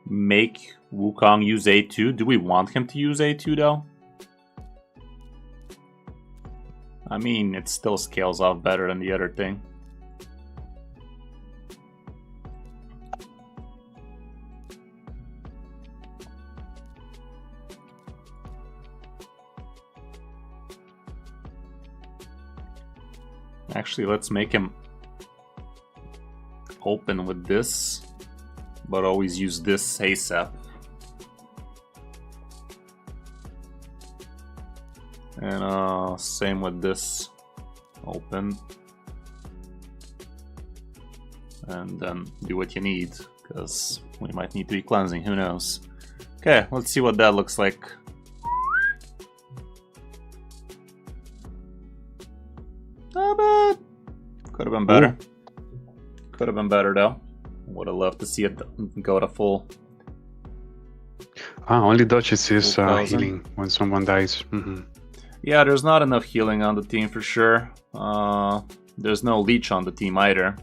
Make Wukong use A2. Do we want him to use A2 though? I mean, it still scales off better than the other thing. Actually, let's make him open with this, but always use this ASAP. And same with this, open, and then do what you need, because we might need to be cleansing, who knows. Okay, let's see what that looks like. Not bad. Could have been better. Could have been better though. Would have loved to see it go to full.
Only Duchess is healing when someone dies.
Yeah, there's not enough healing on the team for sure. There's no leech on the team either.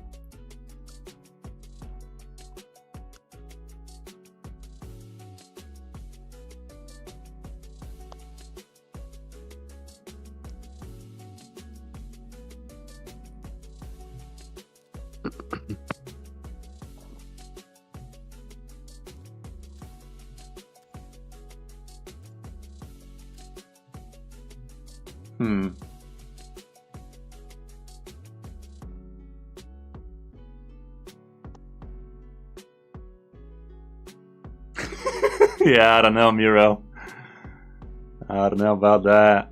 Yeah, I don't know, Miro. I don't know about that.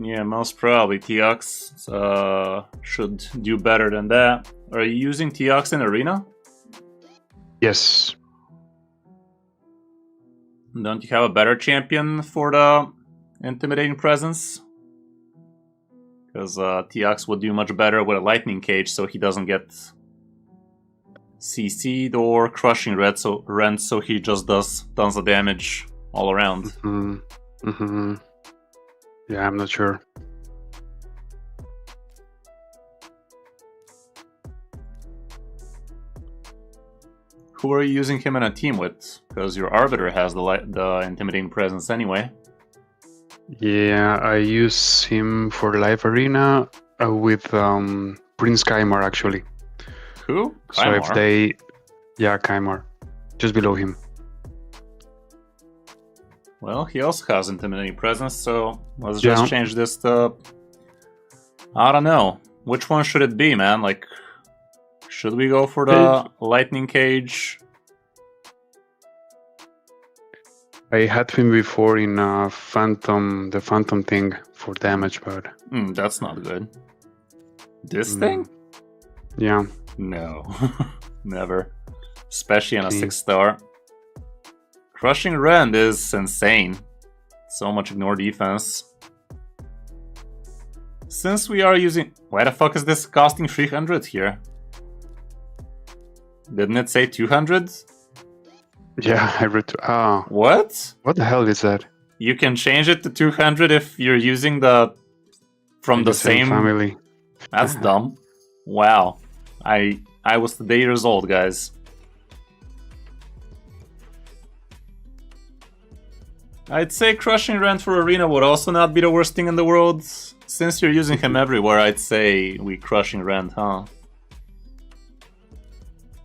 Yeah, most probably Teox should do better than that. Are you using Teox in Arena?
Yes.
Don't you have a better champion for the intimidating presence? Because Teox would do much better with a lightning cage, so he doesn't get CC'd or crushing rent, so he just does tons of damage all around.
Yeah, I'm not sure.
Who are you using him in a team with? Because your Arbiter has the intimidating presence anyway.
Yeah, I use him for live arena with Prince Kaimar actually.
Who? Kaimar?
So if they... Yeah, Kaimar. Just below him.
Well, he also has intimidating presence, so let's just change this to... I don't know. Which one should it be, man? Like, should we go for the lightning cage?
I had him before in the phantom thing for damage, but...
That's not good. This thing?
Yeah.
No. Never. Especially on a 6-star. Crushing Rend is insane. So much ignore defense. Since we are using... Why the fuck is this costing 300 here? Didn't it say 200?
Yeah, I read...
What?
What the hell is that?
You can change it to 200 if you're using the... From the same...
family.
That's dumb. Wow. I was today years old, guys. I'd say Crushing Rend for Arena would also not be the worst thing in the world. Since you're using him everywhere, I'd say we Crushing Rend, huh?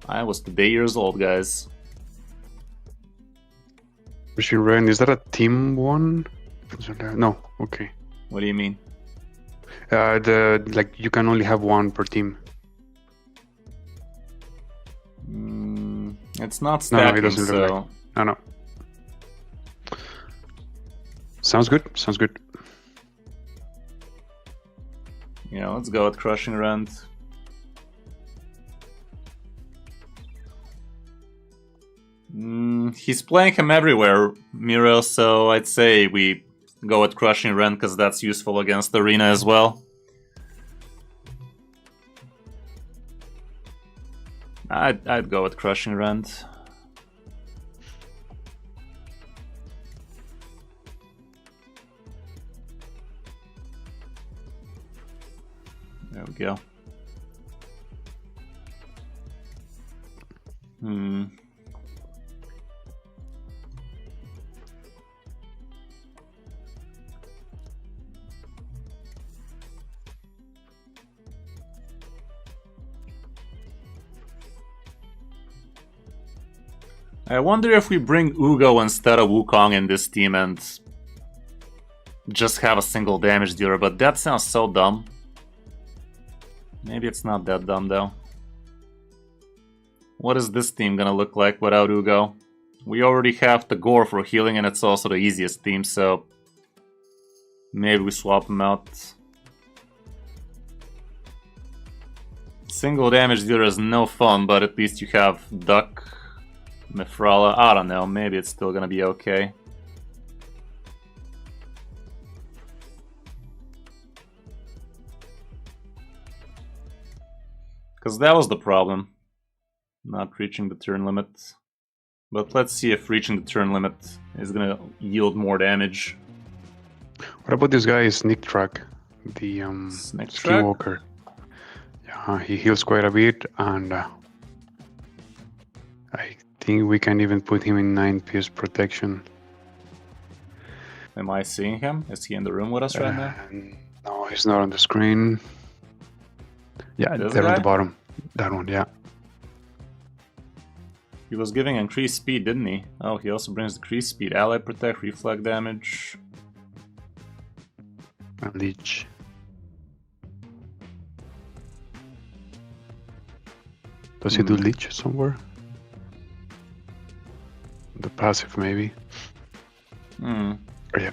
I was today years old, guys.
Crushing Rend, is that a team one? No, okay.
What do you mean?
Like you can only have one per team.
It's not stacking,
it doesn't look
so...
like... No. Sounds good. Sounds good.
Yeah, let's go with Crushing Rend. He's playing him everywhere, Miro, so I'd say we go with Crushing Rend because that's useful against Arena as well. I'd go with Crushing Rend. There we go. I wonder if we bring Uugo instead of Wukong in this team and just have a single damage dealer, but that sounds so dumb. Maybe it's not that dumb though. What is this team gonna look like without Uugo? We already have the Gore for healing and it's also the easiest team, so maybe we swap them out. Single damage dealer is no fun, but at least you have Duck, Mifrala. I don't know, maybe it's still gonna be okay. Because that was the problem. Not reaching the turn limit. But let's see if reaching the turn limit is gonna yield more damage.
What about this guy, Sneak Track? The Skinwalker. Yeah, he heals quite a bit, and I think we can even put him in 9 pierce protection.
Am I seeing him? Is he in the room with us right now?
No, he's not on the screen. Yeah,
This
there
guy?
at the bottom. That one, yeah.
He was giving increased speed, didn't he? Oh, he also brings decreased speed, ally protect, reflect damage.
And Leech. Does he do Leech somewhere? The passive, maybe. Oh, yeah.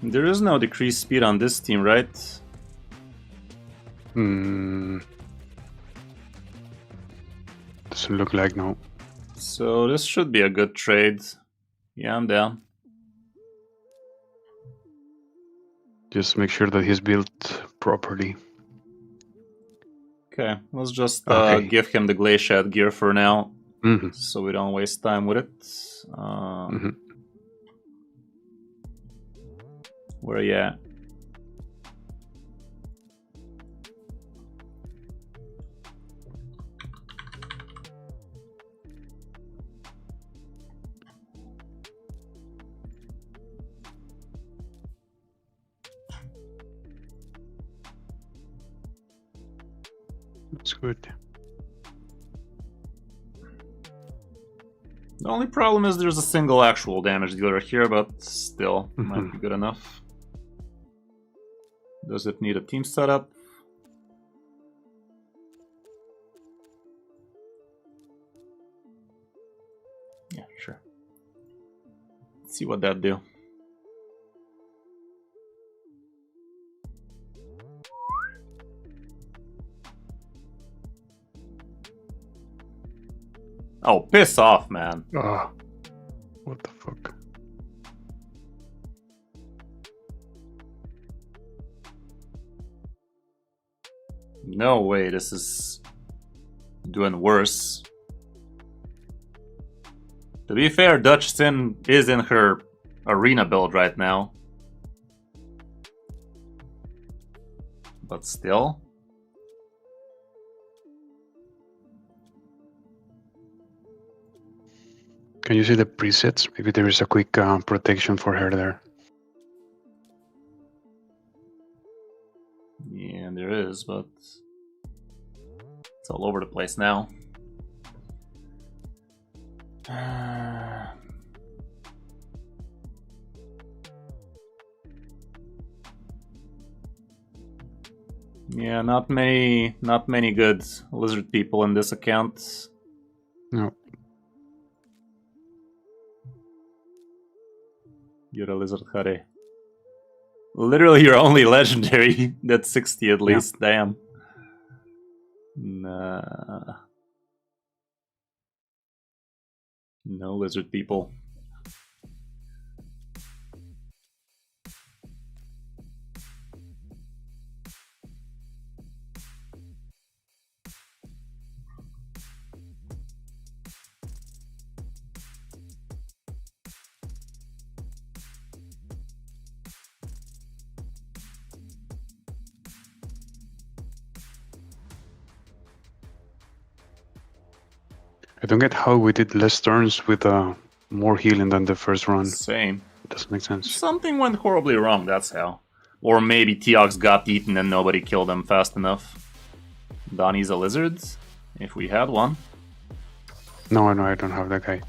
There is no decreased speed on this team, right?
Doesn't look like, no.
So this should be a good trade. Yeah, I'm down.
Just make sure that he's built properly.
Okay, let's just
Okay.
give him the glacier gear for now,
Mm-hmm.
so we don't waste time with it.
Mm-hmm.
Where are you at?
That's good.
The only problem is there's a single actual damage dealer here, but still, might be good enough. Does it need a team setup? Yeah, sure. Let's see what that do. Oh, piss off, man.
Ah, what the fuck?
No way, this is doing worse. To be fair, Dutch Sin is in her arena build right now. But still.
Can you see the presets? Maybe there is a quick protection for her there.
Yeah, there is, but it's all over the place now. Yeah, not many good lizard people in this account.
No.
You're a lizard, Hare. Literally your only legendary. That's 60 at least, damn. Nah. No lizard people.
I don't get how we did less turns with more healing than the first run.
Same.
It doesn't make sense.
Something went horribly wrong, that's how. Or maybe Teox got eaten and nobody killed him fast enough. Donnie's a lizard, if we had one.
No, I don't have that guy.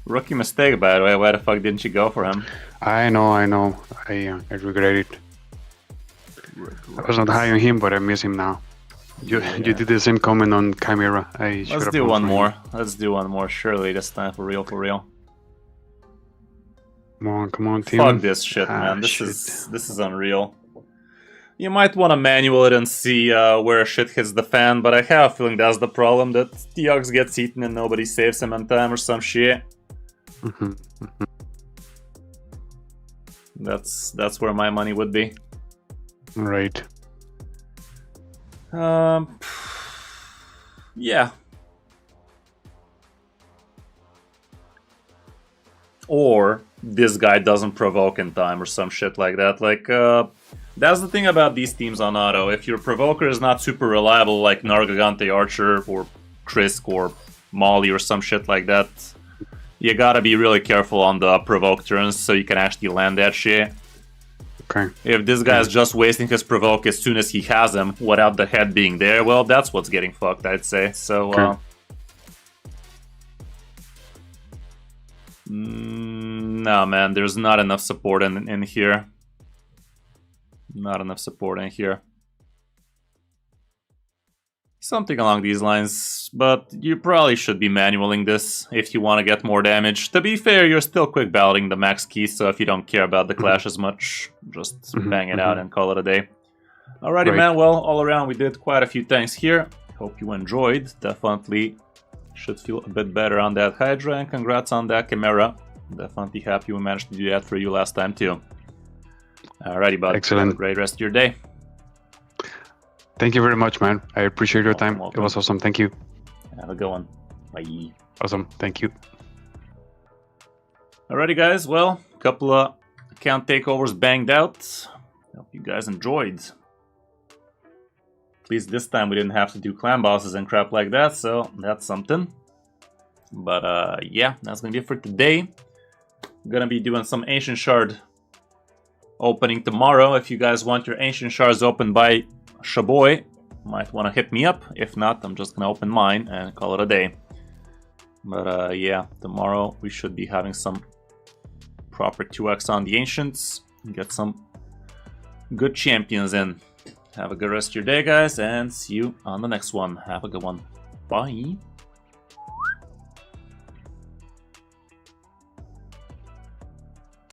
Rookie mistake, by the way. Why the fuck didn't you go for him?
I know. I regret it. I was not high on him, but I miss him now. You did the same comment on Chimera.
Let's do one more. Let's do one more. Surely this time, for real, for real.
Come on, team.
Fuck this shit, man. This is unreal. You might want to manual it and see where shit hits the fan, but I have a feeling that's the problem, that Teox gets eaten and nobody saves him in time or some shit. That's where my money would be.
Right.
Yeah. Or this guy doesn't provoke in time or some shit like that. Like, that's the thing about these teams on auto. If your provoker is not super reliable, like Nargigante Archer or Krisk or Molly or some shit like that, you gotta be really careful on the provoke turns so you can actually land that shit.
Okay.
If this guy's just wasting his provoke as soon as he has him without the head being there, well, that's what's getting fucked, I'd say. So, nah, man, there's not enough support in here. Not enough support in here. Something along these lines, but you probably should be manualing this if you want to get more damage. To be fair, you're still quick battling the max key, so if you don't care about the clash as much, just bang it out and call it a day. Alrighty, man, well, all around we did quite a few things here. Hope you enjoyed. Definitely should feel a bit better on that Hydra, and congrats on that Chimera. Definitely happy we managed to do that for you last time too. Alrighty, bud.
Excellent.
Have a great rest of your day.
Thank you very much, man. I appreciate your time.
Welcome.
It was awesome. Thank you.
Have a good one. Bye.
Awesome. Thank you.
Alrighty, guys. Well, a couple of account takeovers banged out. Hope you guys enjoyed. At least this time we didn't have to do clan bosses and crap like that, so that's something. But yeah, that's gonna be it for today. I'm gonna be doing some Ancient Shard opening tomorrow. If you guys want your Ancient Shards opened by Shaboy, might want to hit me up. If not, I'm just gonna open mine and call it a day. But yeah, tomorrow we should be having some proper 2x on the Ancients and get some good champions in. Have a good rest of your day, guys, and see you on the next one. Have a good one. Bye.